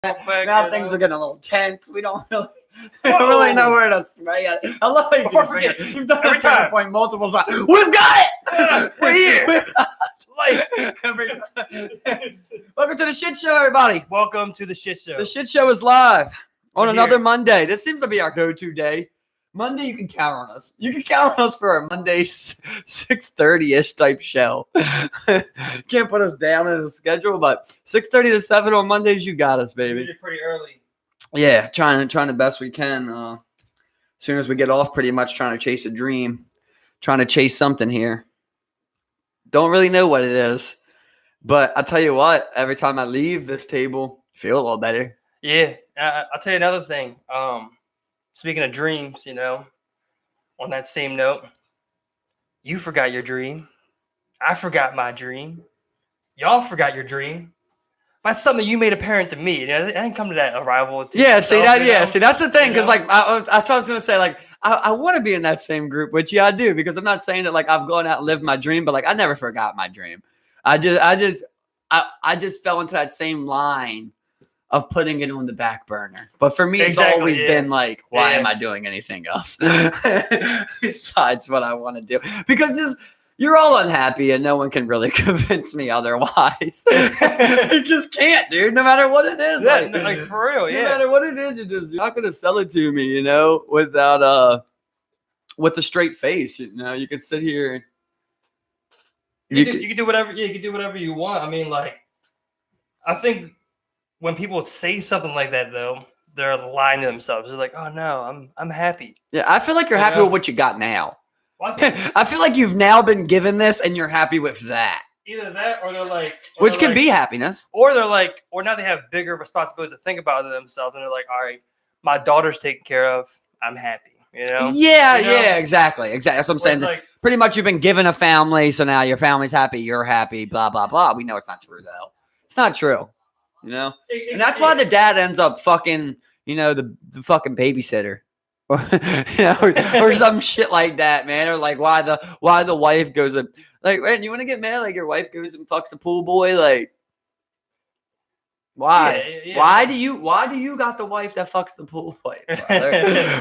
Now things are getting a little tense. We don't really, we don't really know where to sway it. I love how Before I forget, you've done every the finger time. point multiple times. We've got it. We're here. Life. Every time. Welcome to the shit show, everybody. Welcome to the shit show. The shit show is live on We're another here. Monday. This seems to be our go-to day. Monday, you can count on us. You can count on us for a Monday 6:30-ish type show. Can't put us down in a schedule, but 6:30 to 7 on Mondays, you got us, baby. Usually pretty early. Yeah, trying the best we can. As soon as we get off, pretty much trying to chase a dream, trying to chase something here. Don't really know what it is, but I tell you what, every time I leave this table, I feel a little better. Yeah, I'll tell you another thing. Speaking of dreams, on that same note, you forgot your dream. I forgot my dream. Y'all forgot your dream. That's something you made apparent to me. I didn't come to that arrival. Yeah, see that. Yeah, see that's the thing. Because You know? that's what I was gonna say. Like, I want to be in that same group with you. I do, because I'm not saying that like I've gone out and lived my dream, but like I never forgot my dream. I just fell into that same line of putting it on the back burner. But for me, it's always been like, why am I doing anything else besides what I want to do? Because just you're all unhappy and no one can really convince me otherwise. You just can't, dude, no matter what it is. Yeah, like for real, No matter what it is, you're not going to sell it to me, without with a straight face. You could sit here. You can do whatever. Yeah, you can do whatever you want. I mean, like, I think when people say something like that, though, they're lying to themselves. They're like, "Oh no, I'm happy." Yeah, I feel like you're happy with what you got now. Well, I feel like you've now been given this, and you're happy with that. Either that, or they're like, which can be happiness. Or they're like, or now they have bigger responsibilities to think about themselves, and they're like, "All right, my daughter's taken care of. I'm happy." Yeah, exactly. That's what I'm saying. Like, pretty much, you've been given a family, so now your family's happy, you're happy, blah blah blah. We know it's not true though. It's not true, and that's why the dad ends up fucking, the fucking babysitter, or some shit like that, man. Or like why the wife goes and like, man, you want to get mad? Like your wife goes and fucks the pool boy, like. Why? Yeah. Why do you got the wife that fucks the pool boy?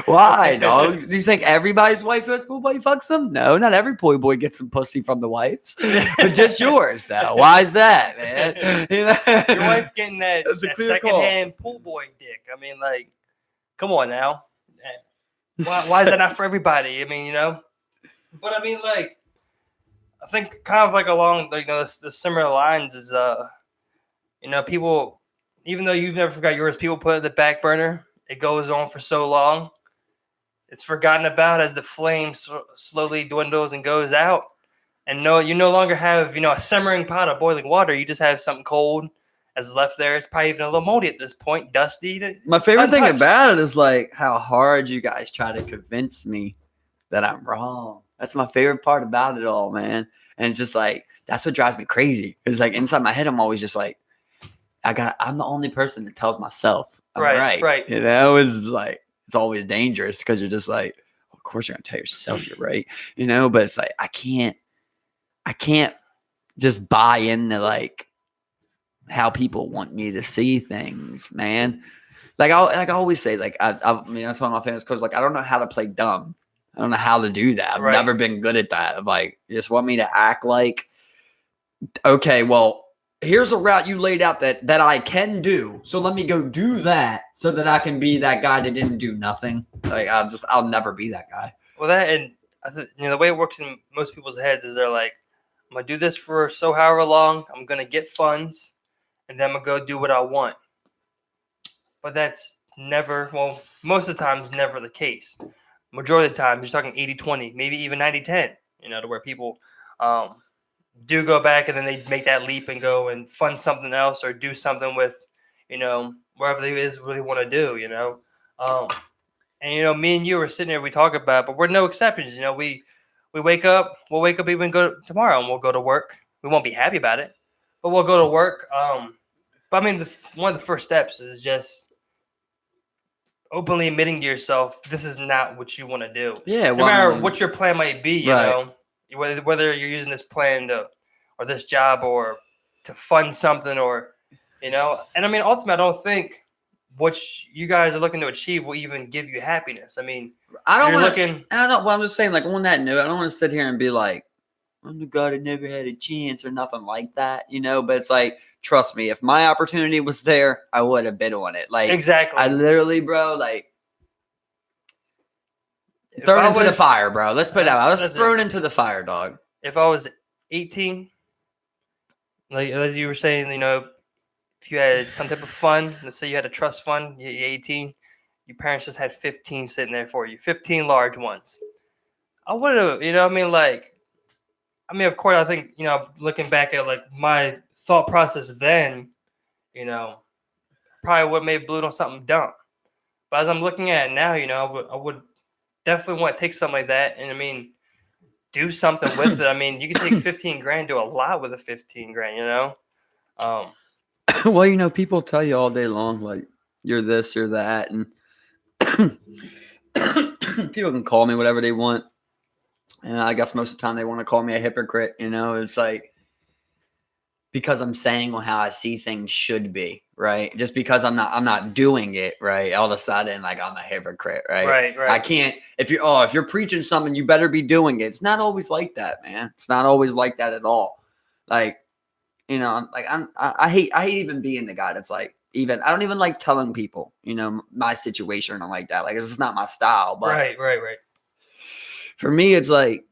Why, dog? Do you think everybody's wife who has pool boy fucks them? No, not every pool boy gets some pussy from the wives, but just yours, though. Why is that, man? Your wife getting that secondhand pool boy dick. I mean, like, come on now. Why is that not for everybody? I mean, But I mean, like, I think kind of like along the similar lines is people. Even though you've never forgot yours, people put it in the back burner. It goes on for so long. It's forgotten about as the flame slowly dwindles and goes out. And you no longer have, a simmering pot of boiling water. You just have something cold as left there. It's probably even a little moldy at this point, dusty. My favorite thing about it is like how hard you guys try to convince me that I'm wrong. That's my favorite part about it all, man. And it's just like, that's what drives me crazy. It's like inside my head, I'm always just like, I'm the only person that tells myself I'm right. Right. It's like, it's always dangerous because you're just like, of course you're going to tell yourself you're right, but it's like, I can't just buy into like how people want me to see things, man. Like I always say, like, I mean, that's one of my famous quotes. Like, I don't know how to play dumb. I don't know how to do that. I've never been good at that. Like, you just want me to act like, okay, well, here's a route you laid out that I can do. So let me go do that so that I can be that guy that didn't do nothing. Like I'll never be that guy. Well, that, and the way it works in most people's heads is they're like, I'm going to do this for however long. I'm going to get funds and then I'm going to go do what I want. But that's never, most of the times, never the case. Majority of the time, you're talking 80-20, maybe even 90-10, to where people, do go back and then they make that leap and go and fund something else or do something with, wherever it is really want to do, And, me and you were sitting there, we talk about it, but we're no exceptions. We wake up, we'll wake up even go tomorrow and we'll go to work. We won't be happy about it, but we'll go to work. But I mean, one of the first steps is just openly admitting to yourself, this is not what you want to do. Yeah. No matter what your plan might be, you know. Whether you're using this plan or this job or to fund something or, and I mean, ultimately, I don't think what you guys are looking to achieve will even give you happiness. I mean, I don't want to. I don't. Well, I'm just saying, like on that note, I don't want to sit here and be like, I'm the guy that never had a chance or nothing like that, you know. But it's like, trust me, if my opportunity was there, I would have been on it. Like, exactly. I literally, bro, like. Thrown into the fire, bro. Let's put it out. I was thrown into the fire, dog. If I was 18, like as you were saying, you know, if you had some type of fund, let's say you had a trust fund, you're 18, your parents just had 15 sitting there for you, 15 large ones. I would have, you know, I mean, like, of course, I think, you know, looking back at like my thought process then, you know, probably would have made Blue on something dumb. But as I'm looking at it now, you know, I would definitely want to take something like that. And I mean, do something with it. I mean, you can take 15 grand, do a lot with a 15 grand, you know? Well, you know, people tell you all day long, like, you're this, you're that. And people can call me whatever they want. And I guess most of the time they want to call me a hypocrite, you know? It's like, because I'm saying how I see things should be, right? Just because I'm not doing it, right? All of a sudden, like I'm a hypocrite, right? Right. I can't. If you're preaching something, you better be doing it. It's not always like that, man. It's not always like that at all. Like, you know, I hate even being the guy that's like, I don't even like telling people, you know, my situation or like that. Like, it's just not my style. But right. For me, it's like,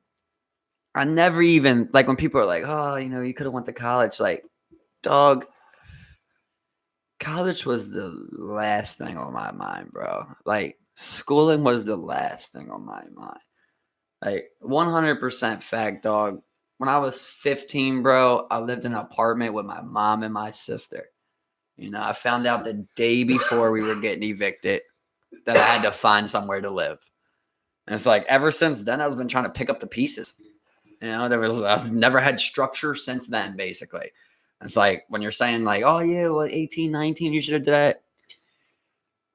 I never even, like, when people are like, oh, you know, you could have went to college. Like, dog, college was the last thing on my mind, bro. Like, schooling was the last thing on my mind. Like, 100% fact, dog. When I was 15, bro, I lived in an apartment with my mom and my sister. You know, I found out the day before we were getting evicted that I had to find somewhere to live. And it's like, ever since then, I've been trying to pick up the pieces. You know, I've never had structure since then, basically. It's like when you're saying like, oh yeah, what 18, 19, you should have done that.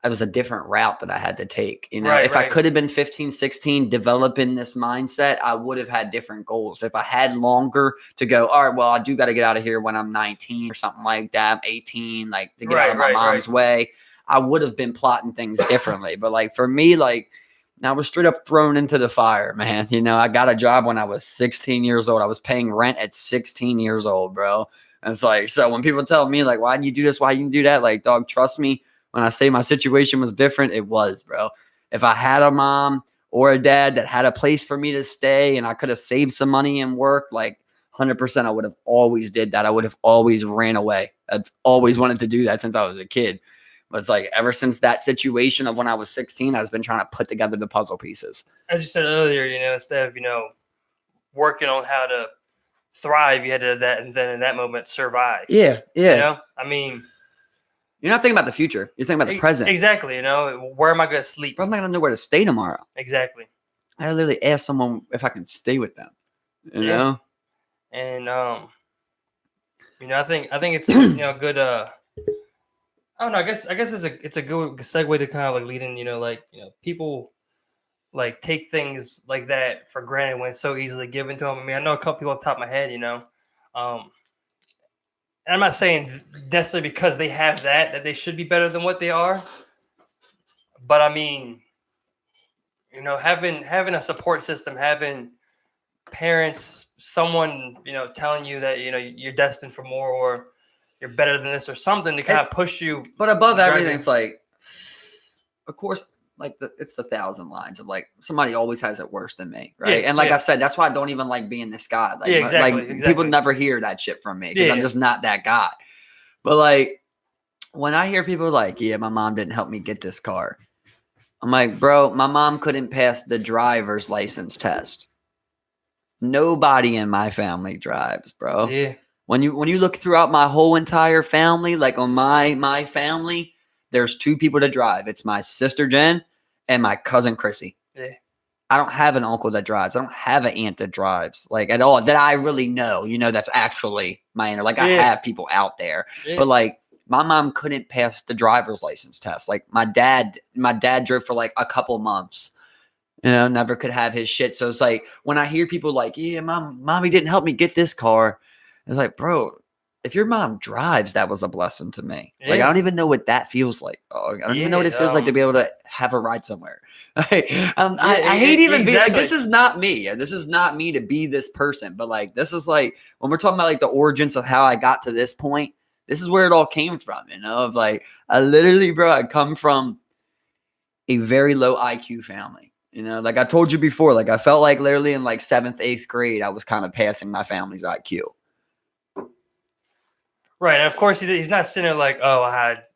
It was a different route that I had to take. You know, if I could have been 15, 16, developing this mindset, I would have had different goals. If I had longer to go, all right, well, I do got to get out of here when I'm 19 or something like that. I'm 18, like to get out of my mom's way. I would have been plotting things differently. But like for me, like, I was straight up thrown into the fire, man. You know, I got a job when I was 16 years old. I was paying rent at 16 years old, bro. And it's like, so when people tell me like, why didn't you do this? Why didn't you do that? Like, dog, trust me. When I say my situation was different, it was, bro. If I had a mom or a dad that had a place for me to stay and I could have saved some money and work, like 100%, I would have always did that. I would have always ran away. I've always wanted to do that since I was a kid. But it's like ever since that situation of when I was 16, I've been trying to put together the puzzle pieces. As you said earlier, you know, instead of, you know, working on how to thrive, you had to that, and then in that moment survive. Yeah. You know, I mean, you're not thinking about the future. You're thinking about the present. Exactly. You know, where am I going to sleep? Bro, I'm not going to know where to stay tomorrow. Exactly. I literally ask someone if I can stay with them. You know? And you know, I think it's you know good. I don't know. I guess it's a good segue to kind of like lead in. You know, like you know, people like take things like that for granted when it's so easily given to them. I mean, I know a couple people off the top of my head. You know, and I'm not saying necessarily because they have that they should be better than what they are. But I mean, you know, having a support system, having parents, someone, you know, telling you that, you know, you're destined for more or you're better than this or something to kind of push you. But above everything, it's like, of course, like it's the thousand lines of like somebody always has it worse than me, right? And like I said, that's why I don't even like being this guy. Like, exactly. People never hear that shit from me because I'm just not that guy. But like when I hear people like, yeah, my mom didn't help me get this car. I'm like, bro, my mom couldn't pass the driver's license test. Nobody in my family drives, bro. Yeah. When you look throughout my whole entire family, like on my family, there's two people that drive. It's my sister Jen and my cousin Chrissy. Yeah. I don't have an uncle that drives. I don't have an aunt that drives, like at all that I really know. You know, that's actually my aunt. Like I have people out there, but like my mom couldn't pass the driver's license test. Like my dad drove for like a couple months. You know, never could have his shit. So it's like when I hear people like, yeah, mommy didn't help me get this car. It's like, bro, if your mom drives, that was a blessing to me. Yeah. Like, I don't even know what that feels like. I don't even know what it feels like to be able to have a ride somewhere. I hate even being like, this is not me. This is not me to be this person. But like, this is like, when we're talking about like the origins of how I got to this point, this is where it all came from, you know, of like, I literally, bro, I come from a very low IQ family. You know, like I told you before, like I felt like literally in like 7th, 8th grade, I was kind of passing my family's IQ. Right, and of course he's not sitting there like, oh,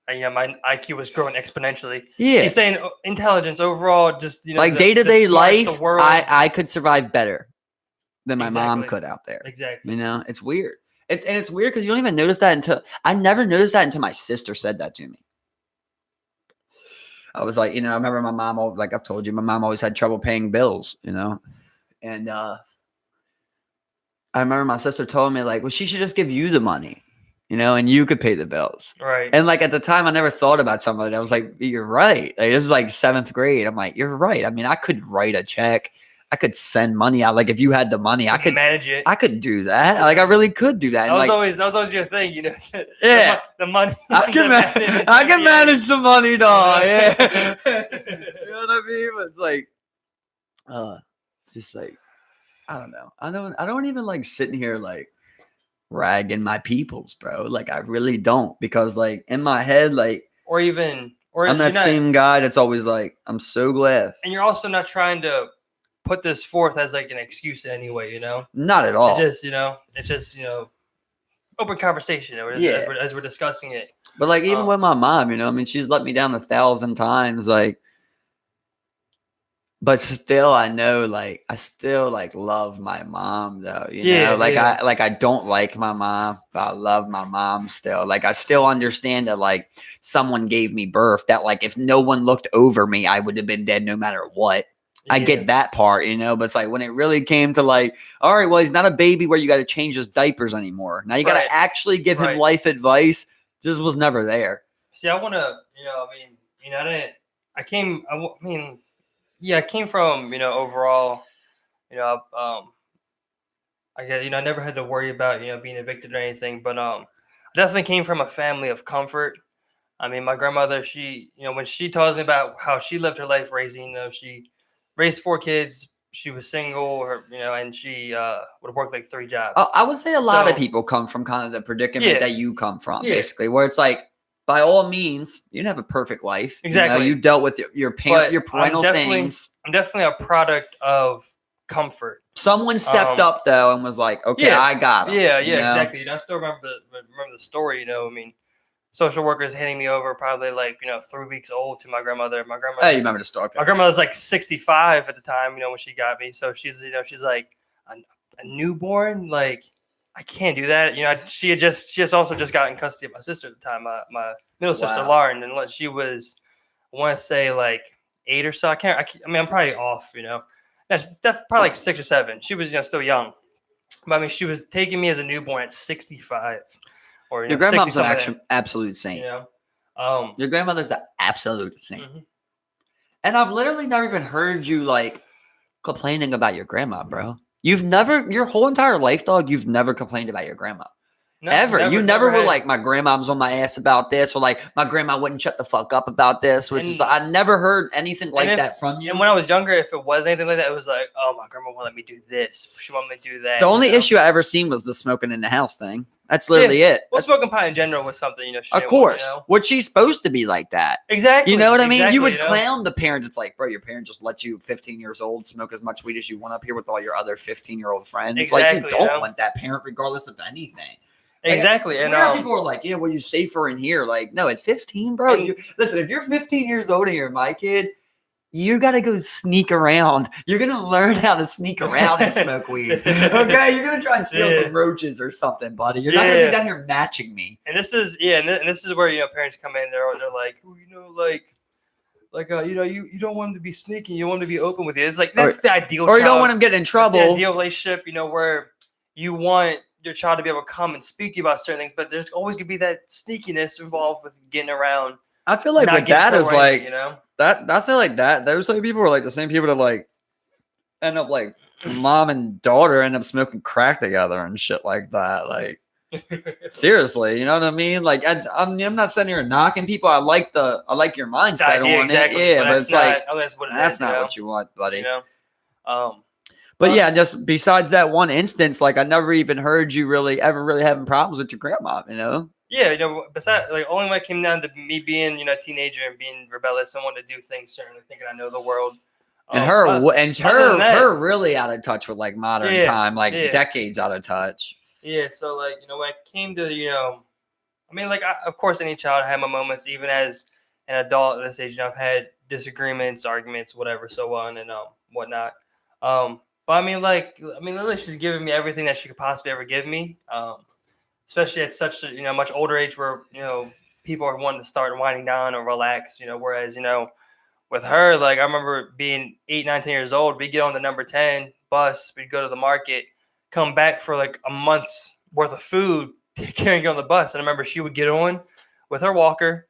my IQ was growing exponentially. Yeah, he's saying intelligence overall, just like day-to-day life, I could survive better than my mom could out there. Exactly. You know, it's weird. It's weird because you don't even notice that until I never noticed that until my sister said that to me. I was like, you know, I remember my mom, like I've told you, my mom always had trouble paying bills, you know, and I remember my sister told me like, well, she should just give you the money. You know, and you could pay the bills. Right. And like at the time, I never thought about somebody. I was like, you're right. Like, this is like 7th grade. I'm like, you're right. I mean, I could write a check. I could send money out. Like if you had the money, I could manage it. I could do that. Like I really could do that. That was always your thing, you know. Yeah. The money. I can manage some money, dog. Yeah. You know what I mean? But it's like, just like, I don't know. I don't even like sitting here like ragging my peoples, bro. Like I really don't, because like in my head, like I'm that same guy that's always like, I'm so glad. And you're also not trying to put this forth as like an excuse anyway, you know? Not at all. It's just open conversation as we're discussing it. But like even with my mom, you know, I mean, she's let me down 1,000 times, like. But still, I know, like, I still, like, love my mom, though, you know? Like, I don't like my mom, but I love my mom still. Like, I still understand that, like, someone gave me birth, that, like, if no one looked over me, I would have been dead no matter what. I get that part, you know? But it's like, when it really came to, like, all right, well, he's not a baby where you got to change his diapers anymore. Now you got to actually give him life advice. Just was never there. See, I want to, I came from, overall, I guess, I never had to worry about, being evicted or anything, but I definitely came from a family of comfort. I mean, my grandmother, she, when she tells me about how she lived her life raising, she raised 4 kids. She was single, and she would have worked like 3 jobs. I would say a lot of people come from kind of the predicament that you come from, basically, where it's like, by all means, you didn't have a perfect life. Exactly. You dealt with your parent, your parental things. I'm definitely a product of comfort. Someone stepped up though and was like, "Okay, I got him." Yeah, exactly. I still remember the story. I mean, social workers handing me over probably like 3 weeks old to my grandmother. My grandmother. Hey, you remember the story? My grandmother was like 65 at the time. When she got me, so she's she's like a newborn. Like, I can't do that. She had also just got in custody of my sister at the time, my middle sister Lauren, and she was, I want to say like 8 or so. I mean, I'm probably off. That's probably like 6 or 7. She was still young, but I mean, she was taking me as a newborn at 65. Or your grandmother's an absolute saint. Your grandmother's an absolute saint. Mm-hmm. And I've literally never even heard you like complaining about your grandma, bro. You've never, your whole entire life, dog, you've never complained about your grandma. No, ever. You never were like, my grandma was on my ass about this, or like, my grandma wouldn't shut the fuck up about this, which is, I never heard anything like that from you. And when I was younger, if it was anything like that, it was like, oh, my grandma won't let me do this. She won't let me do that. The only issue I ever seen was the smoking in the house thing. That's literally it. Well, smoking pot in general was something, of course. What she's supposed to be like that. Exactly. You know what I mean? You would clown the parent. It's like, bro, your parent just lets you 15 years old smoke as much weed as you want up here with all your other 15-year-old friends. Exactly, like, you don't want that parent regardless of anything. Exactly. And people are like, yeah, well, you're safer in here. Like, no, at 15, bro. Listen, if you're 15 years old and you're my kid, you got to go sneak around. You're going to learn how to sneak around and smoke weed. Okay? You're going to try and steal some roaches or something, buddy. You're not going to be down here matching me. And this is, and this is where, parents come in. They're like, oh, you don't want them to be sneaky. You want them to be open with you. It's like, that's the ideal Or you don't want them getting in trouble. That's the ideal relationship, where you want your child to be able to come and speak to you about certain things, but there's always going to be that sneakiness involved with getting around. I feel like with that is like, that I feel like that those like people are like the same people that like end up like mom and daughter end up smoking crack together and shit like that. Like, Seriously, you know what I mean? Like I'm not sitting here knocking people. I like your mindset on exactly. it. Yeah, but it's like that's what it that's is, not what you want, buddy. You know. But yeah, just besides that one instance, like I never even heard you ever really having problems with your grandma, you know? Yeah, you know, besides like only when it came down to me being, you know, a teenager and being rebellious and wanting to do things certainly thinking I know the world. And her really out of touch with like modern time, like decades out of touch. Yeah, so like, you know, when it came to, you know, I mean, like, of course, any child had my moments, even as an adult at this age, you know, I've had disagreements, arguments, whatever, so on and whatnot. But I mean, literally, she's giving me everything that she could possibly ever give me. Especially at such a, you know, much older age where, you know, people are wanting to start winding down or relax, you know, whereas, you know, with her, like I remember being 8, 9, 10 years old, we'd get on the number 10 bus, we'd go to the market, come back for like a month's worth of food, carrying it on the bus. And I remember she would get on with her walker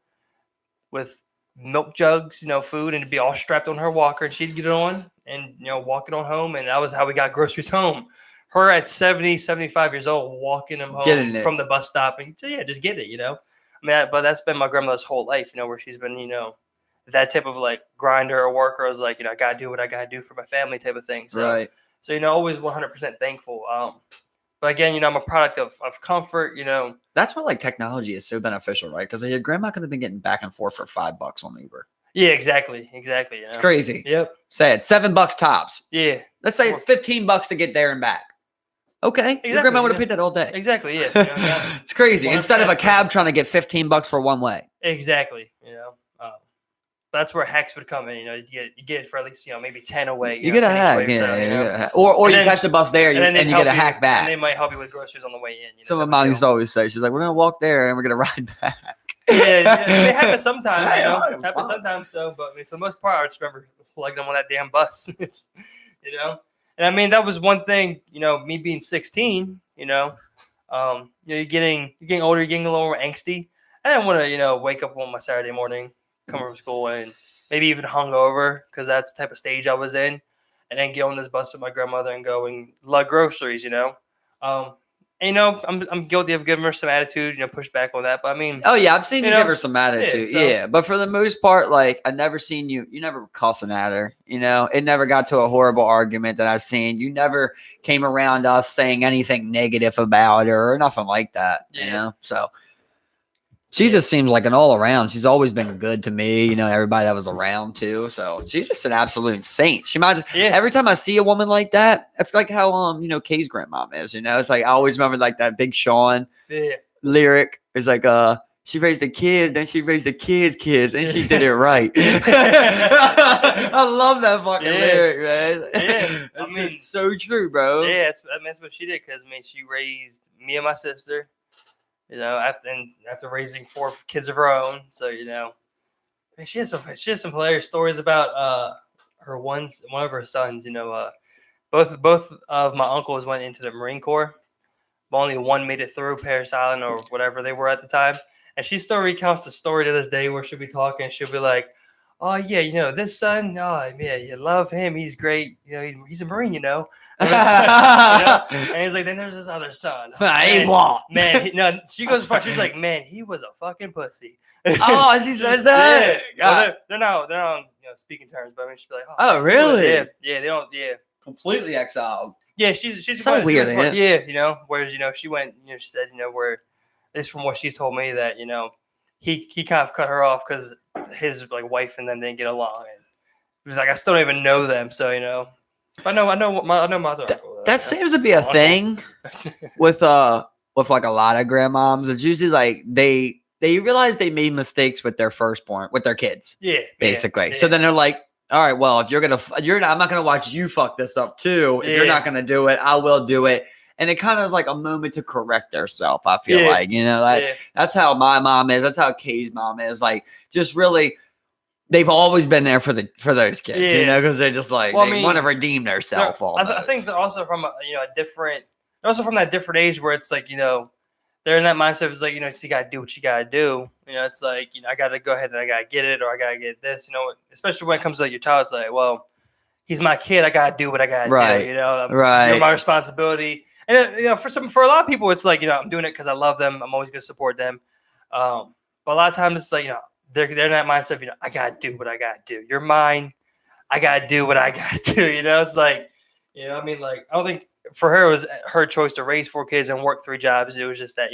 with milk jugs, you know, food, and it'd be all strapped on her walker, and she'd get on and, you know, walk it on home. And that was how we got groceries home. Her at 70, 75 years old, walking them home from the bus stop, and so, yeah, just get it, you know. I mean, but that's been my grandmother's whole life, you know, where she's been, you know, that type of like grinder or worker. I was like, you know, I gotta do what I gotta do for my family type of thing. So, so you know, always 100% thankful. But again, you know, I'm a product of comfort, you know. That's why like technology is so beneficial, right? Because your grandma could have been getting back and forth for $5 on Uber. Yeah, exactly. You know? It's crazy. Yep. Say it, $7 tops. Yeah. Let's say it's $15 to get there and back. Okay, exactly, your grandma would have paid that all day. Exactly, yeah. You know, it's crazy. Instead of a cab trying to get $15 for one way. Exactly, you know. That's where hacks would come in. You know, you get it for at least, you know, maybe 10 away. You get a hack, or you catch the bus there and you get a hack back. And they might help you with groceries on the way in. You know, so my mom used to always say, she's like, "We're gonna walk there and we're gonna ride back." Yeah, they happen sometimes. You know, happen sometimes. So, but I mean, for the most part, I just remember lugging them on that damn bus. You know. And I mean, that was one thing, you know, me being 16, you know, you're getting older, you're getting a little more angsty. I didn't want to, you know, wake up on my Saturday morning, come from school and maybe even hungover because that's the type of stage I was in. And then get on this bus with my grandmother and go and lug groceries, you know. And, you know, I'm guilty of giving her some attitude, you know, push back on that. But I mean, oh yeah, I've seen you give her some attitude, yeah. But for the most part, like I never seen you never cussing at her, you know. It never got to a horrible argument that I've seen. You never came around us saying anything negative about her or nothing like that, you know. So she just seems like an all around. She's always been good to me, you know, everybody that was around too. So she's just an absolute saint. She might every time I see a woman like that, it's like how you know, Kay's grandmom is, you know. It's like I always remember like that Big Sean lyric. It's like she raised the kids, then she raised the kids, and she did it right. I love that fucking lyric, man. Yeah. I mean, it's so true, bro. Yeah, that's what she did, because I mean, she raised me and my sister. You know, after raising 4 kids of her own, so you know, I mean, she has some hilarious stories about one of her sons. You know, both of my uncles went into the Marine Corps, but only one made it through Parris Island or whatever they were at the time. And she still recounts the story to this day, where she'll be talking, she'll be like, "Oh yeah, you know this son. Oh yeah, you love him. He's great. You know, he's a Marine. You know." You know? And he's like, then there's this other son. Man, no, she goes far. She's like, man, he was a fucking pussy. Oh, she says that. Yeah. Well, they're not on, you know, speaking terms, but I mean, she'd be like, oh really? Yeah, they don't. Yeah, completely exiled. Yeah, she's so weird. Yeah, you know, whereas, you know, she went, you know, she said, you know, where at least from what she's told me, that, you know, he kind of cut her off because his like wife and them didn't get along, and he was like, I still don't even know them, so you know. I know my other uncle. That seems to be a thing with like a lot of grandmoms. It's usually like they realize they made mistakes with their firstborn, with their kids. Yeah, basically. Yeah. So then they're like, all right, well, if I'm not gonna watch you fuck this up too. If you're not gonna do it, I will do it. And it kind of is like a moment to correct themselves. I feel like, you know, that's how my mom is. That's how Kay's mom is. Like, just really. They've always been there for those kids, you know, because they're just like, they want to redeem themselves. I think they're also from that different age where it's like, you know, they're in that mindset. It's like, you know, you gotta do what you gotta do. You know, it's like, you know, I gotta go ahead and I gotta get it, or I gotta get this. You know, especially when it comes to like your child, it's like, well, he's my kid. I gotta do what I gotta do. You know, you're my responsibility. And for a lot of people, it's like, I'm doing it because I love them. I'm always gonna support them. But a lot of times it's like, they're in that mindset of, I gotta do what I gotta do. You're mine. I gotta do what I gotta do. It's like, I mean, like, I don't think for her it was her choice to raise 4 kids and work 3 jobs. It was just that,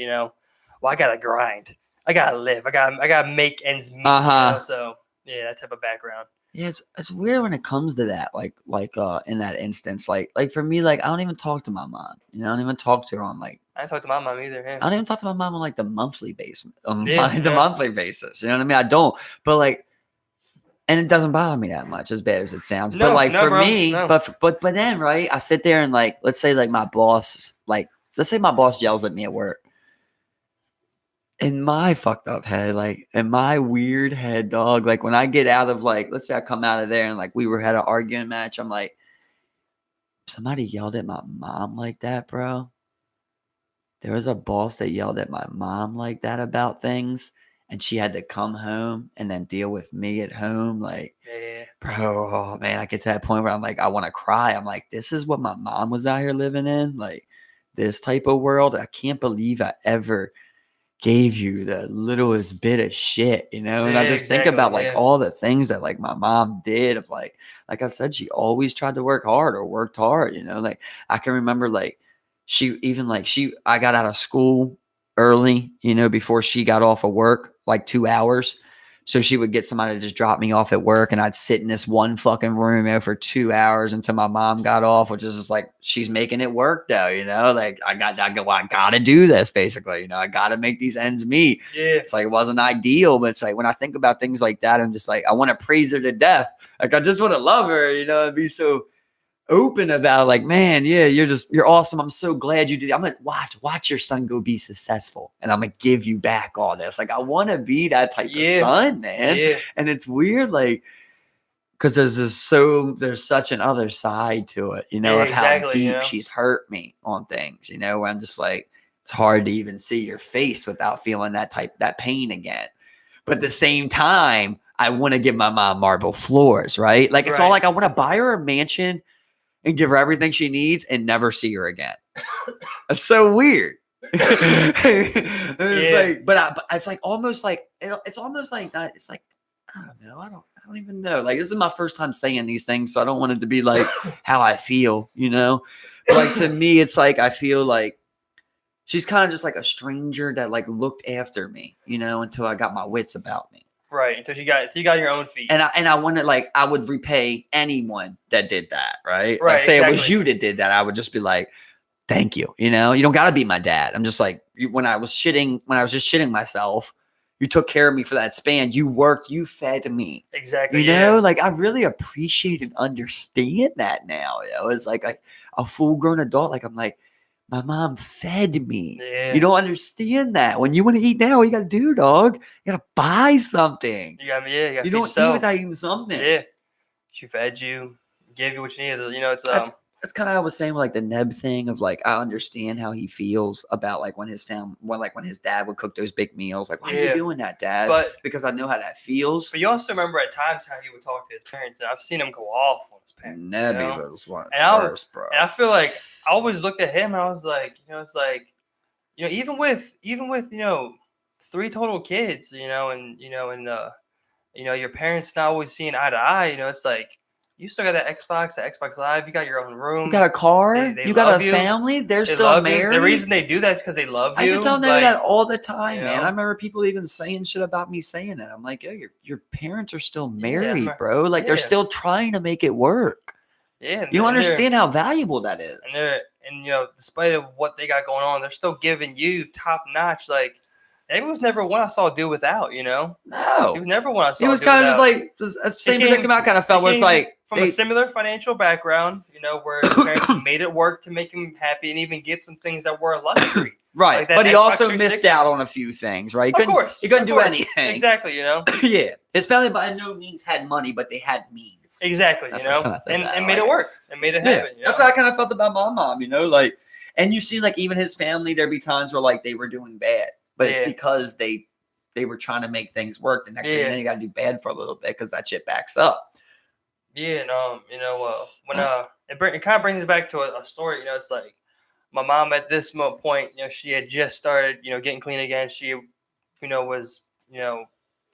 well, I gotta grind. I gotta live. I gotta make ends meet. So yeah, that type of background. Yeah, it's weird when it comes to that, like in that instance, like for me, like I don't even talk to my mom. I don't even talk to her on like. I don't talk to my mom either. Yeah. I don't even talk to my mom on like the monthly basis. The monthly basis. You know what I mean? I don't. But like, and it doesn't bother me that much, as bad as it sounds. No, but like no, for bro, me, no. but then right, I sit there and like, let's say like my boss, like let's say my boss yells at me at work. In my fucked up head, like in my weird head, dog, like when I get out of like, let's say I come out of there and like we had an arguing match, I'm like, somebody yelled at my mom like that, bro. There was a boss that yelled at my mom like that about things, and she had to come home and then deal with me at home. Like, yeah. Bro, oh man, I get to that point where I'm like, I want to cry. I'm like, this is what my mom was out here living in, like this type of world. I can't believe I ever gave you the littlest bit of shit, and I just think about like all the things that like my mom did of like I said, she always tried to work hard or worked hard, like I can remember like I got out of school early, before she got off of work, like 2 hours. So she would get somebody to just drop me off at work, and I'd sit in this one fucking room for 2 hours until my mom got off, which is just like, she's making it work though, like I gotta do this basically, I gotta make these ends meet. Yeah. It's like, it wasn't ideal, but it's like when I think about things like that, I'm just like, I want to praise her to death. Like I just want to love her, and be so open about like, man, yeah, you're awesome. I'm so glad you did. I'm gonna watch your son go be successful, and I'm gonna give you back all this. Like I want to be that type of son, man. Yeah. And it's weird, like, because there's such an other side to it, of how deep she's hurt me on things, where I'm just like, it's hard to even see your face without feeling that pain again. But at the same time, I want to give my mom marble floors, right? Like it's all like, I want to buy her a mansion and give her everything she needs and never see her again. That's so weird. It's like, but it's like almost like it's almost like that. It's like, I don't know. I don't even know. Like this is my first time saying these things, so I don't want it to be like how I feel, But like to me, it's like I feel like she's kind of just like a stranger that like looked after me, until I got my wits about me. Right, until you got your own feet. And I wanted, like, I would repay anyone that did that, right? Right, like, say it was you that did that, I would just be like, thank you. You don't got to be my dad. I'm just like, when I was just shitting myself, you took care of me for that span. You worked, you fed me. Exactly. Like I really appreciate and understand that now. It's like a full grown adult. Like I'm like, my mom fed me. Yeah. You don't understand that. When you want to eat now, what you got to do, dog? You got to buy something. You got you got to you don't eat without eating something. Yeah. She fed you, gave you what you needed. It's that's kind of, I was saying, like the Neb thing of like, I understand how he feels about like when his dad would cook those big meals. Like, why are you doing that, Dad? But because I know how that feels. But you also remember at times how he would talk to his parents, and I've seen him go off on his parents. Nebby was one of the worst, bro. And I feel like I always looked at him and I was like, it's like, even with 3 total kids, and your parents not always seeing eye to eye, it's like, you still got that Xbox Live. You got your own room. You got a car. You got a family. They're still married. The reason they do that is because they love you. I used to tell them that all the time, man. I remember people even saying shit about me saying that. I'm like, yo, your parents are still married, bro. Like they're still trying to make it work. Yeah, you don't understand how valuable that is. And despite of what they got going on, they're still giving you top notch. Like, he was never one I saw do without, No. He was never one I saw. He was kind of just like the same predicament I kind of felt. Where it's like from a similar financial background, where his parents made it work to make him happy and even get some things that were a luxury. Right, like but he also missed out on a few things, right? Of course. He couldn't do anything. Exactly, Yeah. His family by no means had money, but they had means. Exactly, and made it work. And made it happen. That's how I kind of felt about my mom, like, and you see, like, even his family, there'd be times where, like, they were doing bad. But it's because they were trying to make things work. The next thing, then you got to do bad for a little bit because that shit backs up. Yeah, and when it kind of brings us back to a story. It's like my mom at this point, she had just started, getting clean again. She, was,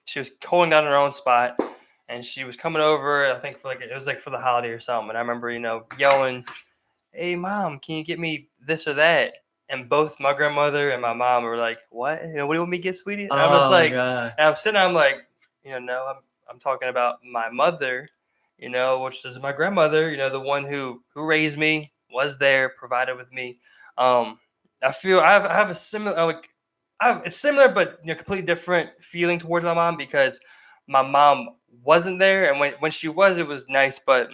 she was holding down her own spot, and she was coming over. I think it was like for the holiday or something. And I remember, yelling, "Hey, mom, can you get me this or that?" And both my grandmother and my mom were like, "What? What do you want me to get, sweetie?" And I was like, God. and I'm sitting there, I'm like, no, I'm talking about my mother, which is my grandmother, the one who raised me, was there, provided with me. I feel I have a similar, it's similar, but completely different feeling towards my mom, because my mom wasn't there, and when she was, it was nice, but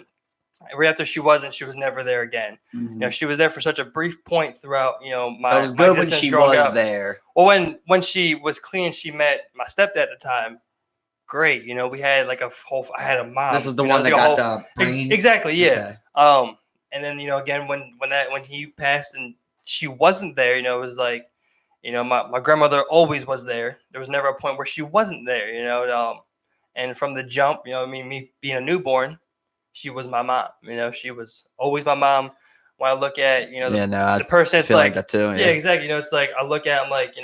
right after she wasn't, she was never there again. Mm-hmm. She was there for such a brief point throughout, my, it was good when she was there. Well, when she was clean, she met my stepdad at the time. Great, we had like I had a mom. This is the one that got the brain. Exactly, yeah. Okay. And then again when he passed and she wasn't there, it was like, my grandmother always was there. There was never a point where she wasn't there, and from the jump, me being a newborn, she was my mom. She was always my mom. When I look at, the person, it's like that too. Yeah, exactly. It's like I look at, I'm like,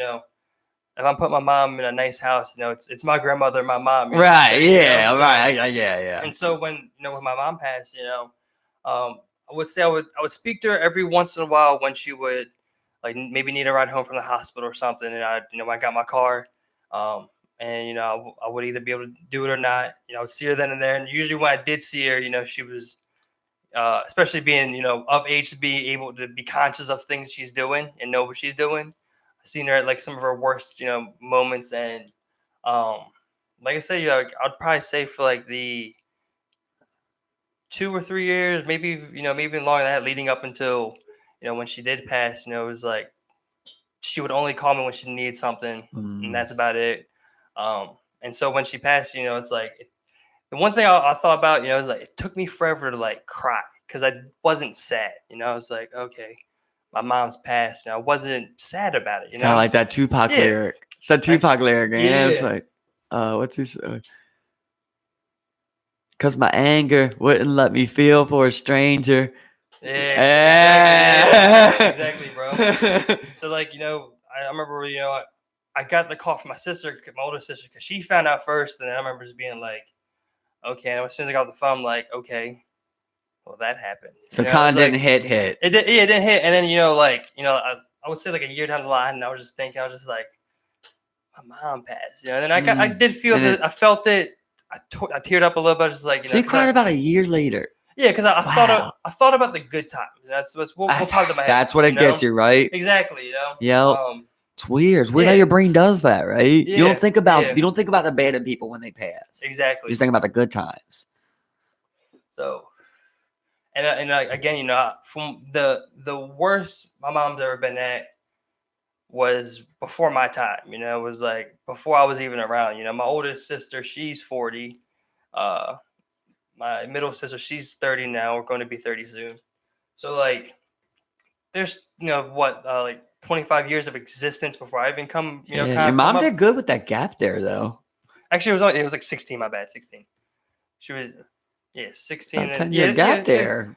if I'm putting my mom in a nice house, it's my grandmother, my mom. Right. Yeah. Right. Yeah. And so when when my mom passed, I would say I would speak to her every once in a while when she would like maybe need a ride home from the hospital or something, and I when I got my car, and I would either be able to do it or not. I would see her then and there, and usually when I did see her, she was especially being of age to be able to be conscious of things she's doing and know what she's doing. I've seen her at like some of her worst moments, and like I said, I'd probably say for like the 2 or 3 years, maybe maybe even longer than that, leading up until when she did pass, it was like she would only call me when she needed something, and that's about it. And so when she passed, it's like the one thing I thought about, is like it took me forever to like cry because I wasn't sad. I was like, okay, my mom's passed, and I wasn't sad about it. Kind of like that Tupac lyric. It's that Tupac lyric, man. Yeah. It's like, what's this? Because my anger wouldn't let me feel for a stranger. Yeah, exactly, bro. So like, I remember, I got the call from my sister, my older sister, because she found out first, and then I remember just being like, okay. And as soon as I got off the phone, I'm like, okay, well, that happened. So kind of didn't hit. It didn't hit. And then, I would say like a year down the line, and I was just like, my mom passed, and then I did feel that, I felt it. I teared up a little bit, just like, So you cried about a year later. Yeah, because I thought about the good times. That's what popped in my head. That's what it gets you, right? Exactly, Yep. It's weird. It's weird how your brain does that, right? Yeah. You don't think about the abandoned people when they pass. Exactly. You just think about the good times. So, and again, from the worst my mom's ever been at was before my time. It was like before I was even around. My oldest sister, she's 40. My middle sister, she's 30 now. We're going to be 30 soon. So like, there's like 25 years of existence before I even come. Your mom did good with that gap there, though. Actually, it was like 16. My bad, 16. She was 16. About 10-year gap there.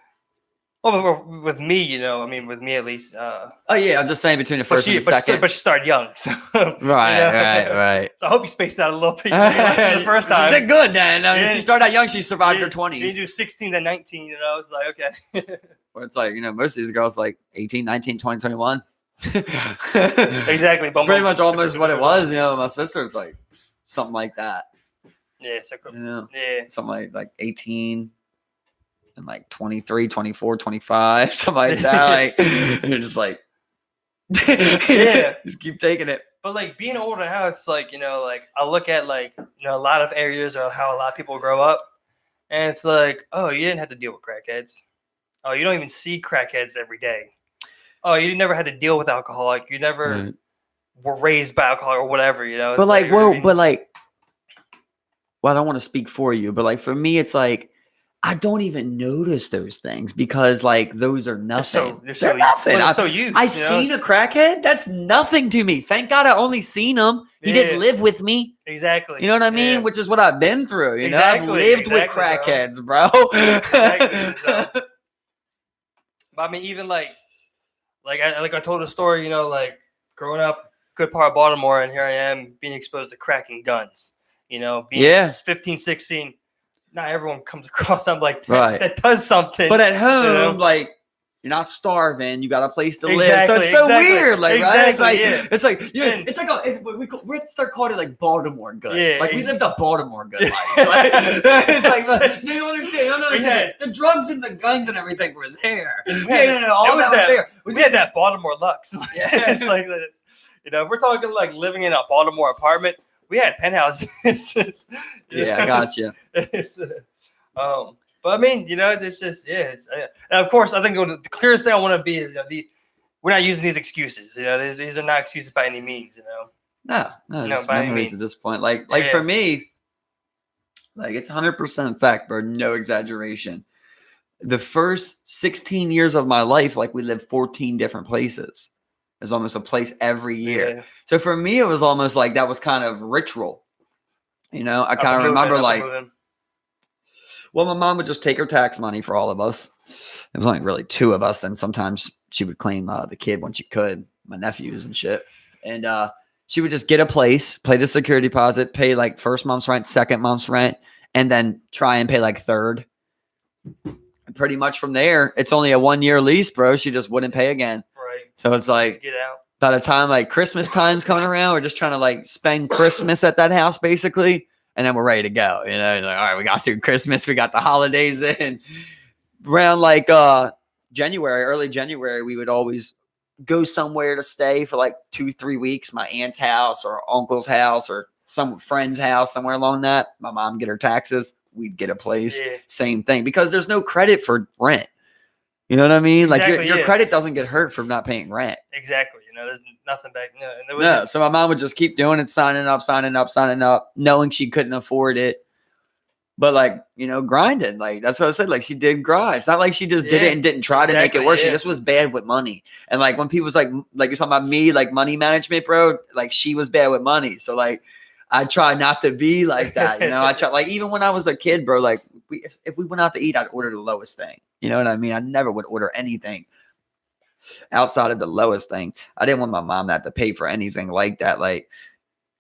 Well, with me, with me at least. Oh yeah, I'm just saying between the first and the second. But she started young, so, right. So I hope you spaced out a little bit the first time. She did good then. I mean, she started out young. She survived her 20s. You do 16 to 19, it's like, okay. Well, it's like, most of these girls like 18, 19, 20, 21. Exactly. It's pretty much almost what it was. My sister's like something like that. Yeah. So something like 18. And like 23, 24, 25, something like that. Like, and you're just like, just keep taking it. But like being older now, it's like, like I look at like, a lot of areas or how a lot of people grow up, and it's like, oh, you didn't have to deal with crackheads. Oh, you don't even see crackheads every day. Oh, you never had to deal with alcoholic. You never were raised by alcohol or whatever, It's but like, well, I don't want to speak for you, but like for me, it's like, I don't even notice those things because like those are nothing. They're nothing. I seen a crackhead. That's nothing to me. Thank God I only seen him. He didn't live with me. Exactly. You know what I mean? Which is what I've been through. I've lived with crackheads, bro. Exactly. But I mean, even like like I told a story, you know, like growing up, good part of Baltimore, and here I am being exposed to cracking guns. You know, being 15, 16. Not everyone comes across something like that. Right. That does something. But at home, you know? like you're not starving. You got a place to live. Exactly, So it's so weird, like right? It's like yeah. it's like we start calling it like Baltimore good. Yeah, like we lived a Baltimore good life. Like, it's like you don't understand. You don't understand. The drugs and the guns and everything were there. All that was there. We had that Baltimore Lux. It's like you know, if we're talking like living in a Baltimore apartment, we had penthouses. Yeah, I got you. But I mean, you know, it's just and of course, I think the clearest thing I want to be is, you know, we're not using these excuses. You know, these are not excuses by any means. You know, no, just memories at this point. Like for me, like it's 100% fact, bro. No exaggeration. The first 16 years of my life, like we lived 14 different places. There's almost a place every year. Yeah. So for me, it was almost like that was kind of ritual. You know, I kind of remember like. Well, my mom would just take her tax money for all of us. It was only really 2 of us. Then sometimes she would claim the kid when she could, my nephews and shit. And she would just get a place, pay the security deposit, pay like first month's rent, second month's rent, and then try and pay like third. And pretty much from there, it's only a 1-year lease, bro. She just wouldn't pay again. Right. So it's like, get out. By the time like Christmas time's coming around, we're just trying to like spend Christmas at that house basically. And then we're ready to go. You know, like, all right, we got through Christmas. We got the holidays in. Around like early January, we would always go somewhere to stay for like 2-3 weeks. My aunt's house or uncle's house or some friend's house, somewhere along that. My mom get her taxes. We'd get a place. Yeah. Same thing. Because there's no credit for rent. You know what I mean? Exactly, like your credit doesn't get hurt from not paying rent. Exactly. You know, there's nothing back. No. So my mom would just keep doing it, signing up, knowing she couldn't afford it. But like, you know, grinding. Like that's what I said. Like she did grind. It's not like she just did it and didn't try to make it work. She just was bad with money. And like when people was like you're talking about me, like money management, bro, like she was bad with money. So like I try not to be like that. You know, I try like even when I was a kid, bro, like if we went out to eat, I'd order the lowest thing. You know what I mean? I never would order anything outside of the lowest thing. I didn't want my mom to have to pay for anything like that. Like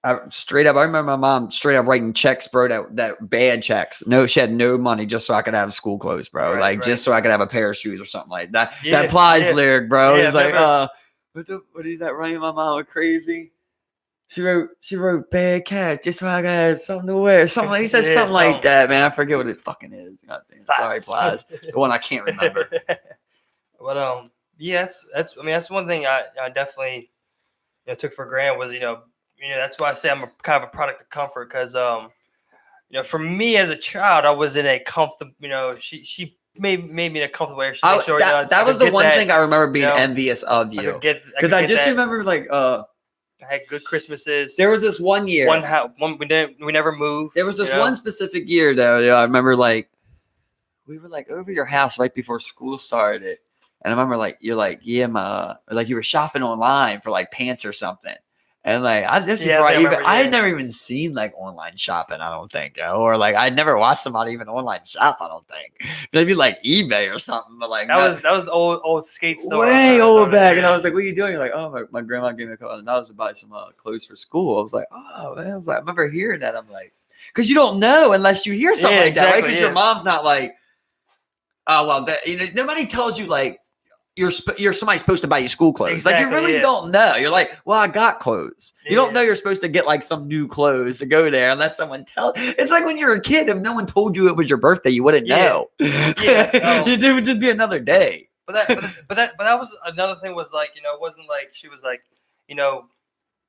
I remember my mom straight up writing checks, bro, that bad checks. No, she had no money just so I could have school clothes, bro. Just so I could have a pair of shoes or something like that. Yeah, that Plies lyric, bro. It's like, what is that running my mom crazy? She wrote bad cash just so I could have something to wear. Something he said something like that, man. I forget what it fucking is. God damn. Sorry, Plies. The one I can't remember. But that's one thing I definitely took for granted was that's why I say I'm kind of a product of comfort because for me as a child I was in a comfortable she made me in a comfortable way. That was the one thing I remember being envious of you because I just remember like I had good Christmases. There was this one year. We never moved. There was this one specific year though. I remember like we were like over your house right before school started. And I remember like you're like, yeah, like you were shopping online for like pants or something. And like I had never even seen like online shopping, I don't think. Or like I'd never watched somebody even online shop, I don't think. Maybe like eBay or something. But like that was the old skate store. Way old back. And I was like, what are you doing? You're like, oh my grandma gave me a couple of dollars to buy some clothes for school. I was like, oh man. I remember hearing that. I'm like, because you don't know unless you hear something like that, right? Because your mom's not like, oh well, that nobody tells you like you're somebody supposed to buy you school clothes. Exactly, like you really don't know. You're like, well, I got clothes. You don't know you're supposed to get like some new clothes to go there unless someone tells. It's like when you're a kid, if no one told you it was your birthday, you wouldn't know. It would just be another day. But that was another thing was like, it wasn't like she was like,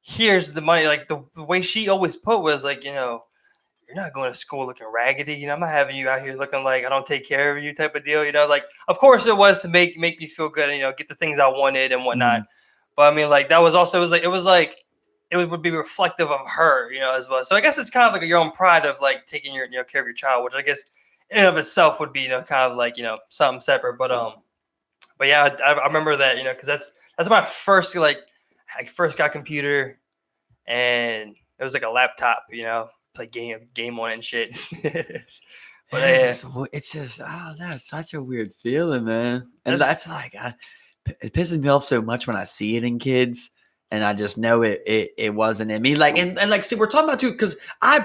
here's the money. Like the way she always put was like, you're not going to school looking raggedy. I'm not having you out here looking like I don't take care of you type of deal. Like, of course it was to make me feel good and, get the things I wanted and whatnot. Mm-hmm. But I mean, like, that was also, it would be reflective of her, as well. So I guess it's kind of like your own pride of like taking your, care of your child, which I guess in and of itself would be, kind of like, something separate. But yeah, I remember that, because that's my first, I first got a computer and it was like a laptop, play game on and shit. But it's just that's such a weird feeling, man. And that's like it pisses me off so much when I see it in kids. And I just know it wasn't in me. Like, and like, see, we're talking about too, because I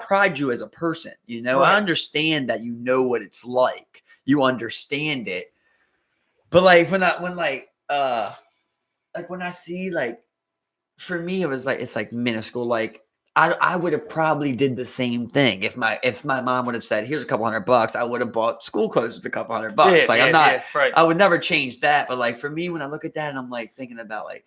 pride you as a person, you know. Right. I understand that you know what it's like. You understand it. But like when I see, like, for me, it was like, it's like minuscule. Like I would have probably did the same thing if my mom would have said, here's a couple $100. I would have bought school clothes with a couple $100. Like I'm not, right. I would never change that. But like for me, when I look at that and I'm like thinking about, like,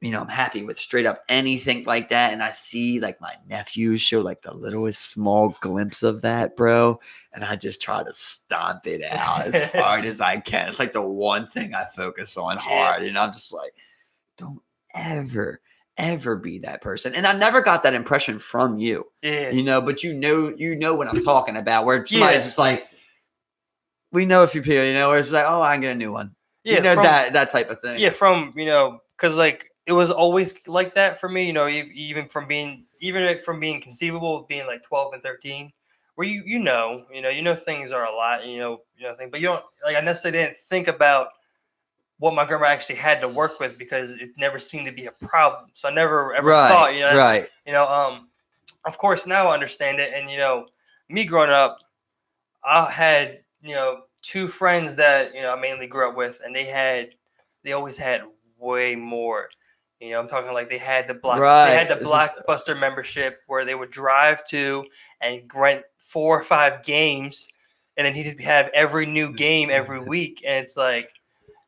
you know, I'm happy with straight up anything like that. And I see like my nephews show like the littlest small glimpse of that, bro. And I just try to stomp it out as hard as I can. It's like the one thing I focus on hard. And I'm just like, don't ever be that person. And I never got that impression from you. Yeah. You know, but you know what I'm talking about, where somebody's just like, we know a few people, you know, where it's like, oh, I can get a new one. Yeah, you know, that type of thing. Yeah, from, you know, because like it was always like that for me, you know, even from being conceivable of being like 12 and 13, where you know things are a lot, you know things, but you don't, like, I necessarily didn't think about what my grandma actually had to work with because it never seemed to be a problem. So I never ever thought, of course now I understand it. And, you know, me growing up, I had, you know, two friends that, you know, I mainly grew up with, and they always had way more. You know, I'm talking like they had the Blockbuster membership where they would drive to and rent 4 or 5 games, and then he'd have every new game every week. And it's like,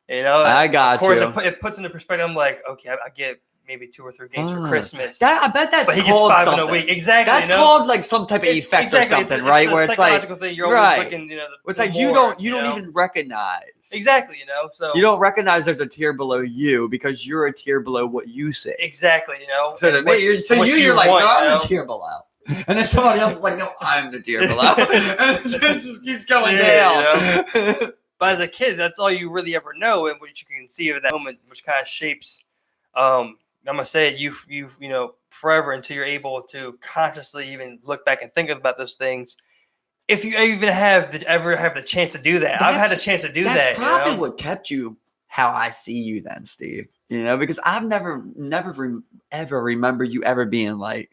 you know, I got of course, you. It puts into perspective. I'm like, okay, I get maybe 2 or 3 games for Christmas. I bet that's but he called gets 5 something. in a week. Exactly. That's called like some type of effect or something, right? Where it's like thing. You're always looking, you know, it's like you don't even recognize. Exactly, you know. So you don't recognize there's a tier below you because you're a tier below what you say. Exactly, you know. So you're like, no, I'm the tier below. And then somebody else is like, no, I'm the tier below. And it just keeps going down. You know? But as a kid, that's all you really ever know, and what you can see of that moment, which kind of shapes. I'm gonna say it, you know, forever until you're able to consciously even look back and think about those things. If you even ever have the chance to do that, I've had a chance to do that. That's probably what kept you how I see you then, Steve. You know, because I've never ever remember you ever being like,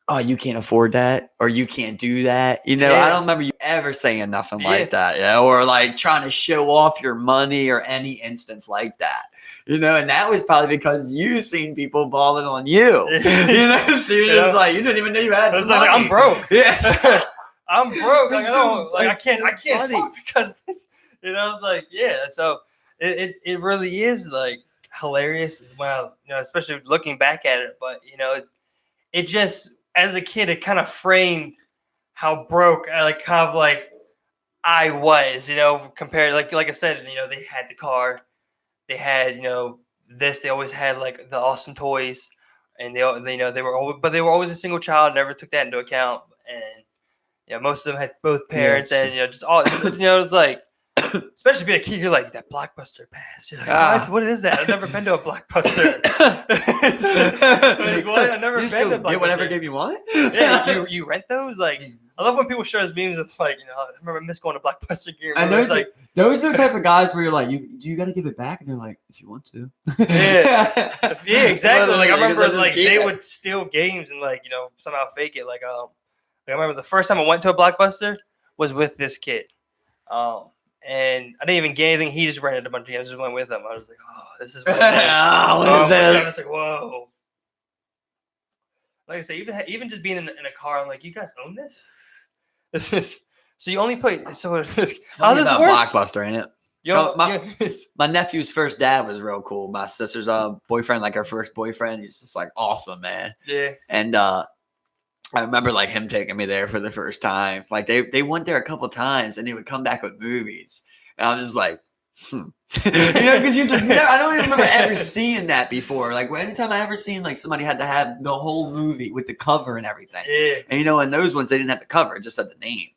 oh, you can't afford that, or you can't do that. You know, I don't remember you ever saying nothing like that, you know, or like trying to show off your money or any instance like that. You know, and that was probably because you seen people balling on you. You know, so you're just like, you didn't even know you had some money. Like, I'm broke. Yeah. I'm broke. Like, I can't talk because this, you know, like, yeah. So it really is like hilarious. Well, you know, especially looking back at it, but you know, it just, as a kid, it kind of framed how broke, like, kind of like I was, you know, compared, like I said, you know, they had the car, they had, you know, this, they always had like the awesome toys, and they you know, they were always a single child, never took that into account, and you know, most of them had both parents, and you know, just all, you know, it's like, especially being a kid, you're like, that Blockbuster pass. You're like, what is that? I've never been to a Blockbuster. Like, what? I've never been to a Blockbuster. Get whatever game you want? Yeah, you rent those? Like, I love when people show us memes of, like, you know, I remember I miss going to Blockbuster gear. And those are the type of guys where you're like, you got to give it back, and they're like, if you want to. Yeah, exactly. Like, I remember, like, they would steal games and, like, you know, somehow fake it. Like, I remember the first time I went to a Blockbuster was with this kid. And I didn't even get anything. He just rented a bunch of games. I just went with him. I was like, oh, this is what it is. What is this? I was like, whoa. Like I say, even just being in a car, I'm like, you guys own this? This is, so you only play. So how does this work? Blockbuster, ain't it? My nephew's first dad was real cool. My sister's boyfriend, like her first boyfriend, he's just like awesome, man. Yeah. And I remember like him taking me there for the first time. Like they went there a couple times, and they would come back with movies. And I was just like, you know, because I don't even remember ever seeing that before. Like anytime I ever seen like somebody had to have the whole movie with the cover and everything. Yeah. And you know, in those ones they didn't have the cover; it just had the name.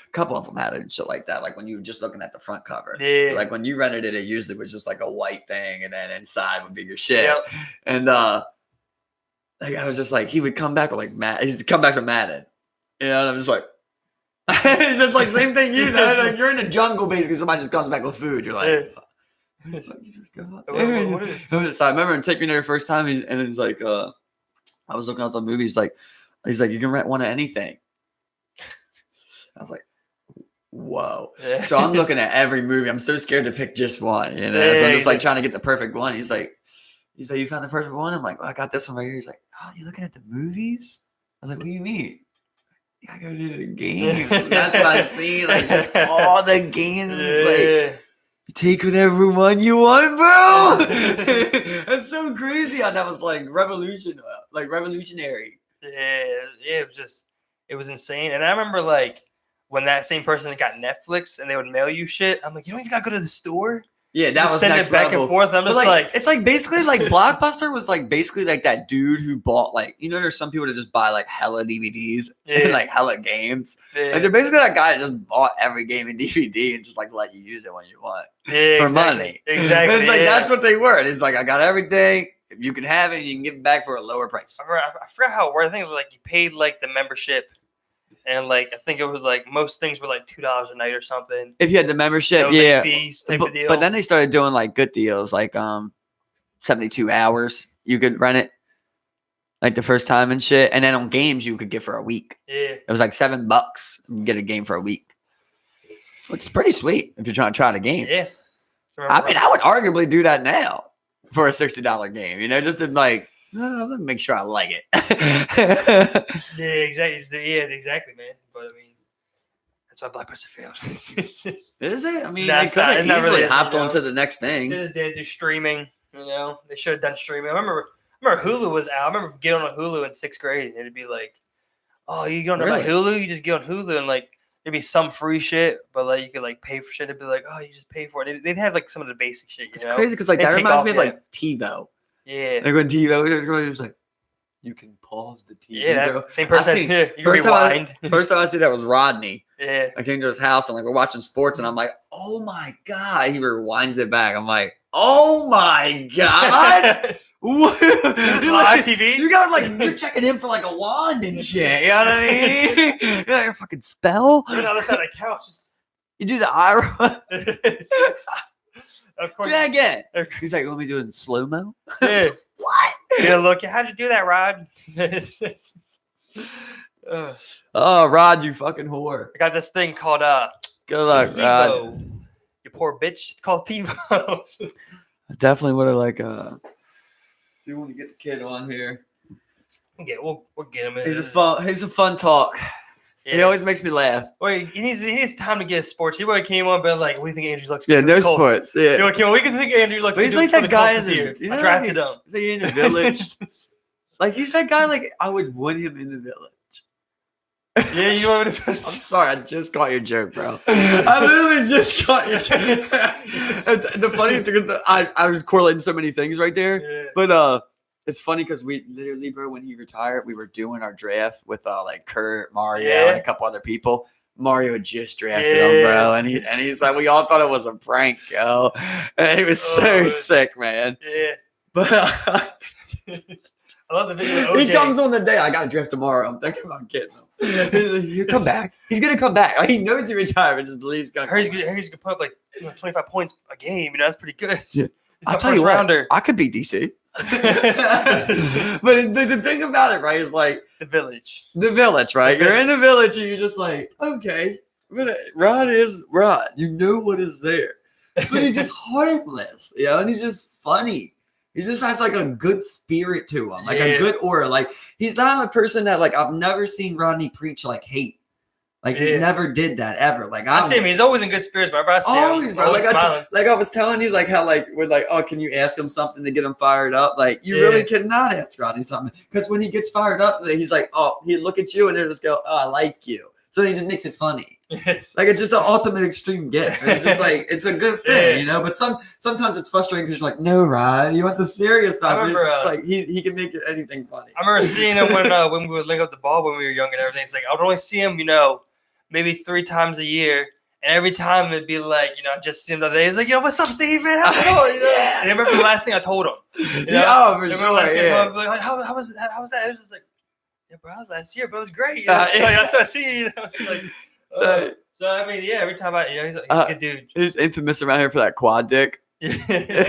A couple of them had it and shit like that. Like when you were just looking at the front cover. Yeah. Like when you rented it, it usually was just like a white thing, and then inside would be your shit. Yep. And like I was just like, he would come back with like He'd come back to Madden, you know, and I'm just like, It's just like same thing, you know. Like you're in the jungle, basically. Somebody just comes back with food. You're like, what the fuck you just go out there? What is it? So I remember him taking me there the first time, and it's like, I was looking at the movie. He's like, you can rent one of anything. I was like, whoa. Yeah. So I'm looking at every movie. I'm so scared to pick just one, you know. Yeah, So I'm just like trying to get the perfect one. He's like, you found the perfect one? I'm like, well, I got this one right here. He's like, oh, you looking at the movies? I was like, what do you mean? Yeah, I gotta do the games. That's what I see. Like just all the games. It's like, you take whatever one you want, bro. That's so crazy how that was like revolutionary. Yeah, it was insane. And I remember like when that same person got Netflix and they would mail you shit. I'm like, you don't even gotta go to the store. Yeah, that was send next it back level. And forth. I'm just like, it's like basically like Blockbuster was like basically like that dude who bought like, you know, there's some people that just buy like hella DVDs and like hella games. Yeah. Like they're basically that guy that just bought every game in DVD and just like let you use it when you want for money. Exactly. It's like that's what they were. It's like I got everything. If you can have it, you can give it back for a lower price. I forgot how it worked. I think it was like you paid like the membership. And like I think it was like most things were like $2 a night or something. If you had the membership, no yeah. Fees type of deal. But then they started doing like good deals, like 72 hours you could rent it, like the first time and shit. And then on games you could get for a week. Yeah, it was like $7. You can get a game for a week, which is pretty sweet if you're trying to try the game. Yeah, I mean, I would arguably do that now for a $60 game. You know, just to like. I'm gonna make sure I like it. Yeah, exactly. Yeah, exactly, man. But I mean, that's why Blockbuster failed. Is it? I mean, nah, they could have easily really hopped on to the next thing. They do streaming. You know, they should have done streaming. I remember Hulu was out. I remember getting on Hulu in 6th grade, and it'd be like, "Oh, you don't know about Hulu? You just get on Hulu, and like there'd be some free shit, but like you could like pay for shit. It'd be like, oh, you just pay for it. They'd have like some of the basic shit. You know, it's crazy because like that reminds me of like TiVo. Yeah. Like when TiVo was like, you can pause the TV. Yeah, same person. You first rewind. First time I see that was Rodney. Yeah. I came to his house and like we're watching sports and I'm like, oh my God. He rewinds it back. I'm like, oh my God. What? This is live TV? You got like, you're checking in for like a wand and shit. You know what I mean? You got your fucking spell. You're on the other side of the couch. You do the eye roll. Of course. Do that again. He's like, let me do it in slow mo. Yeah. What? Yeah, look, how'd you do that, Rod? Oh, Rod, you fucking whore. I got this thing called good luck, Rod. You poor bitch. It's called TiVo. I definitely would have like do you want to get the kid on here? Okay, we'll get him in. He's a fun talk. Yeah. He always makes me laugh. Wait, he needs time to get sports. He would came on, but like, what do you think Andrew Luck's good? Yeah, no sports. Yeah. He came on, what do you think Andrew Luck's good? He's like that guy in the year. I drafted him. He's like in the village. Like he's that guy. Like I would want him in the village. Yeah, you want me to? I'm sorry, I just caught your joke, bro. I literally just caught your joke. The funny thing is that I was correlating so many things right there, yeah. But it's funny because we literally, bro, when he retired, we were doing our draft with like Kurt, Mario, and a couple other people. Mario just drafted him, bro, and he's like, we all thought it was a prank, yo. And he was so sick, man. Yeah, but I love the video. OJ. He comes on the day I got to draft tomorrow. I'm thinking about getting him. He'll come back. He's gonna come back. Like, he knows he retired, but just he's gonna. He's gonna put up like 25 points a game. You know, that's pretty good. Yeah. I'll tell you what, I could beat DC. But the thing about it, right, is like the village, right? You're in the village and you're just like, okay, Rod is Rod. You know what is there, but he's just harmless, you know, and he's just funny. He just has like a good spirit to him, like a good aura. Like he's not a person that like I've never seen Rodney preach like hate. Like he's never did that ever. Like I see him, he's always in good spirits. But I see always, him, bro. Like I was telling you, like how like we're like, oh, can you ask him something to get him fired up? Like you really cannot ask Rodney something because when he gets fired up, he's like, oh, he look at you and he'll just go, oh, I like you. So he just makes it funny. Like it's just an ultimate extreme gift. It's just like it's a good thing, you know. But sometimes it's frustrating because you're like, no, Rod, you want the serious stuff. I remember, it's like he can make anything funny. I remember seeing him when we would link up the ball when we were young and everything. It's like I would only see him, you know, maybe 3 times a year, and every time it'd be like, you know, just see him the other day. He's like, yo, what's up, Steve, man? How's it going? You know? And I remember the last thing I told him. You know? Yeah, for sure. Like, how was that? It was just like, yeah, bro, it was last year, but it was great. You know? So I see you know, it's like, So I mean, yeah. Every time he's a good dude. He's infamous around here for that quad dick. You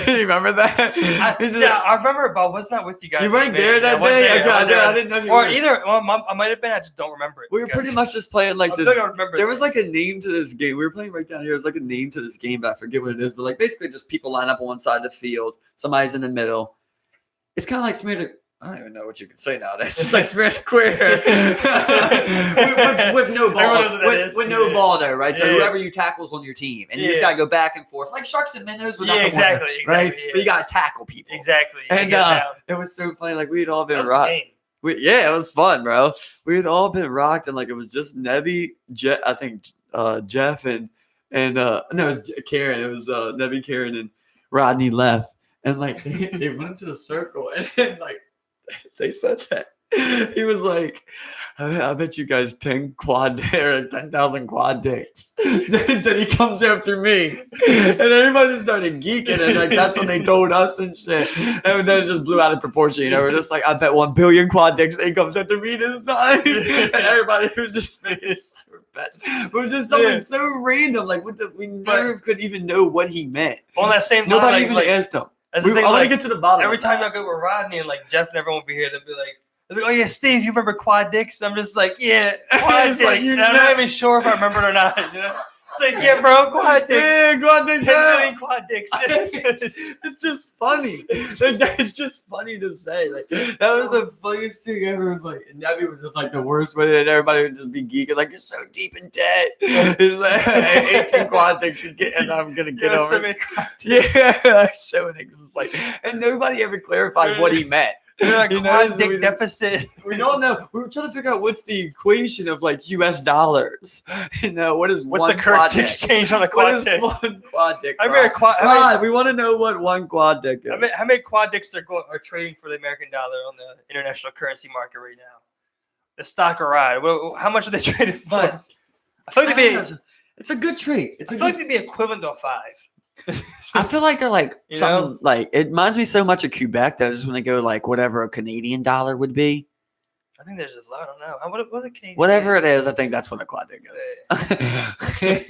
remember that? I remember, but I was not with you guys. You weren't there that day? I didn't know you were. I might have been. I just don't remember it. We were pretty much just playing like this. I remember there was like a name to this game. We were playing right down here. There's like a name to this game, but I forget what it is. But like basically just people line up on one side of the field. Somebody's in the middle. It's kind of like smeared. I don't even know what you can say nowadays. It's just like smeared queer with no ball. With no ball there, right? So whoever you tackle's on your team, and you just gotta go back and forth like sharks and minnows without the exactly, right? Yeah. But you gotta tackle people. Exactly. And it was so funny. Like we had all been rocked. It was fun, bro. We had all been rocked, and like it was just Nebby, Jeff, and no, it was Karen. It was Nebby, Karen, and Rodney left, and like they went into the circle, and like. They said that he was like, I bet you guys 10,000 quad dicks. Then he comes after me, and everybody started geeking, and like that's what they told us and shit. And then it just blew out of proportion. We're just like, I bet 1 billion quad dicks. And he comes after me this time, and everybody was just making bets. It was just something so random, like we never could even know what he meant. On that same, nobody even asked him. I want to get to the bottom. Every time y'all go with Rodney and like Jeff and everyone will be here, they'll be like, oh yeah, Steve, you remember quad dicks? I'm just like, yeah, quad dicks. Like, and I'm not even sure if I remember it or not. You know, it's like, yeah, bro, quad dicks. Yeah, quad dicks. 10 million quad dicks. It's just funny. It's just funny to say. Like that was the funniest thing ever. It was like, and Nebby was just like the worst with it, and everybody would just be geeking, like you're so deep in debt. It's like 18 quad dicks, and I'm gonna get over. So many quad dicks. Yeah, so many. It was like, and nobody ever clarified what he meant. Like quad dick deficit. We don't know. We were trying to figure out what's the equation of like US dollars. What's the currency exchange on a quad dick? What is one quad dick? I mean, we want to know what one quad dick is. How many quad dicks are trading for the American dollar on the international currency market right now? The stock or ride? How much are they trading for? I feel like it's a good trade. I feel like they'd be equivalent to a 5. I feel like they're like something like it reminds me so much of Quebec that is when they go like whatever a Canadian dollar would be. I think there's a lot. I don't know. What are Canadian? Whatever it is, I think that's what a quad dick is.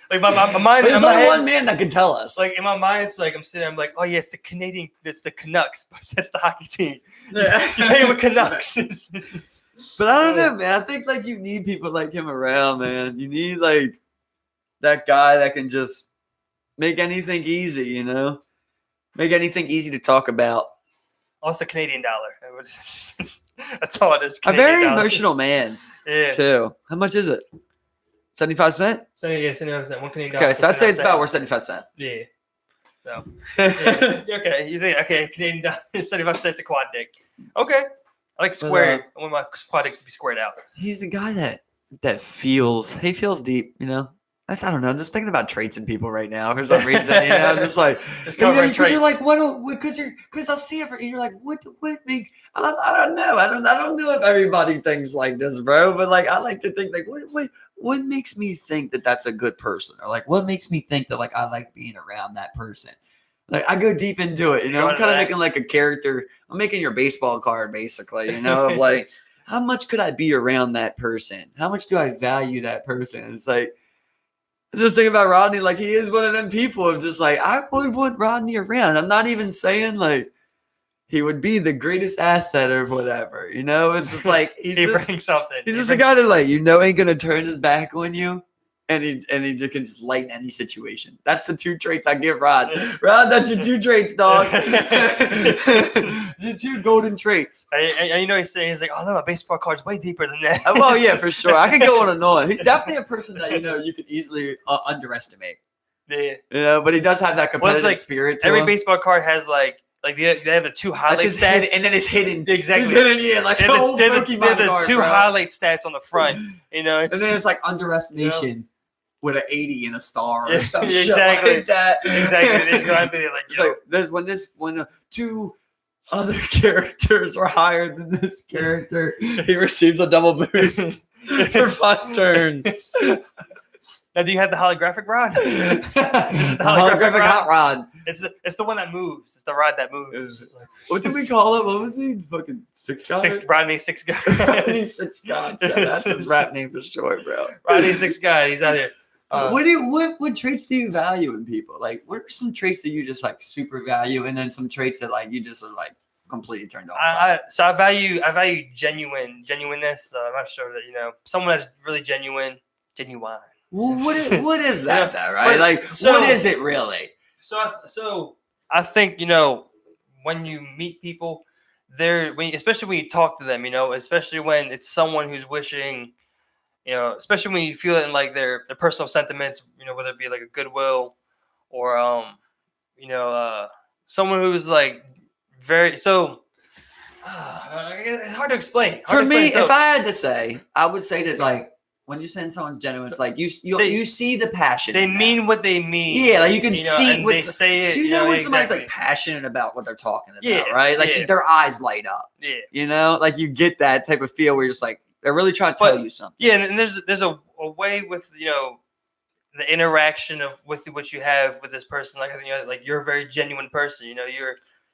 like my mind. There's only one man that can tell us. Like in my mind, it's like I'm sitting. I'm like, oh yeah, it's the Canadian. It's the Canucks, but that's the hockey team. Yeah. You think of Canucks. But I don't know, man. I think like you need people like him around, man. You need like that guy that can just make anything easy, make anything easy to talk about. Also, Canadian dollar. That's all it is. A very emotional man. Yeah. Too. How much is it? 75 cents? 75 cents. 1 Canadian dollar. Okay, so I'd say it's about worth 75 cents. Yeah. So. Okay. You think Canadian dollar 75 cents a quad dick. Okay. I like squared. I want my quad dicks to be squared out. He's a guy that feels deep, I don't know. I'm just thinking about traits in people right now for some reason. I'm just like, because you're like, because I'll see it, and you're like, what makes? I don't know. I don't know if everybody thinks like this, bro. But like, I like to think like, what makes me think that that's a good person, or like, what makes me think that like I like being around that person? Like, I go deep into it. I'm kind of making like a character. I'm making your baseball card, basically. Of like, how much could I be around that person? How much do I value that person? It's like. Just think about Rodney, like he is one of them people of just like, I would want Rodney around. I'm not even saying like he would be the greatest asset or whatever, It's just like he brings something. He's just a guy that like ain't gonna turn his back on you, and he just can just lighten any situation. That's the 2 traits I give Rod. Rod, that's your 2 traits, dog. Your 2 golden traits. He's saying he's like, oh no, my baseball card's way deeper than that. Well, yeah, for sure. I could go on and on. He's definitely a person that you could easily underestimate. Yeah. But he does have that competitive spirit. To every him. baseball card has like they have the 2 highlight stats, and then it's hidden. Exactly. It's hidden, like the whole Pokemon card. They have the 2 highlight stats on the front. And then it's like underestimation. With an 80 and a star or something exactly. like that. Exactly. It's going to be like, when the 2 other characters are higher than this character, he receives a double boost for 5 turns. Now, do you have the holographic rod? The holographic hot rod. It's the one that moves. It's the rod that moves. It's like, what did we call it? What was he? Fucking Six God? Rodney Six God. Rodney Six God. That's his rap name for short, bro. Rodney Six God. He's out here. What traits do you value in people? Like, what are some traits that you just like super value, and then some traits that like you just are like completely turned off? So I value genuineness. I'm not sure that someone that's really genuine. Well, what is that, though, right? Like, what is it really? So I think when you meet people, especially when you talk to them, especially when it's someone who's wishing. Especially when you feel it in like their personal sentiments, whether it be like a goodwill or someone who's like very so. It's hard to explain. If I had to say, I would say that like when you're saying someone's genuine, it's like you see the passion. They mean what they mean. Yeah, like you can see what they say it. When somebody's like passionate about what they're talking about, yeah, right? Like their eyes light up. Yeah. Like you get that type of feel where you're just like. They're really trying to tell you something. Yeah, and there's a way with the interaction of with what you have with this person. Like like you're a very genuine person.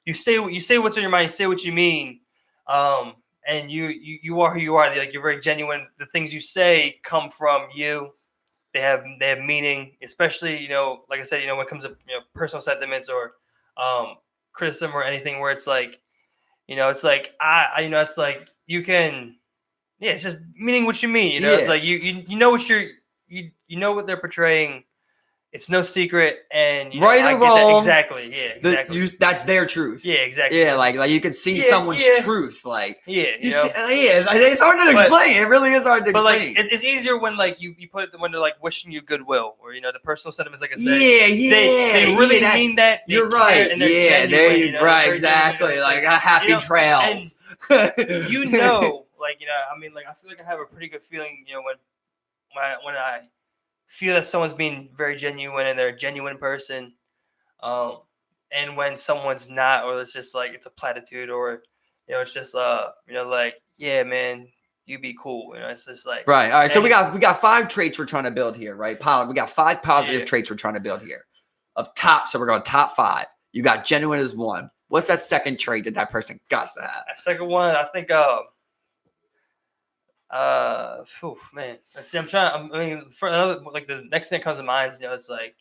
You say what's in your mind. You say what you mean. And you are who you are. Like you're very genuine. The things you say come from you. They have meaning. Especially like I said, when it comes to personal sentiments or criticism or anything where it's like it's like it's like you can. Yeah, it's just meaning what you mean. It's like you know what you know what they're portraying. It's no secret, and right or wrong, exactly. Yeah, exactly. That's their truth. Yeah, exactly. Yeah, like you can see someone's truth. Like it's hard to explain. It really is hard to explain. But like it's easier when like you put it when they're like wishing you goodwill, or the personal sentiments. Like I said, they really mean that. You're right. And they're genuine, right, exactly. Like happy trails. And like I feel like I have a pretty good feeling, when I feel that someone's being very genuine and they're a genuine person, and when someone's not, or it's just like it's a platitude, or it's just like yeah, man, you be cool. It's just like right. All right. So we got 5 traits we're trying to build here, right? We got 5 positive traits we're trying to build here. So we're going top 5. You got genuine as 1. What's that second trait that person got to have? That second one, I think. Man. Let's see. For another, like the next thing that comes to mind is, it's like,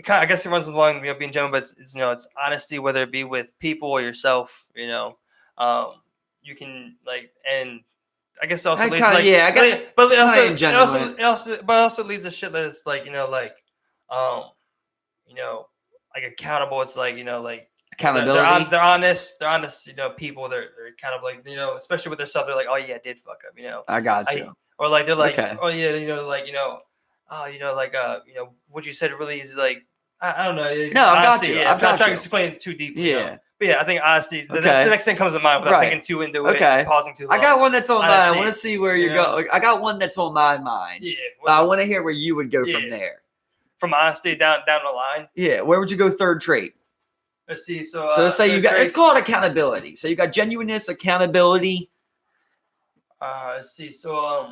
I guess it runs along, being genuine, but it's honesty, whether it be with people or yourself. You can like, and I guess it also leads like, but it also leads to shit that it's like, like accountable. It's like, like. Accountability. They're honest. They're honest. People. They're kind of like especially with their stuff. They're like, oh yeah, I did fuck up. I got you. Or like they're like, okay. Oh yeah, what you said really is like, I don't know. No, I got you. Yeah, I'm not trying to explain it too deeply. Yeah. But yeah, I think honesty. The next thing comes to mind without thinking too into it. Okay. Pausing too long. I got one that's on mine. I want to see where you go. I got one that's on my mind. Yeah. But I want to hear where you would go from there. From honesty down the line. Yeah. Where would you go? Third trait. Let's see. So let's say you got. It's called accountability. So you got genuineness, accountability. Let's see. So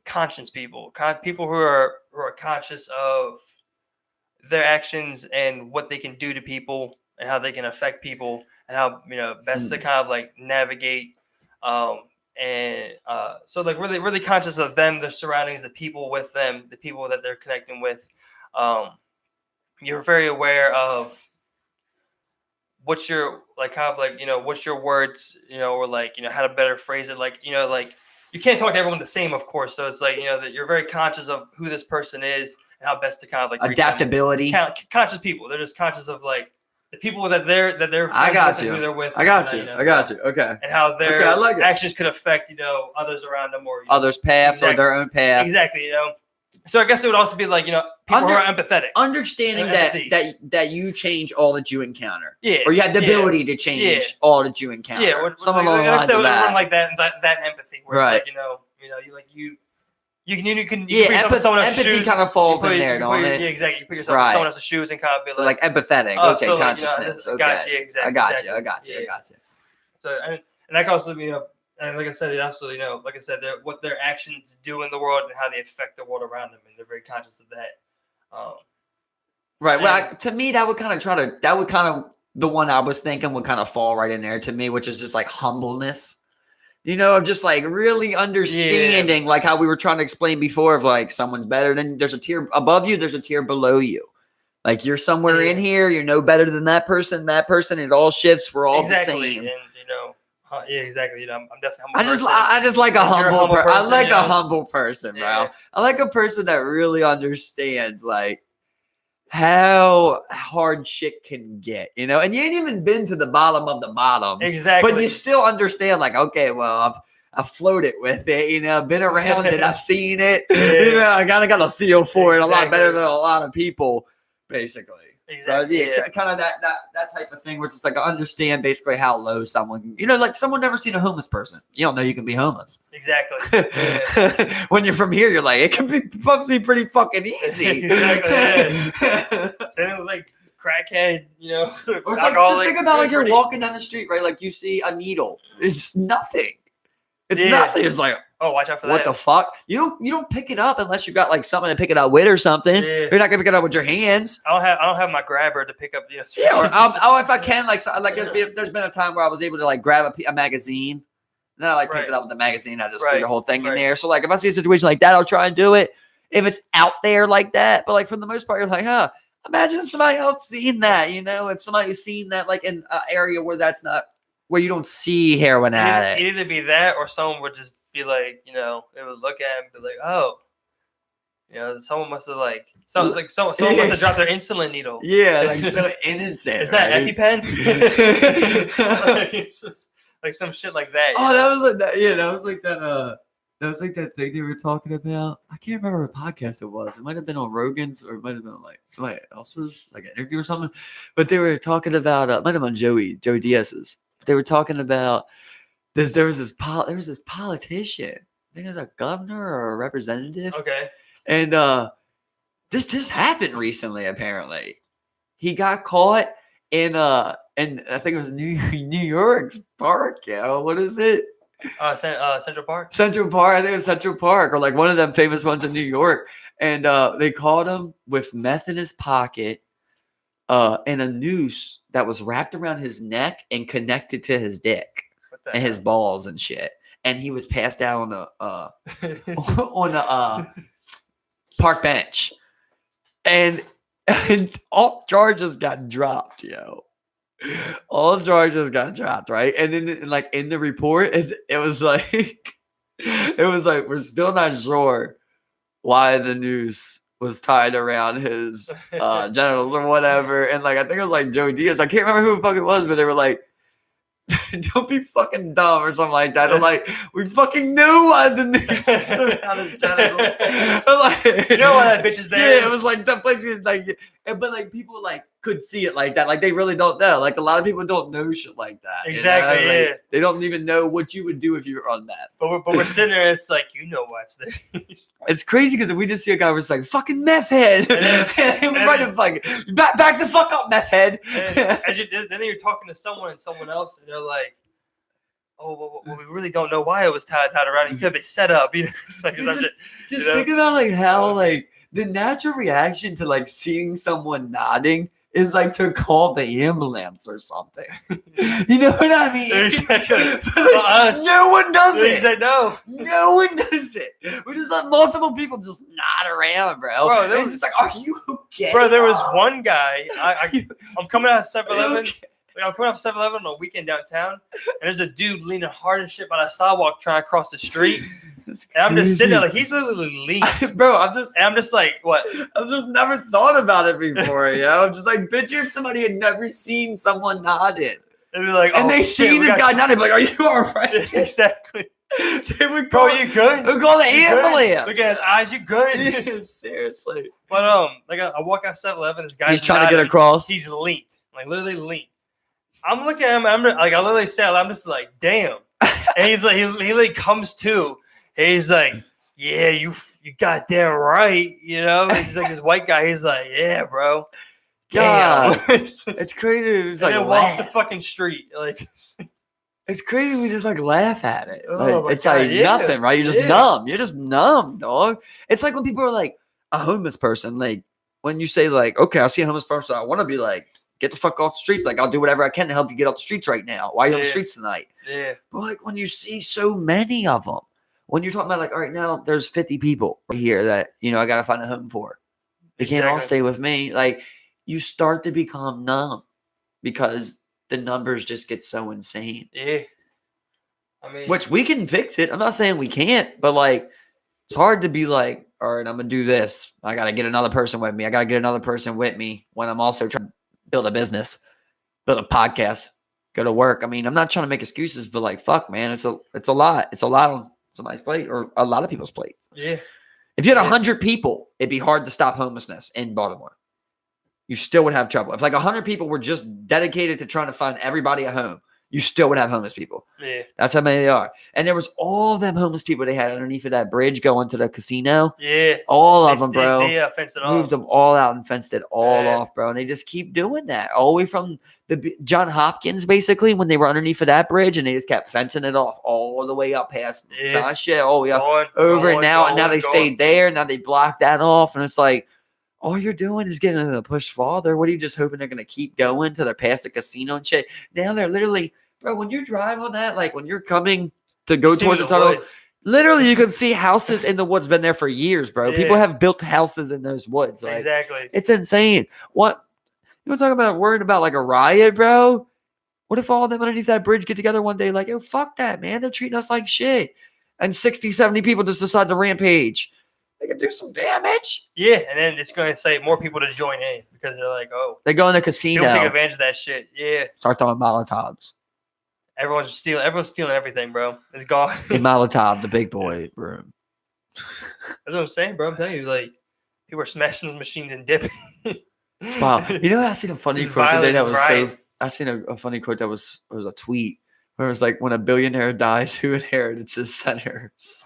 conscious people, people who are conscious of their actions and what they can do to people and how they can affect people and how best to kind of like navigate. So like really conscious of them, their surroundings, the people with them, the people that they're connecting with. You're very aware of what's your like kind of like what's your words or like how to better phrase it, like like you can't talk to everyone the same, of course, so it's like that you're very conscious of who this person is and how best to kind of like adaptability. Conscious people, they're just conscious of like the people that they're friends I got with you. and who they're with. I got you. Okay. And how their actions could affect others around them or others' paths or their own path. Exactly. So I guess it would also be like, people who are empathetic. Understanding that you change all that you encounter. Yeah. Or you have the ability to change all that you encounter. Yeah. Some of them lines of that. Like that empathy where right. It's like, you can put yourself in someone else's shoes. Empathy kind of falls in there, don't it? Yeah, exactly. You put yourself in someone else's shoes and kind of be like empathetic. Okay, so consciousness. I got you. Exactly. I got you. So and that can also And like I said, absolutely like I said, what their actions do in the world and how they affect the world around them, and they're very conscious of that. Right. Well, to me, that would kind of the one I was thinking would kind of fall right in there to me, which is just like humbleness. Of just like really understanding, like how we were trying to explain before, of like someone's better than, there's a tier above you, there's a tier below you. Like you're somewhere in here, you're no better than that person, it all shifts. We're all the same. And exactly. I'm definitely I just like a humble person. I like a humble person, bro. Yeah. I like a person that really understands like how hard shit can get, and you ain't even been to the bottom of the bottoms. Exactly. But you still understand, like, okay, well, I've floated with it, been around it, I've seen it, I kind of got a feel for it a lot better than a lot of people, basically. Exactly. So, kind of that type of thing where it's just like I understand basically how low someone, like someone never seen a homeless person. You don't know you can be homeless. Exactly. When you're from here, you're like, it can be pretty fucking easy. Exactly. Same with like crackhead, Or just think about like you're walking down the street, right? Like you see a needle. It's nothing. It's nothing. It's like, oh, watch out for that. What the fuck? You don't pick it up unless you got like something to pick it up with or something. Yeah. You're not gonna pick it up with your hands. I don't have my grabber to pick up. Or if I can, like there's been a time where I was able to like grab a magazine. And then I pick it up with the magazine. I just threw the whole thing in there. So like if I see a situation like that, I'll try and do it. If it's out there like that, but like for the most part, you're like, imagine somebody else seeing that. If somebody's seen that like in an area where that's not where you don't see heroin at it. It'd either be that or someone would just be like, they would look at him and be like, oh, someone must have someone must have dropped their insulin needle. Yeah, like so innocent. Is that EpiPen? like some shit like that. Oh, that was like that. Yeah, that was like that. That was like that thing they were talking about. I can't remember what podcast it was. It might have been on Rogan's or it might have been on like somebody else's like an interview or something. But they were talking about it might have been on Joey Diaz's. They were talking about this. There was this politician. I think it was a governor or a representative. Okay. And this just happened recently. Apparently, he got caught in and I think it was New York's park. What is it? Central Park. Central Park. I think it was Central Park or like one of them famous ones in New York. And they caught him with meth in his pocket. And a noose that was wrapped around his neck and connected to his dick and his balls and shit. And he was passed out on a park bench, and all charges got dropped, All charges got dropped, right? And then, like in the report, it was like we're still not sure why the noose was tied around his genitals or whatever. And like I think it was like Joey Diaz. I can't remember who the fuck it was, but they were like, don't be fucking dumb or something like that. I'm like, we fucking knew why the noose was around his genitals. Like, you know why that bitch is there? Yeah, it was like that place like, but like people like could see it like that. Like they really don't know. Like a lot of people don't know shit like that. Exactly. Like, yeah. They don't even know what you would do if you were on that. But we're sitting there. It's like what's there. It's crazy because we just see a guy who's like fucking meth head. We're right to fucking back the fuck up, meth head. Then you're talking to someone else, and they're like, "Oh, well, we really don't know why it was tied around. It could have been set up." It's like, just think about like how like the natural reaction to like seeing someone nodding is like to call the ambulance or something. You know what I mean? Exactly. Like, no one does it. Said no. No one does it. We just let multiple people just nod around, bro. It's just like, are you okay? Bro, there was one guy. I'm coming out of 7-Eleven. Okay. I'm coming off 7-Eleven on a weekend downtown, and there's a dude leaning hard as shit by the sidewalk trying to cross the street. And I'm just sitting there like he's literally leaning. Bro, I'm just like, what? I've just never thought about it before, I'm just like, picture if somebody had never seen someone nodding. They'd be like, and they see this guy nodding, like, are you all right? Exactly. They would bro, you good? We call the ambulance. Look at his eyes, you good? Seriously. But like I walk out 7-Eleven, this guy's he's trying to get across. He's leaned, like literally leaned. I'm looking at him. I literally said, I'm just like, damn. And he's like, he like comes to. He's like, yeah, you goddamn right. He's like this white guy. He's like, yeah, bro. Damn. It's crazy. It's and like then walks the fucking street. Like, It's crazy. We just like laugh at it. Oh my it's God, like yeah, nothing, right? You're just yeah. numb. You're just numb, dog. It's like when people are like a homeless person. Like when you say like, okay, I see a homeless person, I want to be like, get the fuck off the streets. Like I'll do whatever I can to help you get off the streets right now. Why are you on the streets tonight? Yeah. But like when you see so many of them, when you're talking about like, all right, now there's 50 people here that I got to find a home for. They can't all stay with me. Like you start to become numb because the numbers just get so insane. Yeah. I mean, which we can fix it. I'm not saying we can't, but like it's hard to be like, all right, I'm gonna do this. I gotta get another person with me. I gotta get another person with me when I'm also trying to build a business, build a podcast, go to work. I mean, I'm not trying to make excuses, but like, fuck, man, it's a lot. It's a lot on somebody's plate or a lot of people's plates. Yeah. If you had 100 people, it'd be hard to stop homelessness in Baltimore. You still would have trouble. If like 100 people were just dedicated to trying to find everybody a home, you still would have homeless people. Yeah. That's how many they are. And there was all them homeless people they had underneath of that bridge going to the casino. Yeah. All of them, bro. They fenced it off. Moved them all out and fenced it all off, bro. And they just keep doing that. All the way from the John Hopkins, basically, when they were underneath of that bridge, and they just kept fencing it off all the way up past shit, all the way up over it now. And now they stayed there. Now they blocked that off. And it's like, all you're doing is getting them to push farther. What are you just hoping they're going to keep going till they're past the casino and shit? Now they're literally, bro, when you drive on that, like when you're coming to go towards the tunnel, literally you can see houses in the woods been there for years, bro. Yeah. People have built houses in those woods. Like, exactly. It's insane. What? You want to talk about worrying about like a riot, bro? What if all of them underneath that bridge get together one day like, yo, fuck that, man. They're treating us like shit. And 60, 70 people just decide to rampage. They can do some damage. Yeah, and then it's going to say more people to join in because they're like, oh. They go in the casino. People take advantage of that shit. Yeah. Start throwing Molotovs. Everyone's stealing everything, bro. It's gone. In Molotov, the big boy room. That's what I'm saying, bro. I'm telling you, like, people are smashing those machines and dipping. Wow. You know, I seen a funny quote today that was I seen a funny quote that was a tweet where it was like, when a billionaire dies, who inherits his centers?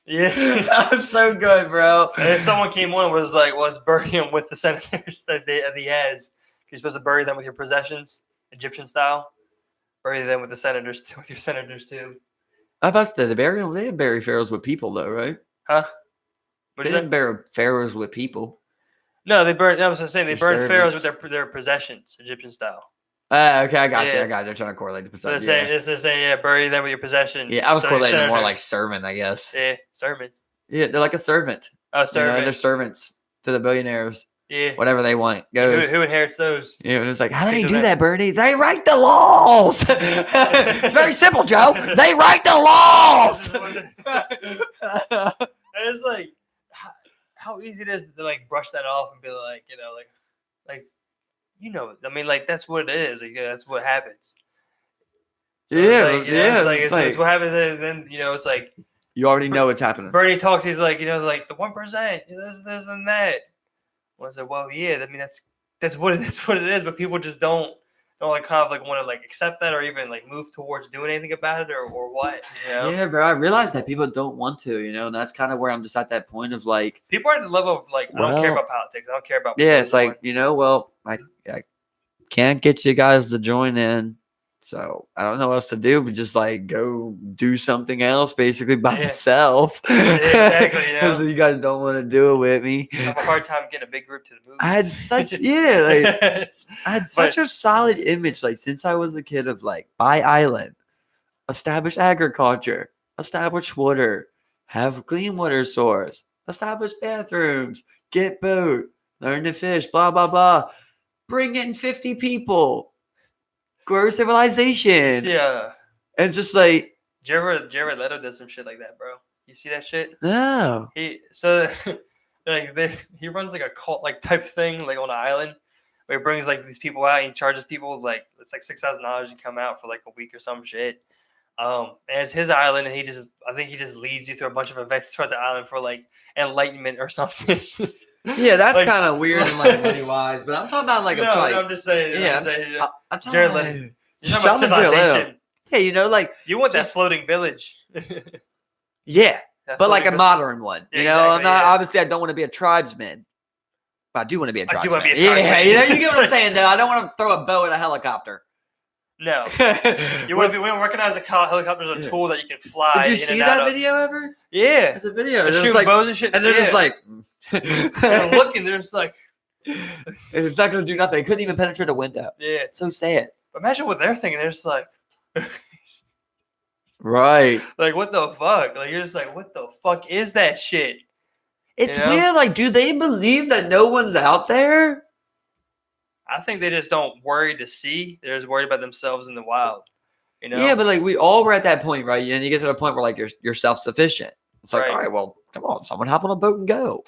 Yeah. That was so good, bro. And then someone came on and was like, well, let's bury him with the senators that he has. You're supposed to bury them with your possessions, Egyptian style. Bury them with the senators, with your senators too. How about the burial? They didn't bury pharaohs with people, though, right? Huh? They didn't bury pharaohs with people. No, they burned. I was saying they burned pharaohs with their possessions, Egyptian style. Okay, I got you. I got you. They're trying to correlate the possessions. So they're saying, bury them with your possessions. Yeah, I was correlating more like servant, I guess. Yeah, servant. Yeah, they're like a servant. Oh, servant. They're servants to the billionaires. Yeah. Whatever they want goes. Who inherits those? Yeah, it's like, how do they do that, Bernie? They write the laws. It's very simple, Joe. They write the laws. And it's like, how easy it is to like brush that off and be like, I mean, like that's what it is. Like, that's what happens. So it's what happens. And then it's like you already know what's happening. Bernie talks. He's like, like the 1%, this and that. Well, I said, well, yeah. I mean, that's what it is. But people just don't like kind of like want to like accept that or even like move towards doing anything about it or what. Yeah, bro. I realize that people don't want to. And that's kind of where I'm just at that point of like people are at the level of like I don't care about politics. I don't care about. Yeah, it's like I can't get you guys to join in. So I don't know what else to do, but just like go do something else, basically by myself. Yeah, exactly. Because you guys don't want to do it with me. I have a hard time getting a big group to the movies. I had such a solid image, like since I was a kid of like buy island, establish agriculture, establish water, have clean water source, establish bathrooms, get boat, learn to fish, blah blah blah. Bring in 50 people. Grow civilization. Yeah. And it's just like Jared Leto does some shit like that, bro. You see that shit? No. He runs like a cult like type thing, like on an island where he brings like these people out and he charges people like it's like $6,000 to come out for like a week or some shit. And it's his island and I think he just leads you through a bunch of events throughout the island for like enlightenment or something. Yeah, that's like, kind of weird and like money wise, but I'm talking about like I'm just saying. Yeah, I'm Jared Leto. You're talking about civilization. Yeah, like you want that floating village. Yeah, but like a modern one. Yeah, I'm not obviously I don't want to be a tribesman. But I do want to be a tribesman. Yeah, you get what I'm saying though. I don't want to throw a bow at a helicopter. No. You wouldn't recognize a helicopter as a tool that you can fly. Did you see that video ever? Yeah. It's a video. They're They're shooting like, bows and shit. and they're just like, they're looking. They're just like, it's not going to do nothing. It couldn't even penetrate a window. Yeah. So sad. Imagine what they're thinking. They're just like, right. Like, what the fuck? Like, you're just like, what the fuck is that shit? It's weird. Like, do they believe that no one's out there? I think they just don't worry to see. They're just worried about themselves in the wild. You know? Yeah, but like we all were at that point, right? And you get to the point where like you're self-sufficient. It's like, Right. all right, well, come on, someone hop on a boat and go.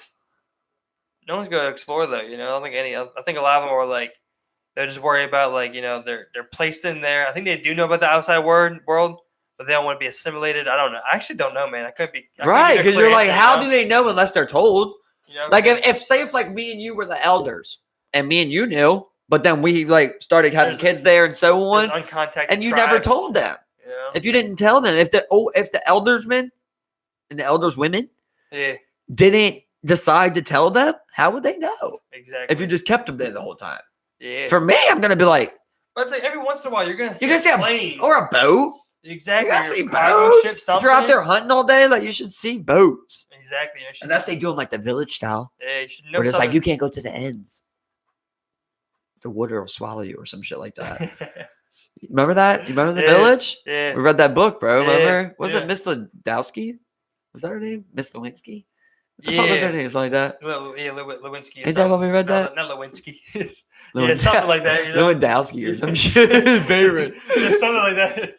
No one's going to explore though. You know, I don't think any. I think a lot of them are like, they're just worried about like, you know, they're placed in there. I think they do know about the outside world, but they don't want to be assimilated. I don't know. I actually don't know, man. I could be Right, because you're like, how do they know unless they're told? You know, Like if like me and you were the elders, and me and you knew, but then we like started having kids there and so on, uncontacted and you tribes, never told them. Yeah. If you didn't tell them, if the eldersmen and the elders women Yeah. didn't decide to tell them, how would they know? Exactly. If you just kept them there the whole time. Yeah. For me, I'm gonna be like, but it's like every once in a while you're gonna see a plane or a boat. Exactly. You gotta see cargo boats. ship, If you're out there hunting all day, like you should see boats. Exactly. Unless they do them like the village style. Yeah, you should know. Where it's like you can't go to the ends. The water will swallow you or some shit like that. Remember that? You remember the village? Yeah. We read that book, bro. Yeah, Remember? Was yeah. it Miss Ladowski? Was that her name? Miss Lewinsky? What the Yeah. fuck was her name? Something like that. Lewinsky. Ain't that when we read that? Not Lewinsky. Yeah, something like that. You know? Lewandowski or some shit. Favorite. Yeah, something like that.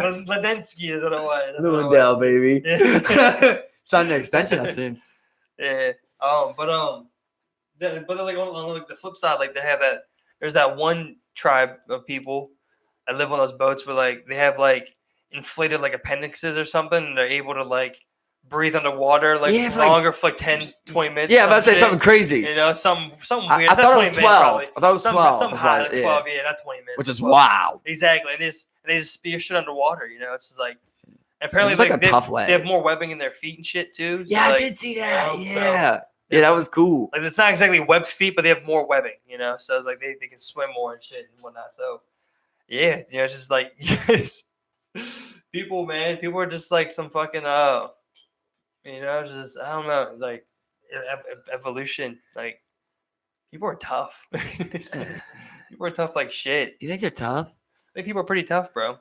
Ladensky is what it was. That's what it Lewandowski, was. baby. Yeah. Signed the extension, I seen. Yeah. But like on like the flip side, like they have that. There's that one tribe of people that live on those boats where like they have like inflated like appendixes or something, and they're able to like breathe underwater like longer for like 10, 20 minutes. Yeah, I'm about to say something crazy. You know, something weird. I thought it was 12. I thought it was 12. Something high, like 12, yeah, not 20 minutes. Which is wow. Exactly. And they just spear shit underwater, you know? It's just like, apparently like a tough way. They have more webbing in their feet and shit too. So Yeah, like, I did see that. you know, Yeah. Yeah, that was cool. Like, it's not exactly webbed feet, but they have more webbing, you know? So it's like they can swim more and shit and whatnot. So, yeah, you know, it's just like, people, man, people are just like some fucking, you know, just, I don't know, like, evolution. Like, people are tough. People are tough like shit. You think they're tough? I think people are pretty tough, bro.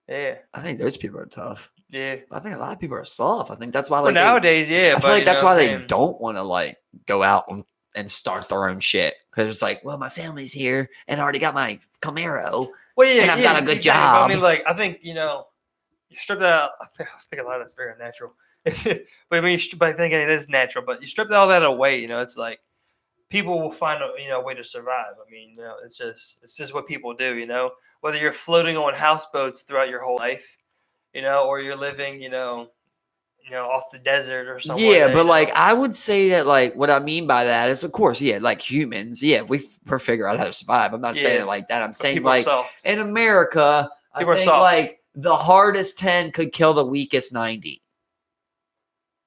Yeah. I think those people are tough. Yeah. I think a lot of people are soft. I think that's why, Well, like, nowadays, yeah. I feel like that's why they don't. don't want to, like, go out and start their own shit. Because it's like, well, my family's here and I already got my Camaro. Well, yeah, and I've got a good exactly. job. I mean, like, I think, you know, you strip that out. I think a lot of that's very unnatural. But I mean, I think it is natural. But you strip all that away, you know, it's like people will find a way to survive. I mean, you know, it's just what people do, you know. Whether you're floating on houseboats throughout your whole life, you know, or you're living, you know, off the desert or something. Yeah, like but that, like I would say that like what I mean by that is, of course, yeah, like humans, yeah, we're figure out how to survive. I'm not saying it like that. I'm saying like in America, people I think like the hardest 10 could kill the weakest 90.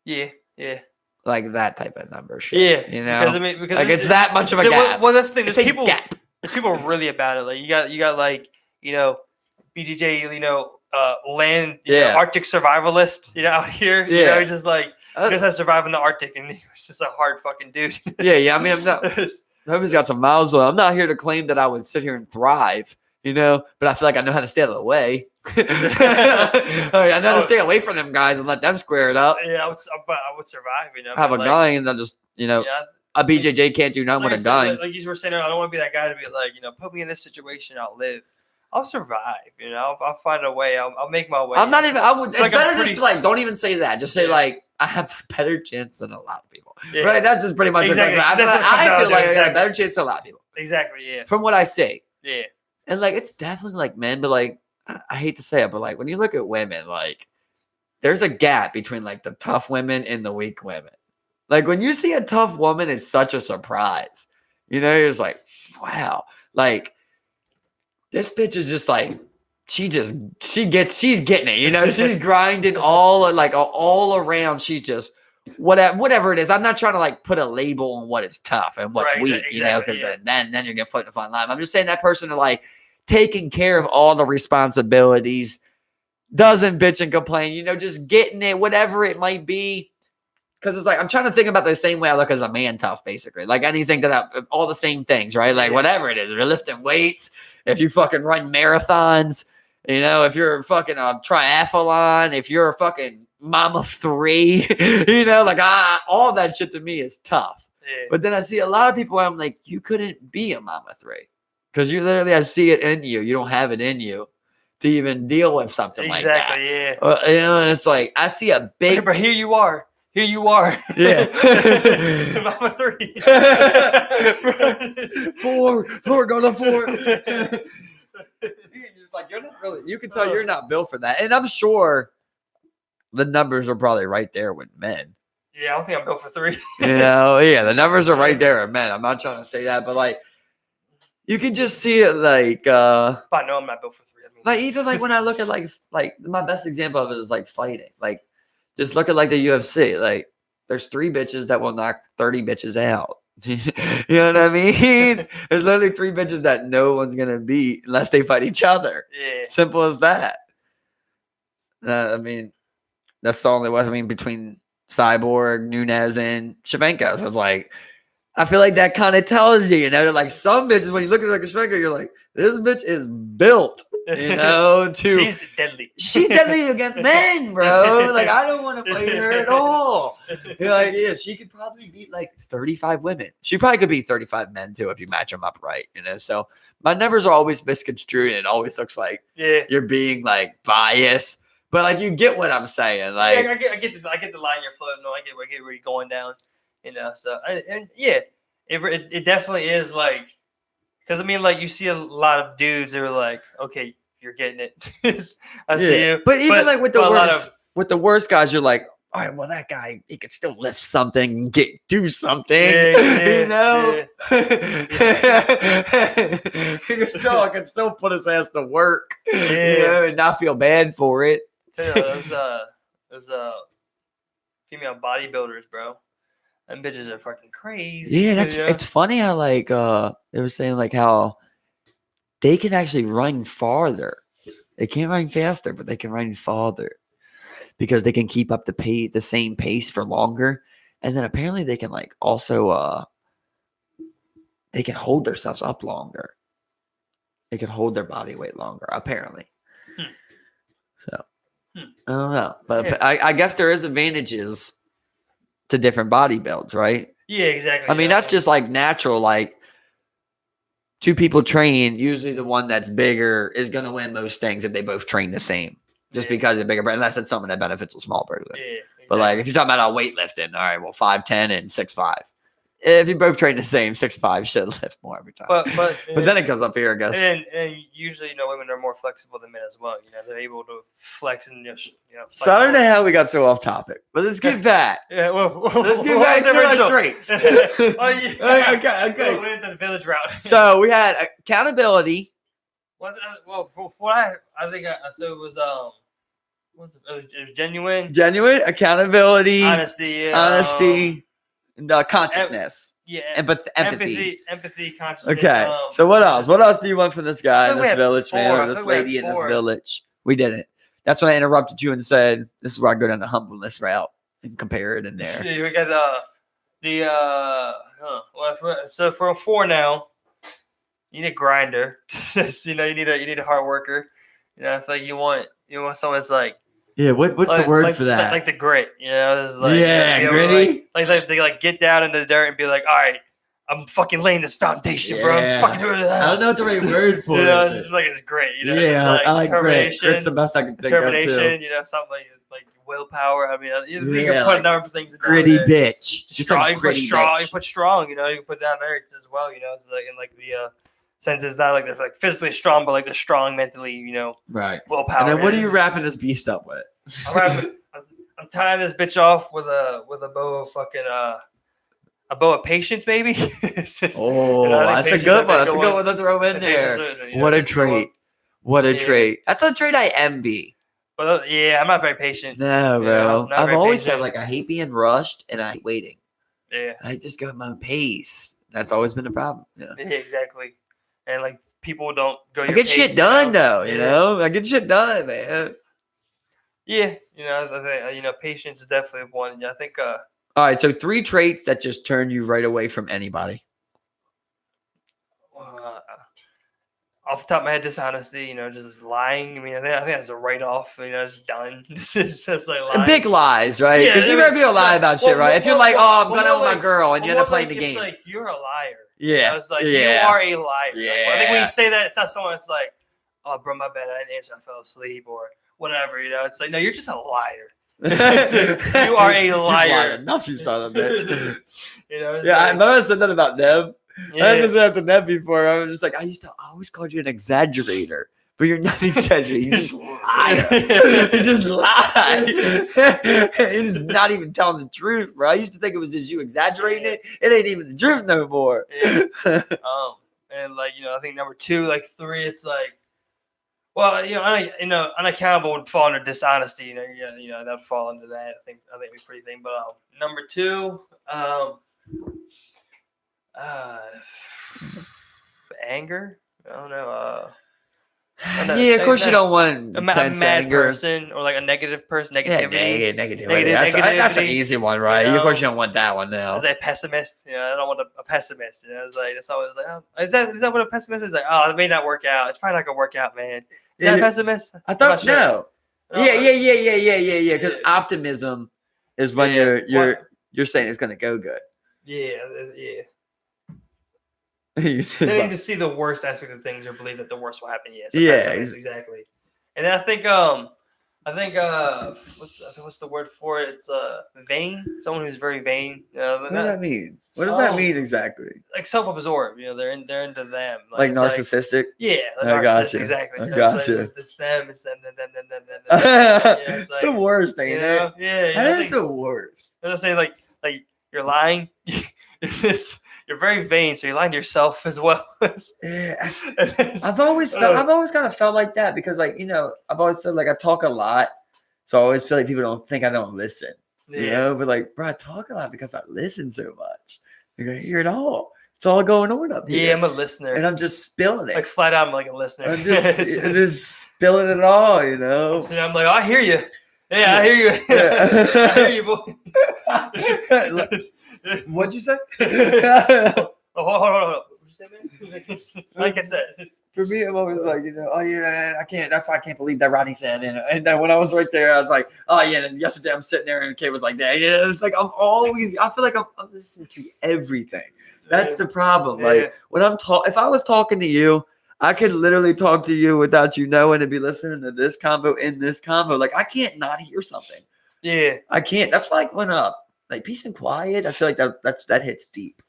Yeah, yeah. Like that type of number shit. Yeah, you know, because I mean, because like it's that much of a gap. Well, that's the thing. There's people. There's people really about it. Like you got like, you know, BJJ, you know, land, you know, Arctic survivalist, you know, out here, you know, just like just has to survive in the Arctic, and he's just a hard fucking dude. Yeah. I mean, I'm not. Nobody's got some miles. Well, I'm not here to claim that I would sit here and thrive, you know, but I feel like I know how to stay out of the way. I know how to stay away from them guys and let them square it up. Yeah, I would survive, you know. I have a gun and I'll just, you know, a BJJ can't do nothing with a gun. Like you were saying, I don't want to be that guy to be like, you know, put me in this situation, I'll live. I'll survive, you know. I'll find a way. I'll make my way. I'm not even. I would. It's like better just like don't even say that. Just say like I have a better chance than a lot of people. Yeah. Right? That's just pretty much exactly. I feel like I got a better chance than a lot of people. Exactly. Yeah. From what I say. Yeah. And like it's definitely like men, but like I hate to say it, but like when you look at women, like there's a gap between like the tough women and the weak women. Like when you see a tough woman, it's such a surprise. You know, you're just like, wow, like. This bitch is just like, she's getting it, you know, she's grinding all around. She's just whatever it is. I'm not trying to like put a label on what is tough and what's weak, you know, because then you're gonna float in a fine line. I'm just saying that person like taking care of all the responsibilities, doesn't bitch and complain, just getting it, whatever it might be. Because it's like, I'm trying to think about the same way I look as a man tough, basically. Like anything all the same things, right? Like whatever it is, if you're lifting weights, if you fucking run marathons, if you're fucking a triathlon, if you're a fucking mom of 3, like all that shit to me is tough. Yeah. But then I see a lot of people where I'm like, you couldn't be a mom of 3. Because I see it in you. You don't have it in you to even deal with something like that. Exactly, yeah. And it's like, I see a big... But here you are. Yeah. Mama 3. 4, go to 4. You're just like, you're not really, you can tell you're not built for that. And I'm sure the numbers are probably right there with men. Yeah, I don't think I'm built for 3. The numbers are right there with men. I'm not trying to say that, but like, you can just see it like, but no, I'm not built for 3. I mean, like, even like when I look at like my best example of it is like fighting. Like, just look at like the UFC. Like, there's 3 bitches that will knock 30 bitches out. You know what I mean? There's literally 3 bitches that no one's gonna beat unless they fight each other. Yeah. Simple as that. I mean, that's the only one. I mean, between Cyborg, Nunes, and Shevchenko. So it's like, I feel like that kind of tells you, like some bitches, when you look at like a Shevchenko, you're like, this bitch is built, She's deadly. She's deadly against men, bro. Like, I don't want to fight her at all. You're like, yeah, she could probably beat like 35 women. She probably could beat 35 men too if you match them up right, So my numbers are always misconstrued, and it always looks like you're being like biased. But like, you get what I'm saying. Like, I get the line you're floating. No, I get where you're going down. So it definitely is like, because I mean, like, you see a lot of dudes that are like, okay, you're getting it. I see you. But even like with the worst guys, you're like, all right, well, that guy, he could still lift something, do something, Yeah. He can still put his ass to work, and not feel bad for it. Those female bodybuilders, bro. Them bitches are fucking crazy. Yeah, it's funny how like they were saying like how they can actually run farther. They can't run faster, but they can run farther because they can keep up the same pace for longer. And then apparently they can like also they can hold themselves up longer. They can hold their body weight longer, apparently. So I don't know. But I guess there is advantages to different body builds, right? Yeah, exactly. I mean, that's just like natural. Like, 2 people train, usually the one that's bigger is going to win most things if they both train the same. Just because they're bigger, unless it's something that benefits a small person. Yeah, exactly. But like, if you're talking about weightlifting, all right, well, 5'10" and 6'5". If you both train the same, 6'5" should lift more every time. But then it comes up here, I guess. And usually, women are more flexible than men as well. They're able to flex and flex. So I don't know how we got so off topic, but let's get back. Let's get back to our traits. Okay. We went the village route. So we had accountability. Well, for what I think so it was it was genuine, accountability, honesty, and consciousness. Empathy, consciousness. Okay. So what else? What else do you want from this guy in this village, man, or this lady in this village? We didn't. That's when I interrupted you and said, "This is where I go down the humbleness route and compare it in there." We got so for a 4 now, you need a grinder. You need a hard worker. I feel like you want someone that's like. Yeah, what's the word for that? Like the grit, this is like gritty. Like they get down into the dirt and be like, all right, I'm fucking laying this foundation, bro. I'm fucking doing it. I don't know what the right word for it. It's like it's grit. I like grit. Grit's the best I can think of too. Determination, something like willpower. I mean, you can put a number of things. Gritty bitch. Just strong. You put strong. You put strong. You can put down there as well. It's like in like the. Since it's not like they're like physically strong, but like they're strong mentally, right? Willpower. And then what are you wrapping this beast up with? I'm tying this bitch off with a bow of fucking a bow of patience, maybe. That's a good one. That's a good one to throw in there. What a trait! What a trait! That's a trait I envy. Well, I'm not very patient. No, bro. I've always said like I hate being rushed and I hate waiting. Yeah. I just go at my own pace. That's always been the problem. Yeah, exactly. and like people don't go. I get shit done though, you know. I get shit done, man. Yeah, I think patience is definitely one. I think. All right, so 3 traits that just turn you right away from anybody. Off the top of my head, dishonesty, just lying. I mean, I think that's a write-off. It's done. That's like lying. Big lies, right? Because you're gonna be a lie about shit, right? If you're like, oh, I'm going out with my girl, and you end up playing the game. It's like you're a liar. Yeah, it's like you are a liar. Yeah. I think when you say that, it's not someone that's like, oh, bro, my bad, I didn't answer, I fell asleep, or whatever. It's like, no, you're just a liar. You are a liar. Enough, you son of a bitch. Yeah, I remember I said that about them. Yeah. I listened after that before. I was just like, I always called you an exaggerator, but you're not exaggerating. You just lie. You just lie. You're just not even telling the truth, bro. I used to think it was just you exaggerating it. It ain't even the truth no more. Yeah. And like I think number 2, like 3, it's like, well, unaccountable would fall under dishonesty. That would fall under that. I think it'd be pretty thing. But number 2, anger. I don't know. Yeah, of course you don't want a mad anger. Person or like a negative person. Negativity. Negativity. That's an easy one, right? Of course you don't want that one now. I was a pessimist. I don't want a pessimist. It's like it's always like, oh, is that what a pessimist is? Like, oh, it may not work out. It's probably not gonna work out, man. Is that a pessimist? I thought no. Yeah. Because optimism is when you're saying it's gonna go good. Yeah. They need to see the worst aspect of things or believe that the worst will happen. Yes. Yeah. Exactly. And then I think what's the word for it? It's vain. Someone who's very vain. What does that mean? What does that mean exactly? Like self-absorbed. They're into them. Like narcissistic. Yeah. I got you. Exactly. I got you. It's them. It's them. It's the worst, ain't it? Yeah. That is the worst. I'm saying like you're lying. You're very vain, so you're lying to yourself as well. Yeah, I've always kind of felt like that because, like, I've always said like I talk a lot, so I always feel like people don't think I don't listen. But like, bro, I talk a lot because I listen so much. You're gonna hear it all. It's all going on up here. Yeah, I'm a listener, and I'm just spilling it. Like flat out, I'm like a listener. I'm just spilling it all, So I'm like, oh, I hear you. Yeah, I hear you. Yeah. I hear you, boy. What'd you say? Hold on. What'd you say, man? Like I said. For me, I'm always like, oh yeah, I can't. That's why I can't believe that Rodney said. And then when I was right there, I was like, oh yeah. And yesterday I'm sitting there and the kid was like that. Yeah, it's like I feel like I'm listening to everything. That's the problem. Like when if I was talking to you, I could literally talk to you without you knowing and be listening to this convo in this convo. Like I can't not hear something. Yeah, I can't. That's like when like peace and quiet. I feel like that hits deep.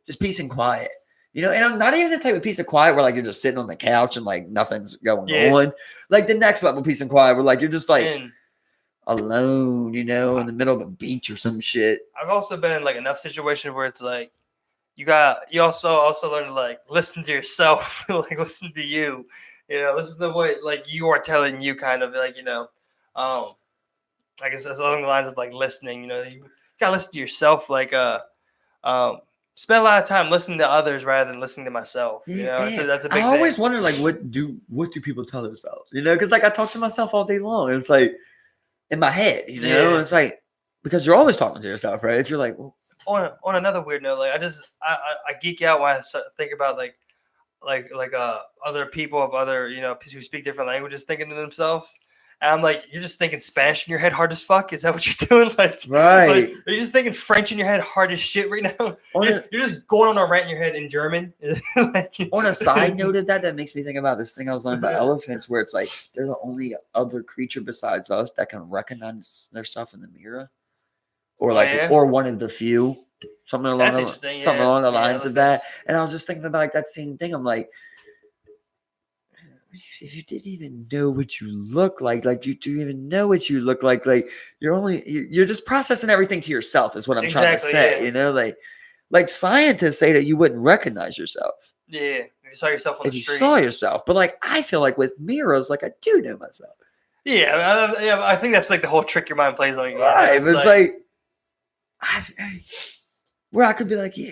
Just peace and quiet. And I'm not even the type of peace and quiet where like you're just sitting on the couch and like nothing's going on. Like the next level peace and quiet where like you're just like alone, in the middle of a beach or some shit. I've also been in like enough situations where it's like you also learn to like listen to yourself, like listen to you, listen to what like you are telling you, kind of like I guess that's along the lines of like listening. You gotta listen to yourself, like spend a lot of time listening to others rather than listening to myself. That's a big thing. I always wonder like what do people tell themselves? Because like I talk to myself all day long, and it's like in my head, it's like because you're always talking to yourself, right? If you're like, well. On another weird note, like I geek out when I think about like other people of other who speak different languages thinking to themselves, and I'm like, you're just thinking Spanish in your head hard as fuck. Is that what you're doing? Like, right? Like, are you just thinking French in your head hard as shit right now? You're just going on a rant in your head in German. On a side note of that makes me think about this thing I was learning about elephants, where it's like they're the only other creature besides us that can recognize their stuff in the mirror. Or or one of the few, something along the lines of that. And I was just thinking about like that same thing. I'm like, if you didn't even know what you look like you do even know what you look like you're just processing everything to yourself is what I'm trying to say. Like scientists say that you wouldn't recognize yourself. Yeah, if you saw yourself on the street. If you saw yourself, but like I feel like with mirrors, like I do know myself. Yeah, I think that's like the whole trick your mind plays on you. Right, it's like where I could be like, yeah,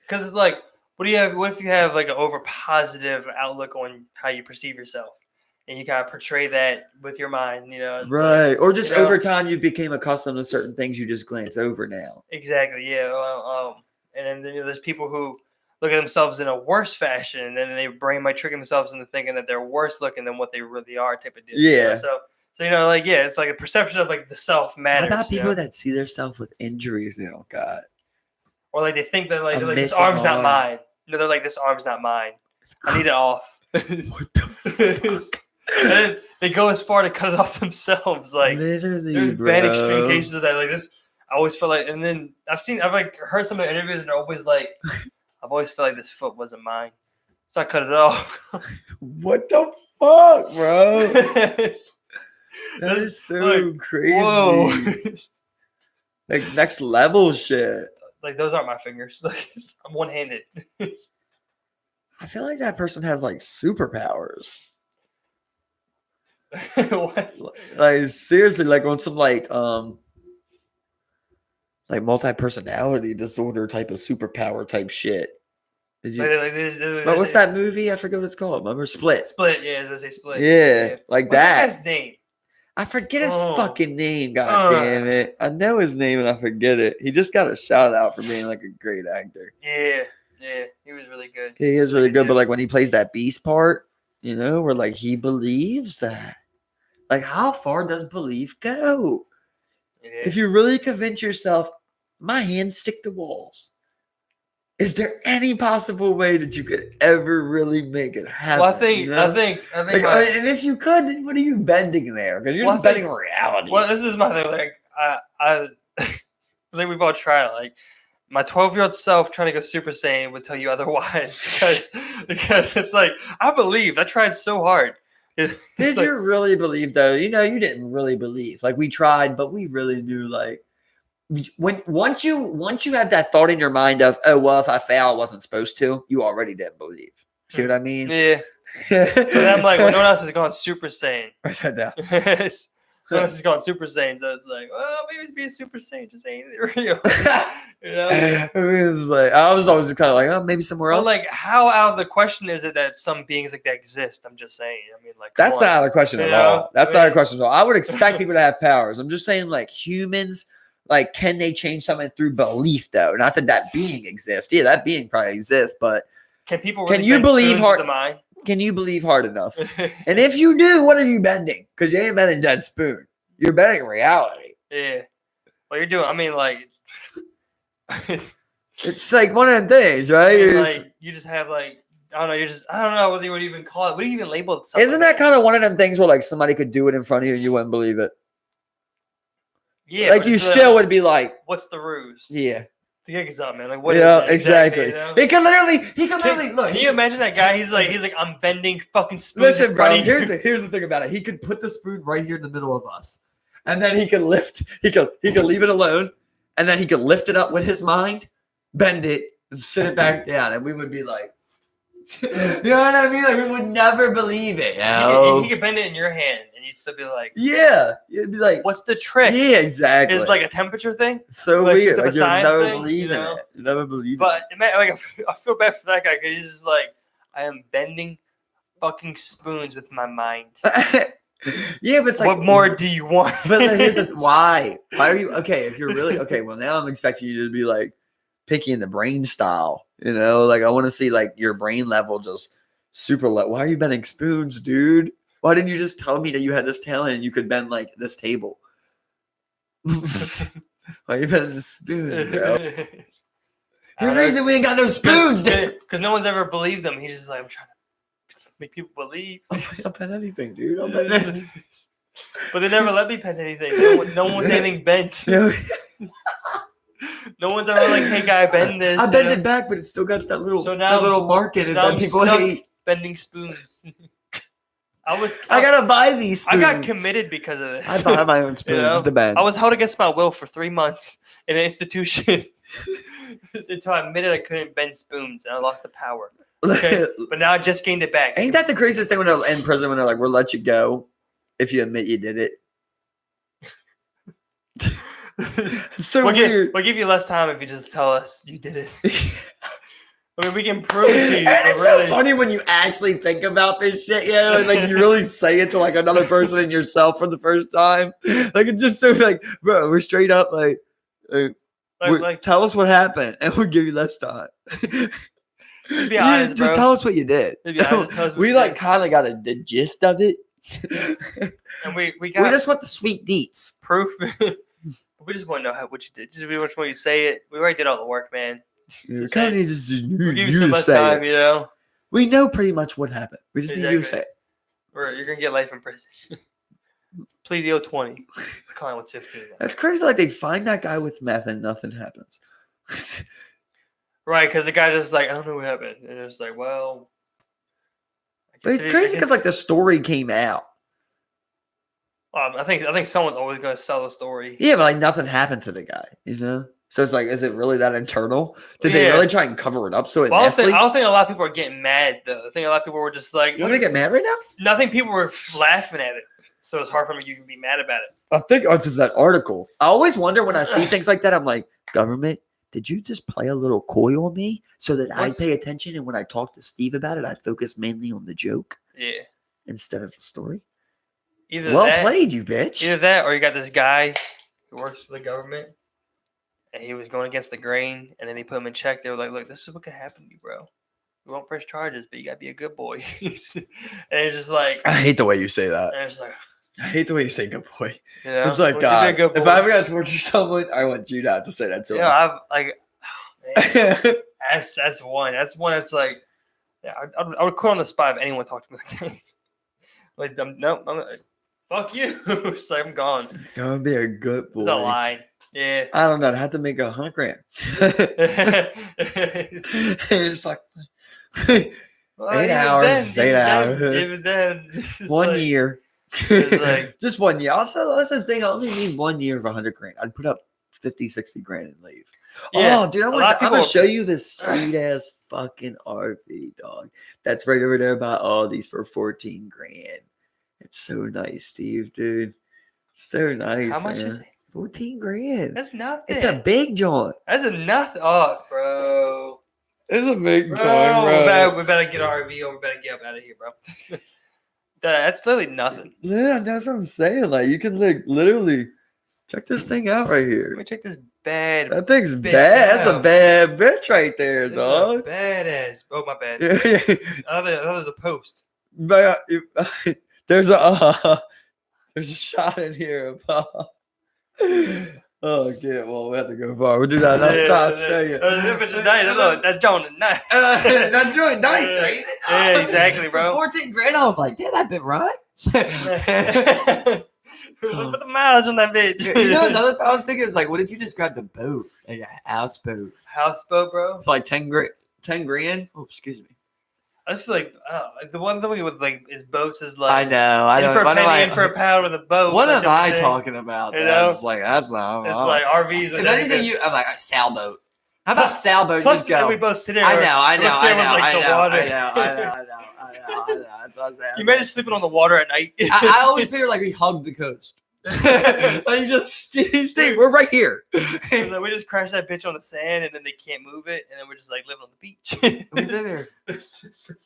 because it's like What do you have? What if you have like an over positive outlook on how you perceive yourself, and you kind of portray that with your mind? Right. Like, Or just over time, you became accustomed to certain things you just glance over now. Exactly. Yeah. And then there's people who look at themselves in a worse fashion, and then their brain might trick themselves into thinking that they're worse looking than what they really are, type of deal. Yeah. So like it's like a perception of like the self matters. How about people that see themselves with injuries they don't got? Or like they think that like this arm's not mine. They're like, this arm's not mine. I need it off. What the fuck? And then they go as far to cut it off themselves. Like, literally, there's bro. bad extreme cases of that. Like this, I always feel like, and then I've like heard some of the interviews, and they're always like, I've always felt like this foot wasn't mine, so I cut it off. What the fuck, bro? That is so like, crazy. Whoa. Like next level shit. Like those aren't my fingers. Like I'm one-handed. I feel like that person has like superpowers. What? Like seriously, like on some like multi-personality disorder type of superpower type shit. Did you? What's that movie? I forget what it's called. Remember Split? Split. Yeah, I was gonna say Split. Yeah, like what's that. What's that guy's name? I forget his fucking name. God damn it! I know his name and I forget it. He just got a shout out for being like a great actor. Yeah, he was really good. He is really good, but like when he plays that beast part, where like he believes that. Like, how far does belief go? Yeah. If you really convince yourself, my hands stick to walls. Is there any possible way that you could ever really make it happen? Well, I think. And if you could, then what are you bending there? Because you're just bending reality. Well, this is my thing. Like, I think we've all tried. Like, my 12-year-old self trying to go Super Saiyan would tell you otherwise. Because it's like I believed. I tried so hard. Did you really believe though? You didn't really believe. Like we tried, but we really knew. Like once you have that thought in your mind of, oh well, if I fail, I wasn't supposed to. You already didn't believe. See what I mean? Yeah. But I'm like, when no one else has gone Super Saiyan. Write that down. No one else has gone Super Saiyan, so it's like, well, maybe it's being Super Saiyan just ain't it real. I mean, it's like I was always kind of like, oh, maybe somewhere else. Like, how out of the question is it that some beings like that exist? I'm just saying. I mean, like, that's not out of the question at all. That's not out of the question at all. I would expect people to have powers. I'm just saying, like humans, like, can they change something through belief though? Not that being exists. Yeah, that being probably exists, but can people? Really can you believe hard? The mind? Can you believe hard enough? And if you do, what are you bending? Because you ain't bending dead spoon. You're bending reality. Yeah. Well, you're doing. I mean, like. It's like one of the things, right? I mean, like you just have like I don't know what you would even call it. What do you even label it? Isn't that kind of one of them things where like somebody could do it in front of you and you wouldn't believe it? Yeah. Like you still would be like, what's the ruse? Yeah. The gig is up, man. Like what? Yeah, exactly. He can literally look. Can you imagine that guy? He's like, I'm bending fucking spoons. Listen, bro. Here's the thing about it. He could put the spoon right here in the middle of us, and then he could lift. He could leave it alone, and then he could lift it up with his mind, bend it, and sit it back down, and we would be like, you know what I mean? Like we would never believe it. He could bend it in your hand. You'd still be like, yeah. You'd be like, what's the trick? Yeah, exactly. It's like a temperature thing. So like, weird. Like, you never believe in it. You never believe in it. But like, I feel bad for that guy because he's just like, I am bending fucking spoons with my mind. Yeah, but it's like, what more do you want? But like, here's the why? Why are you okay? If you're really okay, well now I'm expecting you to be like picky in the brain style. Like I want to see like your brain level just super low. Why are you bending spoons, dude? Why didn't you just tell me that you had this talent and you could bend like this table? Why are you bending the spoon, bro? The reason we ain't got no spoons, dude. Because no one's ever believed them. He's just like, I'm trying to make people believe. I'll pen anything, dude. I'll pen anything. But they never let me pen anything. No one's anything bent. No one's ever like, hey guy, bend this. I bend it back, but it still got that little mark in it that people hate. Bending spoons. I gotta buy these spoons. I got committed because of this. I buy my own spoons to bend. I was held against my will for 3 months in an institution until I admitted I couldn't bend spoons and I lost the power. Okay? But now I just gained it back. Ain't that the craziest thing when they're in prison when they're like, we'll let you go if you admit you did it? It's so weird. We'll give you less time if you just tell us you did it. I mean, we can prove it to you. And it's really... so funny when you actually think about this shit, you know, and like you really say it to like another person and yourself for the first time. Like it's just so like, bro, we're straight up like tell us what happened and we'll give you less time. Be honest, just bro. tell us what you did. We like kind of got the gist of it. And we just want the sweet deets. Proof. We just want to know what you did. Just we want you to say it. We already did all the work, man. We'll give you so much time, you know. We know pretty much what happened. We just need you to say it. You're gonna get life in prison. Plea deal 20. Client was 15. That's crazy. Like they find that guy with meth and nothing happens. Right, because the guy just like, I don't know what happened, and it's like, well. But it's crazy because like the story came out. I think someone's always gonna sell the story. Yeah, but like nothing happened to the guy, you know. So it's like, is it really that internal? Did they really try and cover it up so it? Well, I don't think a lot of people are getting mad though. I think a lot of people were just like, "You want to get mad right now?" Nothing. People were laughing at it, so it's hard for me to be mad about it. I think it's that article. I always wonder when I see things like that. I'm like, government, did you just play a little coy on me so that I pay attention? And when I talk to Steve about it, I focus mainly on the joke, instead of the story. Either well played, you bitch. Either that, or you got this guy who works for the government. And he was going against the grain, and then he put him in check. They were like, look, this is what could happen to you, bro. We won't press charges, but you got to be a good boy. And it's just like... I hate the way you say that. And it's like... I hate the way you say good boy. You know? It's like, God, if I ever got to torture someone, I want you not to say that to me. Yeah, I've, like... Oh, man. That's one. That's one that's like... Yeah, I would quit on the spot if anyone talked to me like that. Like, nope, fuck you. It's like, I'm gone. Gonna be a good boy. It's a line. Yeah, I don't know. I had to make $100,000. It's like 8 hours. Even then, 1 year. Like, just 1 year. Also, that's the thing. I only need 1 year of $100,000. I'd put up 50, 60 grand and leave. Yeah, oh, dude, I'm gonna show you this sweet ass fucking RV, dog. That's right over there by Aldi's for 14 grand. It's so nice, Steve, dude. So nice. How much is it? 14 grand. That's nothing. It's a big joint. That's a nothing. Oh, bro. It's a big joint, bro. We better get our RV or we better get up out of here, bro. That's literally nothing. Yeah, that's what I'm saying. Like, you can literally check this thing out right here. Let me check this bad. That thing's bad. That's a bad bitch right there, dog. Badass. Oh, my bad. Yeah. I thought there was a post. But there's a shot in here. Oh, okay. Well, we have to go far. We'll do that another time. Show you. That joint is nice. That joint nice, ain't it? Yeah, exactly, bro. 14 grand. I was like, damn, I've been right. Put the miles on that bitch. You know, another thing I was thinking is like, what if you just grabbed a boat, like a houseboat? Houseboat, bro? For like 10 grand? Oh, excuse me. I feel like the one thing with like is boats is like I know. In for a penny, in for a pound with a boat. What am I talking about? You know? It's like that's not. It's like RVs. If anything, I'm like a sailboat. How about sailboat? Plus, just go. We both sit there. I know. I know. You imagine sleeping on the water at night? I always feel like we hug the coast. Like just Steve, we're right here. We just crash that bitch on the sand, and then they can't move it, and then we're just like living on the beach. We live here.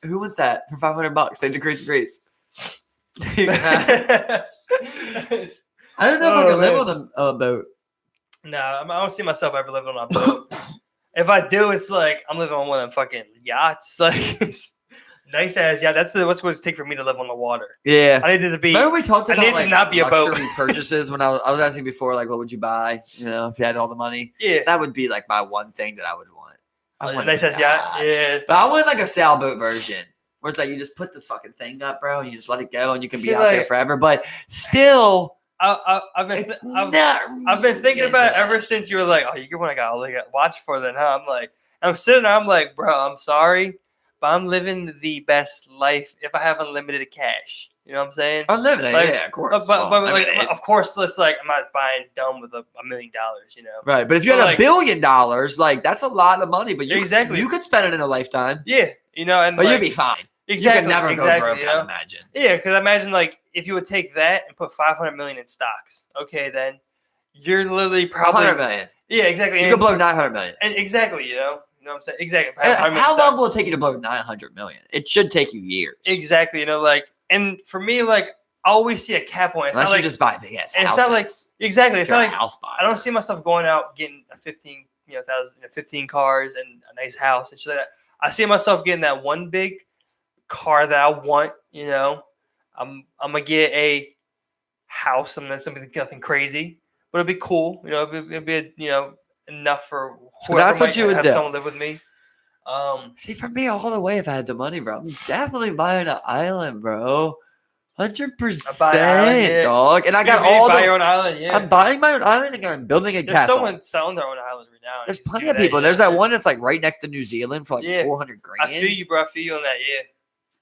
Who wants that for $500? Save the crazy grace. I don't know if I can live on a boat. No, I don't see myself ever living on a boat. If I do, it's like I'm living on one of them fucking yachts, like. Nice ass, yeah. That's what's going to take for me to live on the water. Yeah, I needed to be. Remember we talked about like not be a boat purchases when I was asking before, like, what would you buy? You know, if you had all the money. Yeah, that would be like my one thing that I would want. I want nice ass yacht. Yeah, but I want like a sailboat version where it's like you just put the fucking thing up, bro, and you just let it go, and you can be out there forever. But still, I've been thinking about it ever since you were like, oh, you're one I got to watch for. Then, huh? I'm sitting there, I'm like, bro, I'm sorry. But I'm living the best life if I have unlimited cash. You know what I'm saying? Unlimited, like, yeah, of course. But of course, let's like, I'm not buying dumb with $1 million, you know? Right, but if you had $1 billion, like, that's a lot of money. But you could spend it in a lifetime. Yeah, you know, and but you'd be fine. Exactly, you could never go broke, you know? I imagine. Yeah, because I imagine, like, if you would take that and put $500 million in stocks, okay, then you're literally probably $100 million. Yeah, exactly. You could blow $900 million. And exactly, you know. You know what I'm saying? Exactly. How long will it take you to blow 900 million? It should take you years. Exactly. You know, like, and for me, like, I always see a cap on it. It's Unless not you just buy big ass houses. It's not like exactly. It's not like house buyer. I don't see myself going out getting a 15 cars and a nice house and shit like that. I see myself getting that one big car that I want. You know, I'm gonna get a house. I'm not something nothing crazy, but it'll be cool. You know, it'll be enough for whoever that's what might you would have do. someone live with me. See, for me, all the way, if I had the money, bro, I'm definitely buying an island, bro. 100%, dog. And I got all buy your own island. Yeah, I'm buying my own island and I'm building a There's castle. someone selling their own island right now. There's plenty of people. There's that one that's like right next to New Zealand for like 400 grand. I feel you, bro. I feel you on that. Yeah.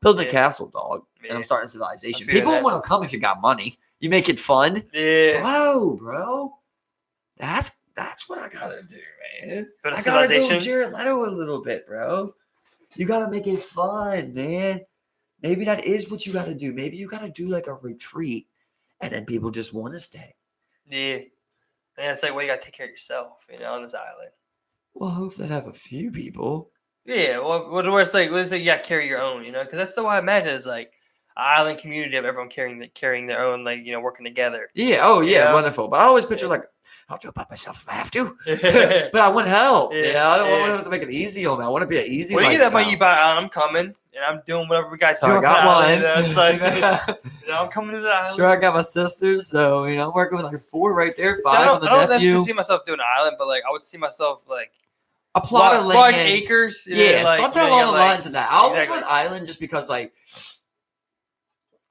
Building a castle, dog. Yeah. And I'm starting civilization. People want to come if you got money. You make it fun. Yeah. Bro. That's what I gotta do, man. Build a I gotta civilization. go Jared Leto a little bit, bro. You gotta make it fun, man. Maybe that is what you gotta do. Maybe you gotta do like a retreat, and then people just want to stay. Yeah, and it's like, well, you gotta take care of yourself, on this island. Well, hopefully, have a few people. Yeah, well, where it's like you gotta carry your own, because that's the way I imagine is like an island community of everyone carrying their own, like working together. Yeah. Oh, yeah. Wonderful. But I always picture like, I'll do it by myself if I have to. But I want help. I don't want to make it easy on me. I want to be an easy. Well, you get that money you buy. I'm coming and I'm doing whatever we guys do. I got one. It's like, I'm coming to the island. Sure, I got my sisters, so I'm working with like 4 right there, 5 on the nephew. I don't necessarily see myself doing an island, but like I would see myself like a plot of land, large acres. Something along the lines of that. I always want an island just because like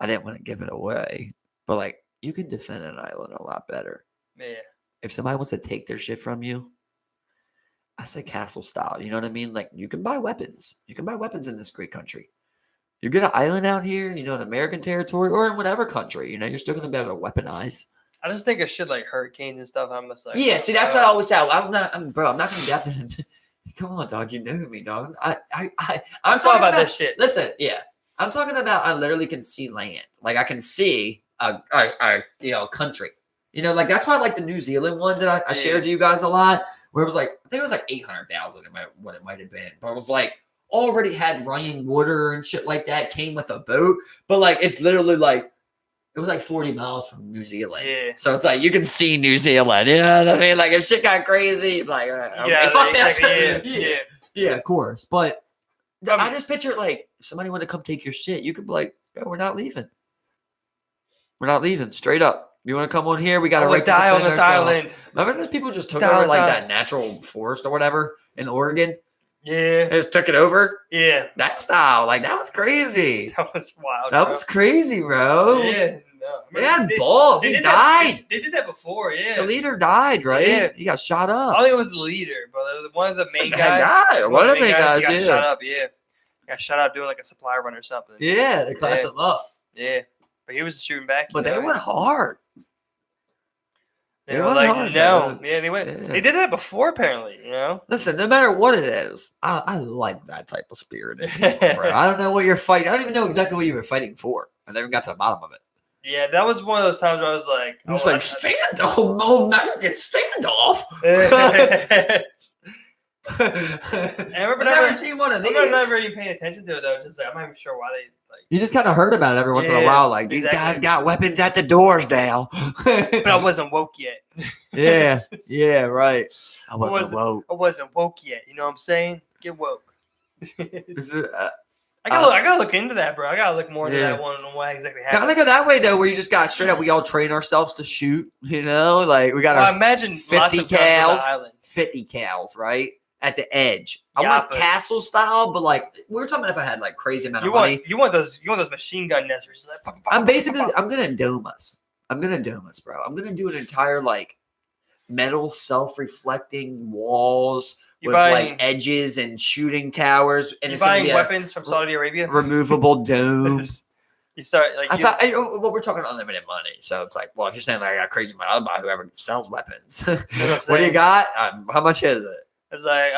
I didn't want to give it away, but like you can defend an island a lot better. Yeah. If somebody wants to take their shit from you, I say castle style. You know what I mean? Like you can buy weapons. You can buy weapons in this great country. You get an island out here, in American territory or in whatever country, you're still gonna be able to weaponize. I just think of shit like hurricanes and stuff. I'm just like, yeah. See, that's what I always say. I'm not gonna get there. Come on, dog. You know me, dog. I'm talking about this shit. Listen, yeah. I'm talking about. I literally can see land. Like I can see a country. Like that's why I like the New Zealand one that I shared to you guys a lot. Where it was like, I think it was like 800,000. What it might have been, but it was like already had running water and shit like that. Came with a boat, but like it's literally like it was like 40 miles from New Zealand. Yeah. So it's like you can see New Zealand. You know what I mean? Like if shit got crazy, like okay, fuck this. Yeah, of course. But I just picture like if somebody wanted to come take your shit, you could be like, "Yo, we're not leaving. We're not leaving. Straight up. You want to come on here? We got to die on this island." Remember those people just took over like that natural forest or whatever in Oregon? Yeah. They just took it over? Yeah. That style. Like, that was crazy. That was wild. That was crazy, bro. Yeah. They had balls. He died. They did that before, yeah. The leader died, right? Yeah. He got shot up. I don't think it was the leader, but one of the main guys. One of the main guys, got shot up, yeah. Got shot up doing like a supply run or something. Yeah, they clapped him up. Yeah. But he was shooting back. But they went hard. They were like, hard, no. Yeah, they went. Yeah. They did that before, apparently, Listen, no matter what it is, I like that type of spirit in people, bro. I don't know what you're fighting. I don't even know exactly what you were fighting for. I never got to the bottom of it. Yeah, that was one of those times where I was like... I was like, standoff? No, Mexican standoff? I remember never seen one of these. I never even paying attention to it, though. Just like, I'm not even sure why they... You just kind of heard about it every once in a while. Like, these guys got weapons at the doors now. But I wasn't woke yet. Yeah, right. I wasn't woke. I wasn't woke yet. You know what I'm saying? Get woke. I gotta look into that, bro. I gotta look more into that one and what exactly happened. Kind of go that way though, where you just got straight up. We all train ourselves to shoot. Like we got our imagine 50 cals, 50 cals, right at the edge. I want castle style, but like we were talking about if I had like crazy amount of money. You want those machine gun nesters. Like, I'm gonna dome us. I'm gonna dome us, bro. I'm gonna do an entire like metal self-reflecting walls. With like edges and shooting towers, and it's buying weapons from Saudi Arabia, removable dome. You start like we're talking unlimited money, so it's like, well, if you're saying like I got crazy money, I'll buy whoever sells weapons. What do you got? How much is it? It's like,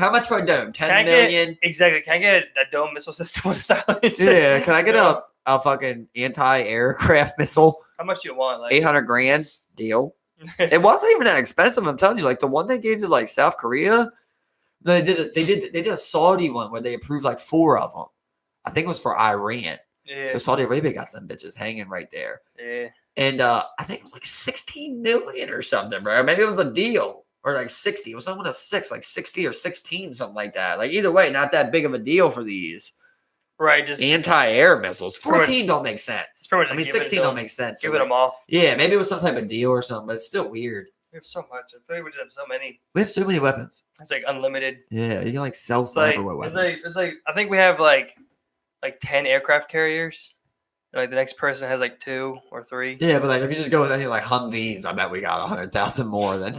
how much for a dome? 10 million. Exactly. Can I get a dome missile system on the side? Yeah. Can I get a fucking anti-aircraft missile? How much do you want? Like $800,000 deal. It wasn't even that expensive. I'm telling you, like the one they gave to like South Korea No, they did a Saudi one where they approved like 4 of them. I think it was for Iran. Yeah. So Saudi Arabia got some bitches hanging right there. Yeah. And I think it was like 16 million or something, bro. Maybe it was a deal. Or like 60. It was something with a 6, like 60 or 16, something like that. Like either way, not that big of a deal for these. Right, just anti-air missiles. 14 don't make sense. I mean, 16 don't make sense. Giving them off. Yeah, maybe it was some type of deal or something, but it's still weird. We have so much. I feel like we just have so many. We have so many weapons. It's like unlimited. Yeah, you can like self-sniper with weapons. It's like I think we have like 10 aircraft carriers. Like the next person has like 2 or 3. Yeah, but like if you just go with any like Humvees, I bet we got 100,000 more than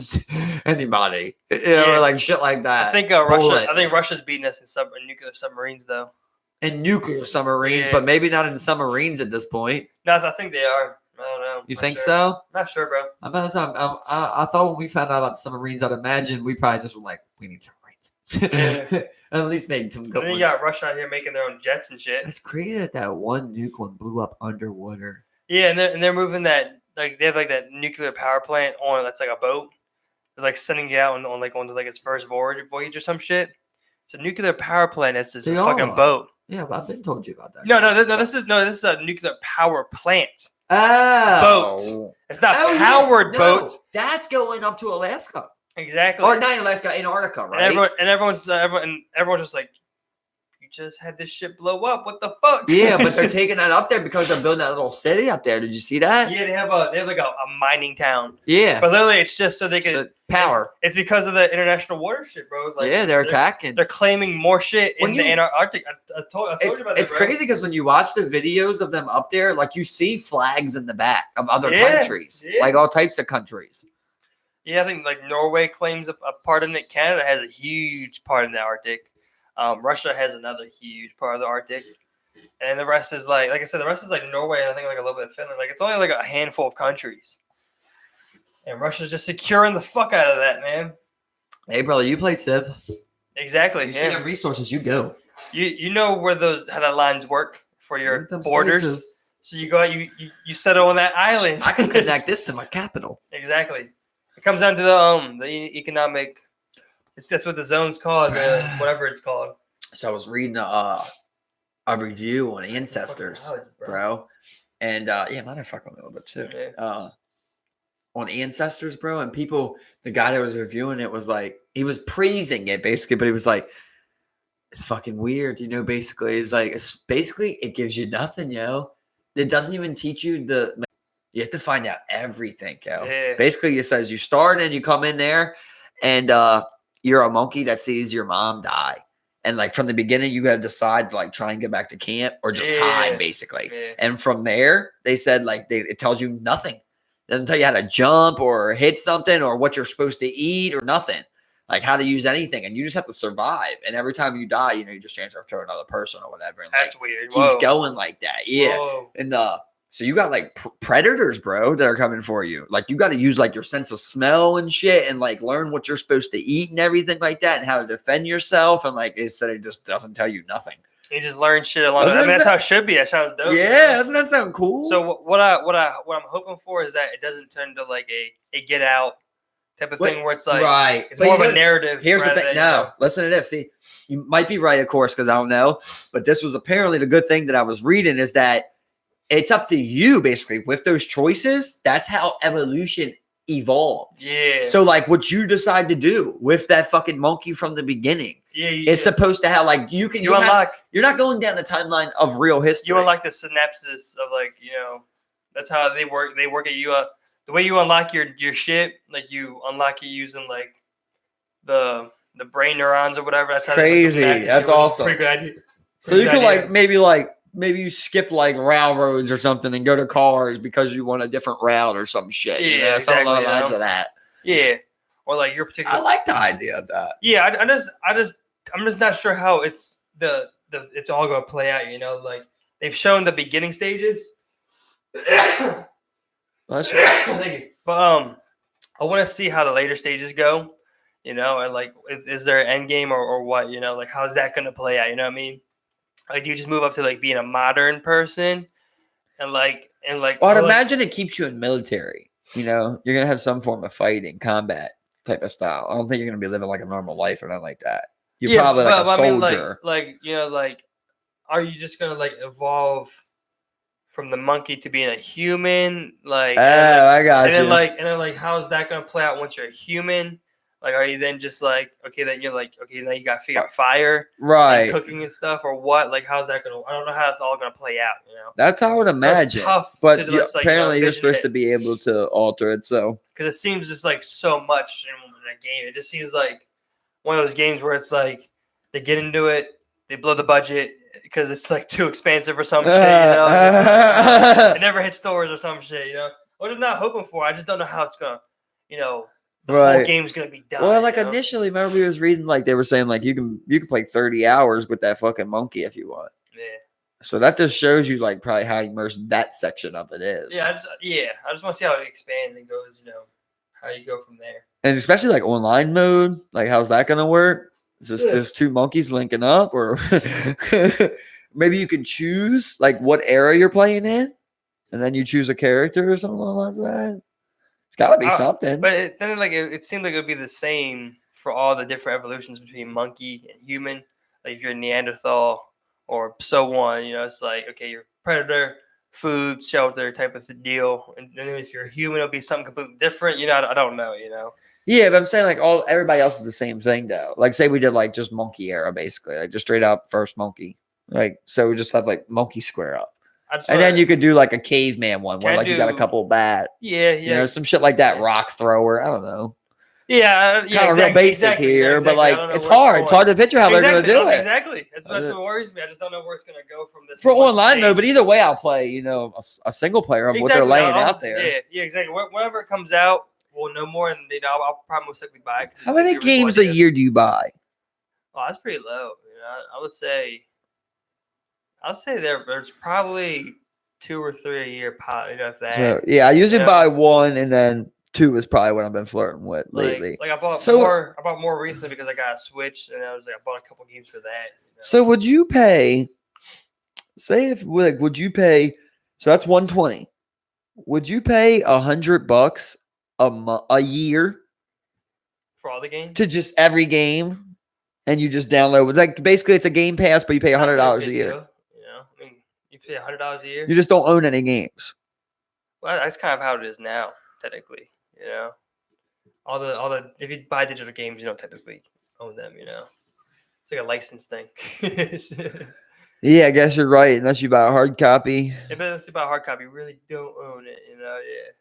anybody. You know, or like shit like that. I think Russia's beating us in nuclear submarines though. In nuclear submarines, Yeah. but maybe not in submarines at this point. No, I think they are. I don't know. You think so? Not sure, bro. I thought when we found out about submarines, I'd imagine we probably just were like, we need submarines. Yeah. At least made some good And then ones. you got Russia out here making their own jets and shit. It's crazy that one nuke one blew up underwater. Yeah, and they're moving that, like they have like that nuclear power plant on that's like a boat. They're like sending it out on like onto like its first voyage or some shit. It's a nuclear power plant. It's this fucking boat. Yeah, but I've been told you about that. This is a nuclear power plant. Oh, Boat. It's not powered boat. That's going up to Alaska. Exactly. Or not Alaska, Antarctica, right? And everyone's just like, you just had this shit blow up. What the fuck? Yeah, but they're taking that up there because they're building that little city up there. Did you see that? Yeah, they have like a mining town. Yeah, but literally it's just so they can power. It's because of the international water shit, bro. Like, yeah, they're attacking. They're claiming more shit in the Antarctic. I told you about that. It's crazy because when you watch the videos of them up there, like you see flags in the back of other countries, like all types of countries. Yeah, I think like Norway claims a part in it. Canada has a huge part in the Arctic. Russia has another huge part of the Arctic. And the rest is like I said, the rest is like Norway and I think like a little bit of Finland. Like it's only like a handful of countries. And Russia's just securing the fuck out of that, man. Hey, brother, you play Civ. Exactly. You see the resources, you go. You know where how the lines work for your borders. Spaces. So you go out, you settle on that island. I can connect this to my capital. Exactly. It comes down to the economic. That's what the zone's called, whatever it's called. So I was reading a review on Ancestors, bro, and yeah, mine are fucking a little bit too. Yeah. On Ancestors, bro, and the guy that was reviewing it was like, he was praising it basically, but he was like, it's fucking weird, you know. Basically, it gives you nothing, yo. It doesn't even teach you you have to find out everything, yo. Yeah. Basically, it says you start and you come in there, and you're a monkey that sees your mom die. And like from the beginning, you got to decide to like try and get back to camp or just hide, basically. Yeah. And from there, they said like it tells you nothing. It doesn't tell you how to jump or hit something or what you're supposed to eat or nothing. Like how to use anything. And you just have to survive. And every time you die, you just transfer to another person or whatever. And that's weird. Keeps going like that. Yeah. Whoa. And so you got like predators, bro, that are coming for you. Like you got to use like your sense of smell and shit and like learn what you're supposed to eat and everything like that and how to defend yourself. And like it said, it just doesn't tell you nothing. You just learn shit along. I mean, that's how it should be. That sounds dope. Yeah, doesn't that sound cool? So what I'm hoping for is that it doesn't turn into like a Get Out type of thing where it's like it's more of a narrative. Here's the thing. Listen to this. See, you might be right, of course, because I don't know. But this was apparently the good thing that I was reading is that it's up to you, basically, with those choices. That's how evolution evolves. Yeah. So, like, what you decide to do with that fucking monkey from the beginning is supposed to have, like, you unlock. You're not going down the timeline of real history. You unlock the synapses of, like, that's how they work. They work at you. The way you unlock your shit, like, you unlock it using, like, the brain neurons or whatever. That's how crazy. That's awesome. Pretty good idea. So you can, like, maybe you skip like railroads or something and go to cars because you want a different route or some shit. Yeah, exactly. Some along the lines of that. Yeah, or like your particular. I like the idea of that. Yeah, I'm just not sure how it's all gonna play out. Like they've shown the beginning stages. Thank you. But I want to see how the later stages go. And like, is there an end game or what? Like how's that gonna play out? You know what I mean? Like, do you just move up to like being a modern person, and like? Well, I'd imagine it keeps you in military. You're gonna have some form of fighting, combat. type of style. I don't think you're gonna be living like a normal life or nothing like that. You're probably like a I mean, soldier. like you know, like, are you just gonna like evolve from the monkey to being a human? Like, I got and you. then like, how is that gonna play out once you're a human? Like, are you then just like, okay, then you're like, okay, now you got to figure out fire, right, and cooking and stuff, or what? Like, how's that gonna? I don't know how it's all gonna play out. You know, that's how I would imagine. So it's tough, but to just, like, apparently you're envision supposed to be able to alter it. So because it seems just like so much in a game. It just seems like one of those games where it's like they get into it, they blow the budget because it's like too expensive or some shit. You know, it never hits stores or some shit. You know, what I'm not hoping for. I just don't know how it's gonna. You know. The whole game's gonna be done. Well, like initially, remember we was reading like they were saying like you can play 30 hours with that fucking monkey if you want. Yeah. So that just shows you like probably how immersed that section of it is. Yeah, I just want to see how it expands and goes. You know, how you go from there. And especially like online mode, like how's that gonna work? Is this just two monkeys linking up, or maybe you can choose like what era you're playing in, and then you choose a character or something like that. It's got to be something. But then, like, it seemed like it would be the same for all the different evolutions between monkey and human. Like, if you're a Neanderthal or so on, you know, it's like, okay, you're predator, food, shelter type of deal. And then if you're a human, it'll be something completely different. You know, I don't know, you know. Yeah, but I'm saying, like, everybody else is the same thing, though. Like, say we did, like, just monkey era, basically. Like, just straight up first monkey. Like, so we just have, like, monkey square up. And then you could do like a caveman one where like you got a couple bat. Yeah. You know, some shit like that, rock thrower. I don't know. Yeah, kind of real basic here, but like it's hard. It's hard to picture how they're gonna do it. Exactly. That's what worries me. I just don't know where it's gonna go from this. For online though, but either way, I'll play. You know, a single player of what they're laying out there. Yeah, exactly. Whenever it comes out, we'll know more, and you know, I'll probably most likely buy it. How many games a year do you buy? Oh, that's pretty low. You know, I would say. I'll say there's probably 2 or 3 a year, you know, if that. So, yeah, I usually buy one, and then 2 is probably what I've been flirting with lately. Like I bought more. I bought more recently because I got a Switch, and I bought a couple games for that. You know? So would you pay? Say if like, would you pay? So that's $120. Would you pay $100 a year for all the games? To just every game, and you just download? Like basically, it's a Game Pass, but you pay $100 a year. Deal. I mean, you pay $100 a year. You just don't own any games. Well, that's kind of how it is now, technically. You know, all the if you buy digital games, you don't technically own them. You know, it's like a license thing. Yeah, I guess you're right. Unless you buy a hard copy. Yeah, but unless you buy a hard copy, you really don't own it. You know, yeah.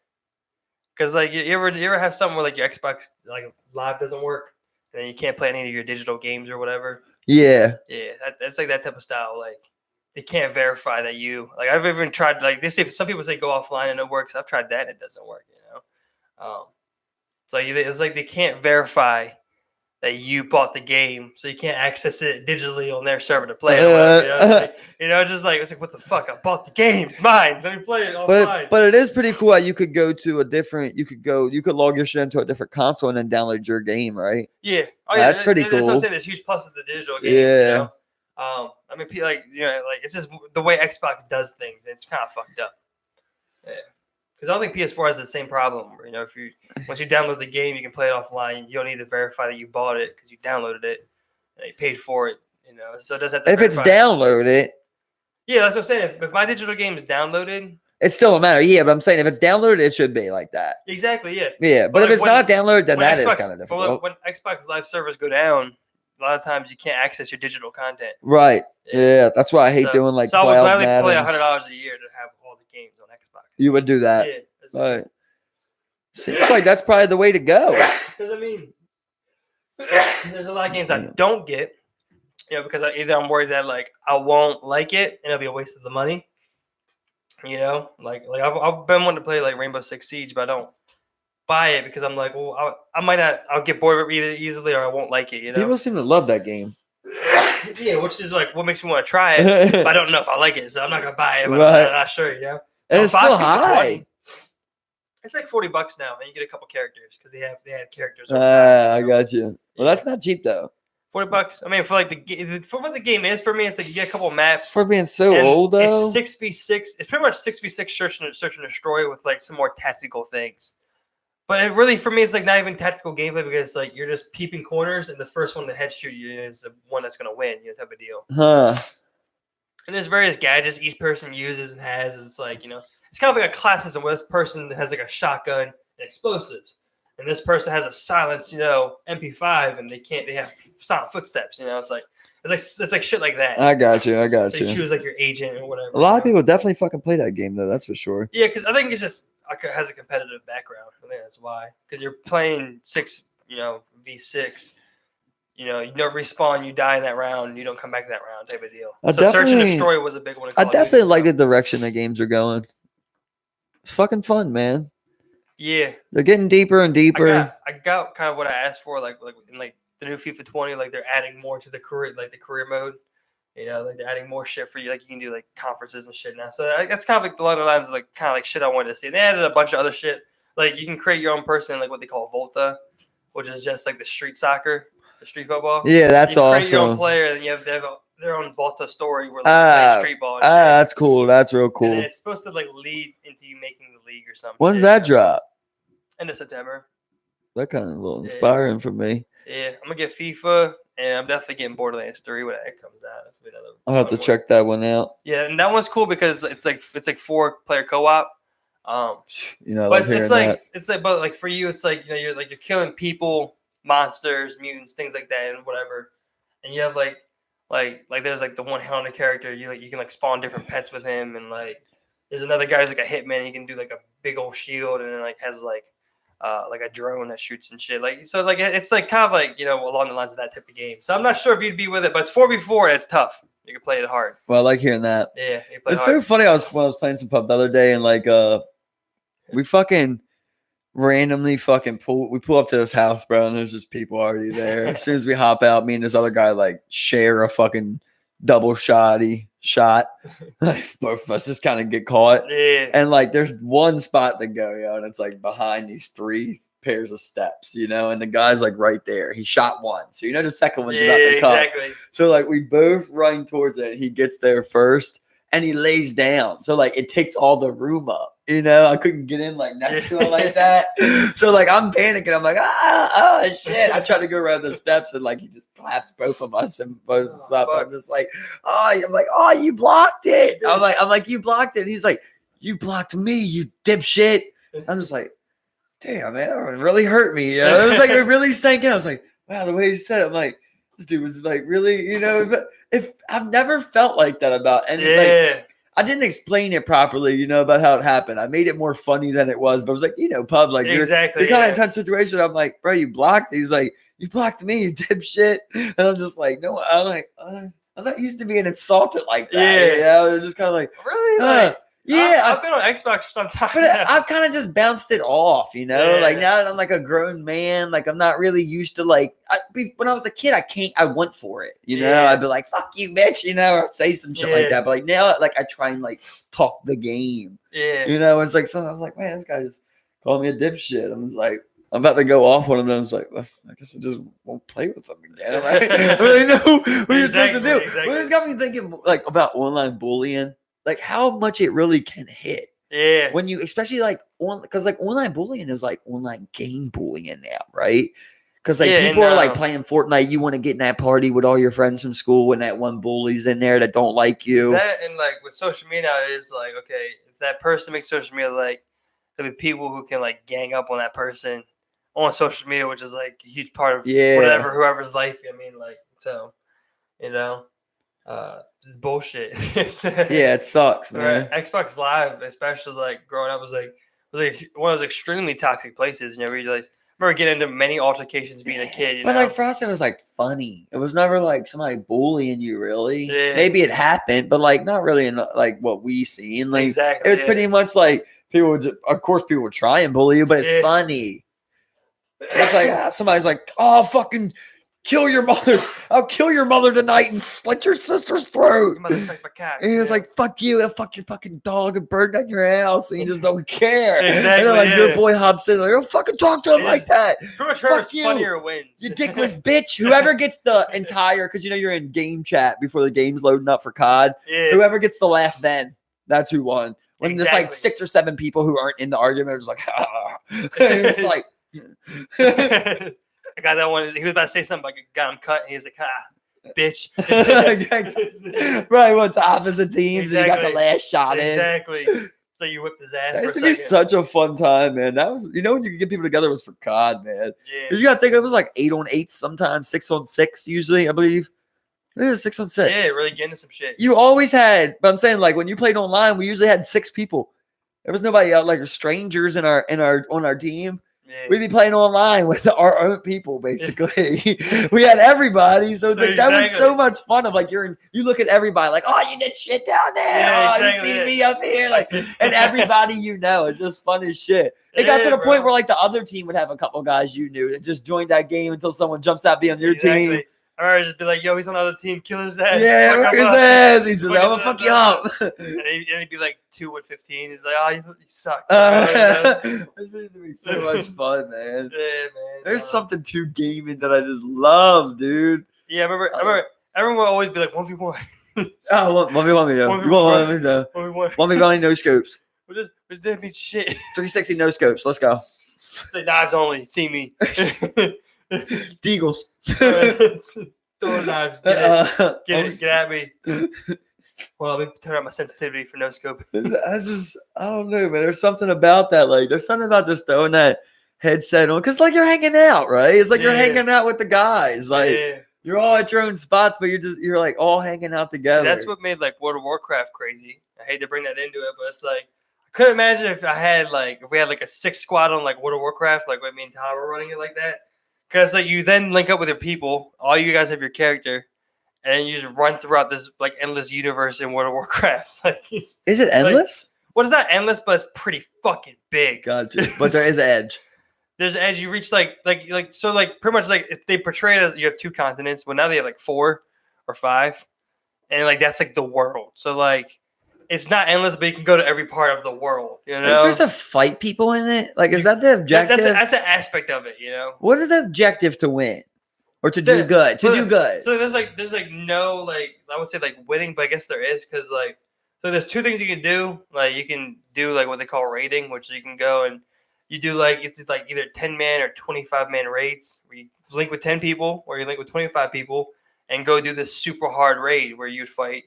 Because like you ever have something where like your Xbox like Live doesn't work, and then you can't play any of your digital games or whatever. Yeah. Yeah, that's like that type of style. Like they can't verify that you like. I've even tried like they say some people say go offline and it works. I've tried that and it doesn't work. You know, so it's like they can't verify that you bought the game, so you can't access it digitally on their server to play it. You know, just like it's like what the fuck? I bought the game. It's mine. Let me play it offline. But it is pretty cool how you could go to a different. You could log your shit into a different console and then download your game, right? Yeah. Oh yeah. That's pretty cool. That's what I'm saying. There's huge pluses to the digital game. Yeah. You know? I mean, like you know, like it's just the way Xbox does things. It's kind of fucked up. Yeah. Because I don't think PS4 has the same problem. You know, once you download the game, you can play it offline. You don't need to verify that you bought it because you downloaded it and you paid for it. You know, so it does have to. If it's downloaded. Yeah, that's what I'm saying. If my digital game is downloaded, it still don't matter. Yeah, but I'm saying if it's downloaded, it should be like that. Exactly. Yeah. Yeah, but if it's not downloaded, then that is kind of difficult. When Xbox Live servers go down, a lot of times you can't access your digital content. Right. Yeah, that's why I hate doing like. So I would gladly play $100 a year to have all the games on Xbox. You would do that. Yeah. Right. Seems like that's probably the way to go. Because I mean, there's a lot of games I don't get, you know, because either I'm worried that like I won't like it and it'll be a waste of the money. You know, like I've been wanting to play like Rainbow Six Siege, but I don't buy it because I'm like, well, I might not. I'll get bored of it either easily or I won't like it. You know, people seem to love that game. Yeah, which is like what makes me want to try it, but I don't know if I like it, so I'm not gonna buy it. But right. I'm not sure, you know. And it's still high. It's like $40 now, and you get a couple characters because they had characters. I got you. Well, that's not cheap though. $40. I mean, for like for what the game is for me, it's like you get a couple maps. For being so old though, it's 6v6. It's pretty much 6v6 search and destroy with like some more tactical things. But it really, for me, it's like not even tactical gameplay because like you're just peeping corners, and the first one to headshot you is the one that's gonna win, type of deal. Huh. And there's various gadgets each person uses and has. It's like it's kind of like a class system where this person has like a shotgun and explosives, and this person has a silenced, MP5, and they have silent footsteps. It's like shit like that. I got you. So you choose like your agent or whatever. A lot of people definitely fucking play that game though. That's for sure. Yeah, because I think it's just has a competitive background. I think that's why. Because you're playing v6. You never respawn. You die in that round. You don't come back to that round. Type of deal. So search and destroy was a big one. I definitely like the direction the games are going. It's fucking fun, man. Yeah, they're getting deeper and deeper. I got kind of what I asked for, like in like the new FIFA 20, like they're adding more to the career mode. Like they're adding more shit for you. Like you can do like conferences and shit now. So that's kind of like along the lines of like kind of like shit I wanted to see. They added a bunch of other shit. Like you can create your own person, like what they call Volta, which is just like the street soccer, the street football. Yeah, that's awesome. Create your own player, and they have their own Volta story where like they play street ball. And shit. That's cool. That's real cool. And it's supposed to like lead into you making the league or something. When's that drop? End of September. That kind of a little inspiring for me. Yeah, I'm gonna get FIFA, and I'm definitely getting Borderlands 3 when that comes out. That's another. I'll have to check that one out. Yeah, and that one's cool because it's like 4-player co-op. But but like for you, it's like you're killing people, monsters, mutants, things like that, and whatever. And you have like there's like the one Helena character. You can like spawn different pets with him, and like there's another guy who's like a hitman. He can do like a big old shield, and then like has like a drone that shoots and shit. Like so, like it's like kind of like along the lines of that type of game. So I'm not sure if you'd be with it, but it's 4v4 and it's tough. You can play it hard. Well, I like hearing that. Yeah, it's so funny. When I was playing some pub the other day, and like we fucking randomly pull up to this house, bro, and there's just people already there. As soon as we hop out, me and this other guy like share a fucking double shot. Like both of us just kind of get caught. Yeah. And like there's one spot to go, and it's like behind these 3 pairs of steps, and the guy's like right there. He shot one. So the second one's about to come. Exactly. So like we both run towards it, and he gets there first. And he lays down. So, like, it takes all the room up. I couldn't get in, like, next to him like that. So, like, I'm panicking. I'm like, shit. I try to go around the steps, and, like, he just claps both of us and both us up. I'm just like, you blocked it. I'm like, you blocked it. And he's like, you blocked me, you dipshit. I'm just like, damn, man, that really hurt me. It was like, it really sank in. I was like, wow, the way he said it, I'm like, this dude was like, really, but if I've never felt like that about anything. Yeah. Like, I didn't explain it properly, about how it happened. I made it more funny than it was, but I was like, pub, like exactly, you're kind of intense situation. I'm like, bro, you blocked. He's like, you blocked me, you dipshit. And I'm just like, no, I'm like, I'm not used to being insulted like that. Yeah, It's just kind of like, really, yeah, I've been on Xbox for some time. But I've kind of just bounced it off, Like now that I'm like a grown man, like I'm not really used to like. When I was a kid, I went for it, I'd be like, "Fuck you, bitch," or I'd say some shit like that. But like now, like I try and like talk the game. Yeah. It's like so. I was like, man, this guy just called me a dipshit. I'm just like, I'm about to go off one of them. I was like, well, I guess I just won't play with them again. I don't really know what you're supposed to do. Exactly. Well, this got me thinking like about online bullying. Like how much it really can hit. Yeah. When you, especially like because like online bullying is like online game bullying now, right? Because like people are like playing Fortnite. You want to get in that party with all your friends from school, and that one bully's in there that don't like you. That and like with social media now is like, okay, if that person makes social media, like there'll be people who can like gang up on that person on social media, which is like a huge part of whoever's life. I mean, like so, it's bullshit. Yeah, it sucks, man. Right. Xbox Live, especially like growing up, was like one of those extremely toxic places. You remember getting into many altercations being a kid. But like for us, it was like funny. It was never like somebody bullying you, really. Yeah. Maybe it happened, but like not really in like what we seen. Like exactly, it was pretty much like people would. Of course, people would try and bully you, but it's funny. It's like somebody's like, "Oh, fucking." Kill your mother! I'll kill your mother tonight and slit your sister's throat. Your mother sucked my cat. And he was like, "Fuck you! I'll fuck your fucking dog and burn down your house." And you just don't care. Exactly. And then, like good boy hops in, like, "Oh, fucking talk to him like that." Pretty much whoever's funnier wins. You dickless bitch. Whoever gets the entire, because you're in game chat before the game's loading up for COD. Yeah. Whoever gets the laugh then, that's who won. When there's like 6 or 7 people who aren't in the argument, are just like, He was like, I got that one. He was about to say something like, got him cut. And he's like, bitch. Right, went to opposite teams and you got the last shot in. Exactly. So you whipped his ass. That For used a to be second. such a fun time, man. That was, when you could get people together, it was for COD, man. Yeah. 'Cause you got to think it was like 8-on-8 sometimes, 6-on-6 usually, I believe. It was 6-on-6. Yeah, really getting into some shit. You always had, but I'm saying like when you played online, we usually had 6 people. There was nobody out like strangers on our team. Yeah. We'd be playing online with our own people, basically. We had everybody, so it's like that was so much fun. Of like you look at everybody like, oh, you did shit down there. Yeah, oh, exactly. You see me up here, like, and everybody it's just fun as shit. It got to the point where like the other team would have a couple guys you knew that just joined that game until someone jumps out be on your team. Or just be like, yo, he's on the other team, kill his ass. Yeah, fuck his ass. He's just like, I'm gonna fuck you up. And he'd be like 2-15. He's like, oh, you suck. This used to be so much fun, man. Yeah, man. There's something to gaming that I just love, dude. Yeah, I remember everyone would always be like 1v1. Oh, 1v1 though. You want 1v1 though? 1v1 no scopes. Which didn't mean shit. 360 no scopes. Let's go. Say knives only. See me. Deagles. Throwing knives. Get it. Get at me. Well, let me turn up my sensitivity for no scope. I don't know, man. There's something about that. Like, there's something about just throwing that headset on. Because, like, you're hanging out, right? It's like you're hanging out with the guys. Like, you're all at your own spots, but you're like all hanging out together. See, that's what made, like, World of Warcraft crazy. I hate to bring that into it, but it's like, I couldn't imagine if we had, like, a 6 squad on, like, World of Warcraft, like, what me and Tyler were running it like that. Because like you then link up with your people, all you guys have your character, and then you just run throughout this like endless universe in World of Warcraft. Like, is it endless? Like, well, it's not endless, but it's pretty fucking big. Gotcha. But there is an edge. There's an edge. You reach like so like pretty much like if they portray it as you have 2 continents, well now they have like 4 or 5, and like that's like the world. So like. It's not endless, but you can go to every part of the world. You know, are you supposed to fight people in it? Like, is that the objective? That's an aspect of it. You know, what is the objective to win or to do good? Do good. So there's no like I would say like winning, but I guess there is because like so there's 2 things you can do. Like you can do like what they call raiding, which you can go and you do like it's like either 10-man or 25-man raids where you link with 10 people or you link with 25 people and go do this super hard raid where you'd fight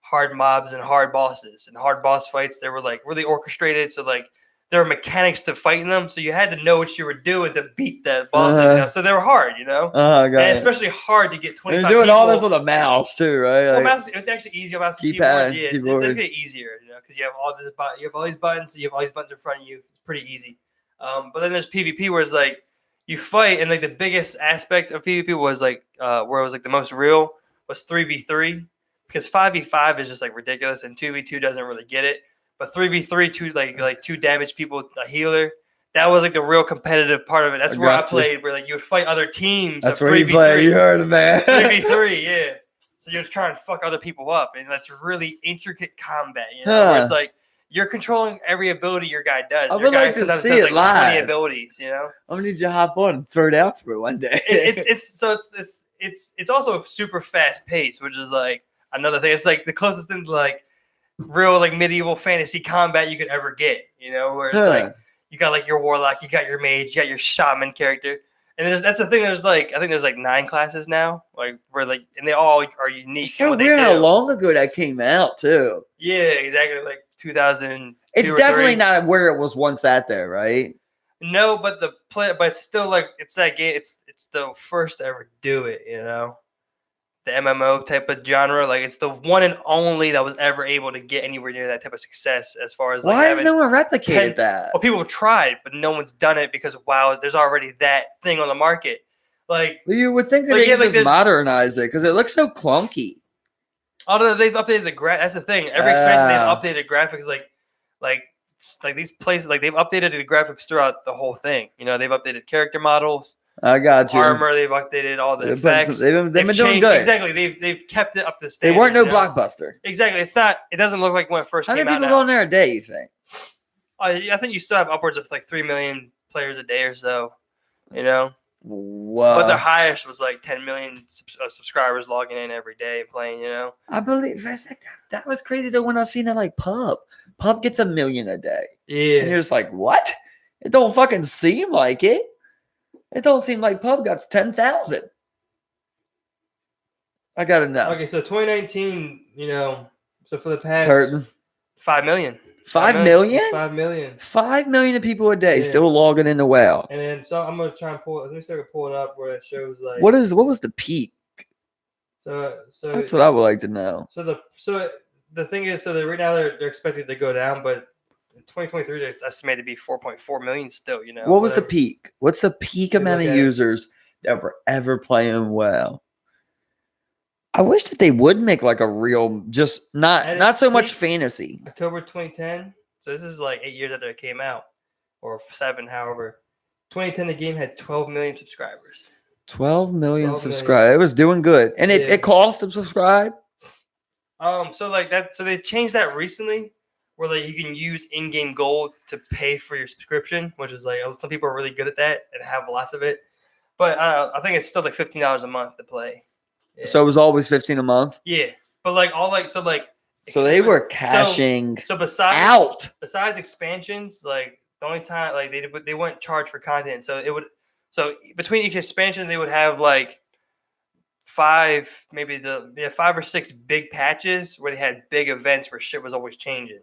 hard mobs and hard bosses and hard boss fights. They were like really orchestrated. So like there were mechanics to fighting them. So you had to know what you were doing to beat the bosses. You know? So they were hard, you know? And especially hard to get 25 You're doing people. all this with a mouse too, right? Well, like, mouse, it's actually easier mouse and keyboard. Yeah, it's actually easier, you know, because you have all these buttons, so you have all these buttons in front of you. It's pretty easy. But then there's PvP where it's like you fight, and like the biggest aspect of PvP was like where it was like the most real was 3v3. Because 5v5 is just like ridiculous, and 2v2 doesn't really get it. But 3v3, like 2 damage people, a healer, that was like the real competitive part of it. That's where I played, where like you would fight other teams. That's where you play. You heard it, man. 3v3, yeah. So you're trying to fuck other people up, and that's really intricate combat. You know, where it's like you're controlling every ability your guy does. I would like to see it live. 20 abilities, you know. I'm gonna need you to hop on and throw it out for it one day. It's also a super fast pace, which is like. Another thing, it's like the closest thing to like real like medieval fantasy combat you could ever get, you know, where it's like you got like your warlock, you got your mage, you got your shaman character, and that's the thing. There's like I think there's like 9 classes now, like where like and they all are unique. It's so weird how long ago that came out too. Yeah, exactly, like 2000. It's definitely not where it was once at there, right? No, but but it's still like it's that game. It's the first to ever do it, you know. The MMO type of genre, like it's the one and only that was ever able to get anywhere near that type of success. As far as like, why has no one replicated that? Well, people have tried, but no one's done it because wow, there's already that thing on the market. Like you would think that they just modernize it because it looks so clunky. Although they've updated the that's the thing. Every expansion they've updated graphics, like these places, like they've updated the graphics throughout the whole thing. You know, they've updated character models. I got you. Armor, they've updated all the effects. They've been doing good. Exactly. They've kept it up to standard. They weren't no blockbuster. Exactly. It's not. It doesn't look like when it first came out. How many people go in there a day? You think? I think you still have upwards of like 3 million players a day or so. You know. Wow. But their highest was like 10 million subscribers logging in every day and playing. You know. I believe that was crazy though when I seen that like Pub gets 1 million a day. Yeah. And you're just like, what? It don't fucking seem like it. It don't seem like pub got 10,000. I gotta know. Okay, so 2019, so for the past It's hurting. 5 million. 5 million? 5 million. 5 million people a day Yeah. still logging in the WoW. And then so I'm gonna try and pull. Let me see if I can pull it up where it shows like What was the peak? So That's what I would like to know. So the thing is, right now they're expected to go down, but in 2023 it's estimated to be 4.4 million still. What was the peak? What's the peak amount of users that were ever playing WoW? I wish that they would make like a real, just not so much fantasy. October 2010. So this is like 8 years after it came out, or 7, however. 2010, the game had 12 million subscribers. 12 million subscribers. It was doing good, and it cost to subscribe. So like that. So they changed that recently, where like you can use in-game gold to pay for your subscription, which is like some people are really good at that and have lots of it. But I think it's still like $15 a month to play. Yeah. So it was always 15 a month. Yeah, but like all like so like. So they were cashing out. Besides expansions, like the only time like they wouldn't charge for content. So it would. So between each expansion, they would have like 5 or 6 big patches where they had big events where shit was always changing.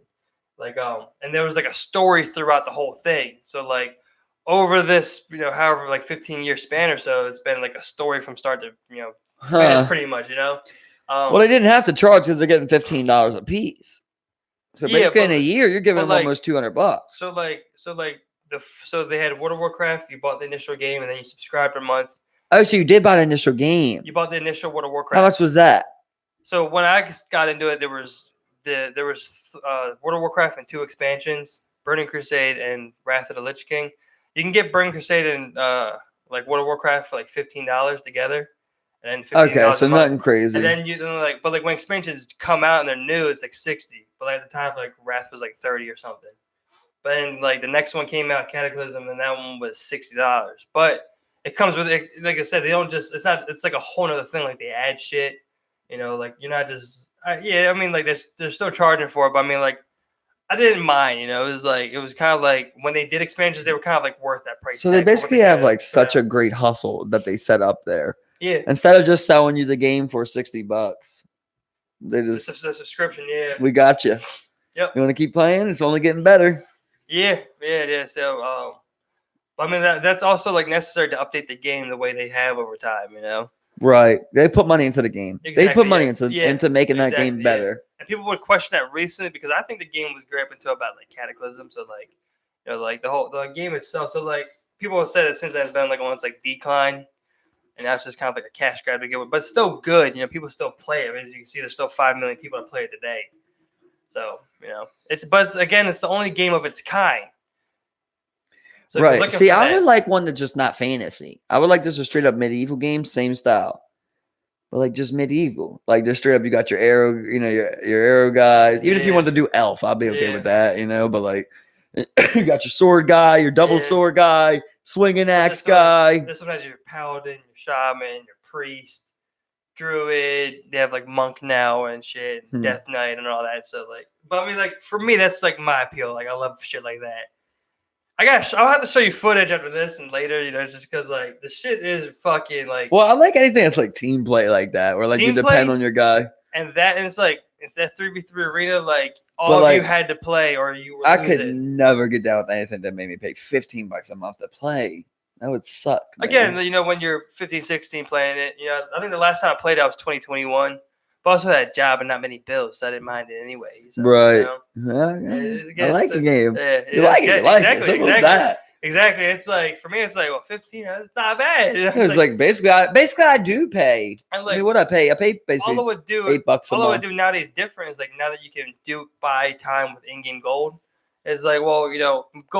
Like and there was like a story throughout the whole thing. So like over this, however like 15-year span or so, it's been like a story from start to finish pretty much, Well, they didn't have to charge because they're getting $15 a piece. So basically, in a year, you're giving them almost $200. So they had World of Warcraft. You bought the initial game, and then you subscribed for a month. Oh, so you did buy the initial game? You bought the initial World of Warcraft. How much was that? So when I got into it, there was World of Warcraft and 2 expansions: Burning Crusade and Wrath of the Lich King. You can get Burning Crusade and like World of Warcraft for like $15 together. And then okay, so nothing crazy. And then but when expansions come out and they're new, it's like 60. But like at the time, like Wrath was like 30 or something. But then like the next one came out, Cataclysm, and that one was $60. But it comes with it, like I said, they don't just. It's like a whole other thing. Like they add shit. Like you're not just. I mean, like they're still charging for it, but I mean, like I didn't mind. It was kind of like when they did expansions, they were kind of like worth that price. So they basically have like such a great hustle that they set up there. Yeah. Instead of just selling you the game for $60, they just the subscription. Yeah. We got you. Yep. You want to keep playing? It's only getting better. Yeah. So, I mean that's also like necessary to update the game the way they have over time. Right. They put money into the game. Exactly, they put money into making that game better. Yeah. And people would question that recently because I think the game was great up until about like Cataclysm. So like, like the game itself. So like people have said that since that's been like on its like decline. And now it's just kind of like a cash grab to get with, but it's still good. People still play it. I mean, as you can see, there's still 5 million people that play it today. So but again, it's the only game of its kind. So right. See, I would like one that's just not fantasy. I would like just a straight up medieval game, same style, but like just medieval. Like just straight up, you got your arrow, your arrow guys. Even if you want to do elf, I'll be okay with that. But like you got your sword guy, your double sword guy. Swinging axe guy. This one has your paladin, your shaman, your priest, druid. They have like monk now and shit, death knight and all that. So like, but I mean, like for me, that's like my appeal. Like I love shit like that. I'll have to show you footage after this and later, just because like the shit is fucking like. Well, I like anything that's like team play like that, where like you depend on your guy. And it's like if that 3v3 arena, like. All of you had to play, or you were. I could never get down with anything that made me pay $15 a month to play. That would suck. Man. Again, when you're 15, 16 playing it, I think the last time I played it was 2021. But I also had a job and not many bills, so I didn't mind it anyway. So, right. I like the game. You like it. Exactly. That. Exactly. It's like for me, it's like 15. It's not bad. It's like basically, I do pay. I mean, what I pay basically. All I would do $8 a month. All I would do nowadays different is like now that you can buy time with in-game gold. It's like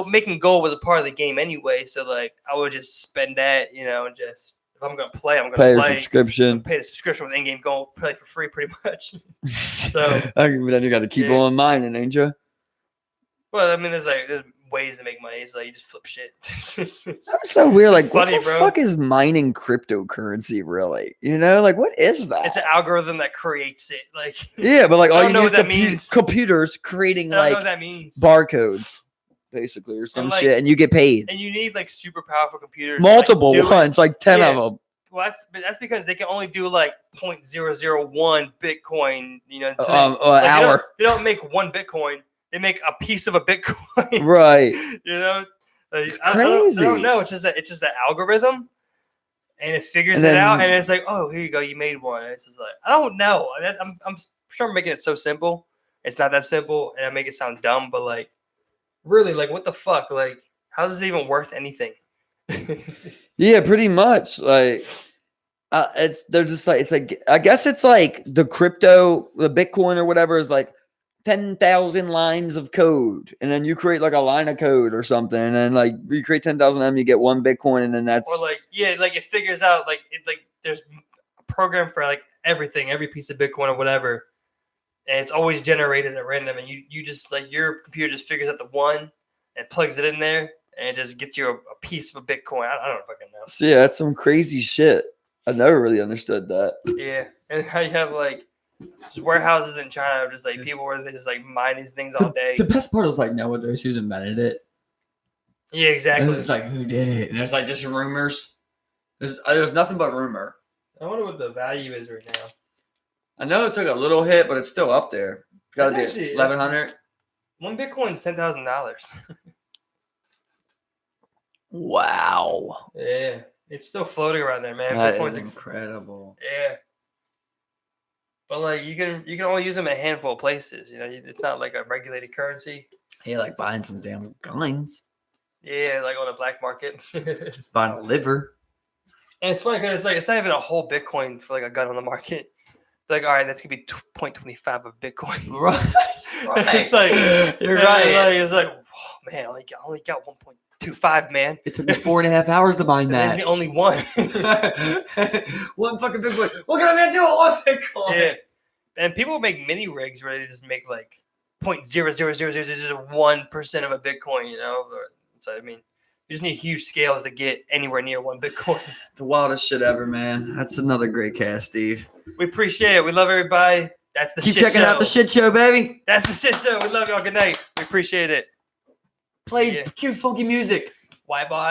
making gold was a part of the game anyway. So like I would just spend that, and just if I'm gonna play, I'm gonna pay the subscription. Pay the subscription with in-game gold, play for free pretty much. So then you got to keep on mining, ain't you? Well, I mean, there's ways to make money. It's like you just flip shit. That's so weird. Like, funny, what the fuck is mining cryptocurrency really? Like, what is that? It's an algorithm that creates it. Like, yeah, but like all you know need what that means. Computers creating I don't know what that means. Barcodes. basically, or some like- shit, and you get paid. And you need like super powerful computers. to, Multiple do it. ones, like 10 Yeah. of them. Well, that's because they can only do like 0.001 Bitcoin. You know, so An hour. They don't make one Bitcoin. They make a piece of a Bitcoin. Right. You know, like, Crazy. I don't know. It's just the algorithm, and it figures And it then- out, and it's like, oh, here you go, you made one. And it's just like, I don't know. I'm sure I'm making it so simple. It's not that simple, and I make it sound dumb, but like, really, like, what the fuck? Like, how is this even worth anything? Yeah, pretty much. Like, they're just like, it's like, I guess it's like the Bitcoin or whatever is like 10,000 lines of code, and then you create like a line of code or something, and then like you create 10,000 of them, you get one Bitcoin, and then that's Or like, yeah, like it figures out like it's like there's a program for like everything, every piece of Bitcoin or whatever, and it's always generated at random, and you just like your computer just figures out the one and plugs it in there, and it just gets you a piece of a Bitcoin. I don't fucking know. So yeah, that's some crazy shit. I never really understood that. Yeah, and how you have like just warehouses in China, just like people where they just like mine these things all day. The best part is like nowadays who's invented it. Yeah, exactly. And it's like who did it, and there's like just rumors. There's nothing but rumor. I wonder what the value is right now. I know it took a little hit, but it's still up there. Got to It's be actually- 1,100. One Bitcoin is $10,000. Wow, Yeah, it's still floating around there, man. that Bitcoin's is incredible. Yeah, but like you can only use them in a handful of places. You know, it's not like a regulated currency. Hey, like buying some damn guns, Yeah, like on the black market. And buying a liver. it's funny because it's not even a whole Bitcoin for like a gun on the market. Like, all right, that's gonna be 0.25 of Bitcoin. Right. It's just like You're man, right. like, it's like, oh, man, I only got 1.25, man. It took me 4.5 hours to mine There's that. only one. One fucking Bitcoin. What can a man do with one Bitcoin? Yeah, and people make mini rigs where they just make like 0.0000001% of a Bitcoin. You know, so I mean, you just need huge scales to get anywhere near one Bitcoin. The wildest shit ever, man. That's another great cast, Steve. We appreciate it. We love everybody. That's the Keep shit checking show. out the shit show, baby. That's the shit show. We love y'all. Good night. We appreciate it. Play Yeah. cute, funky music. Bye bye.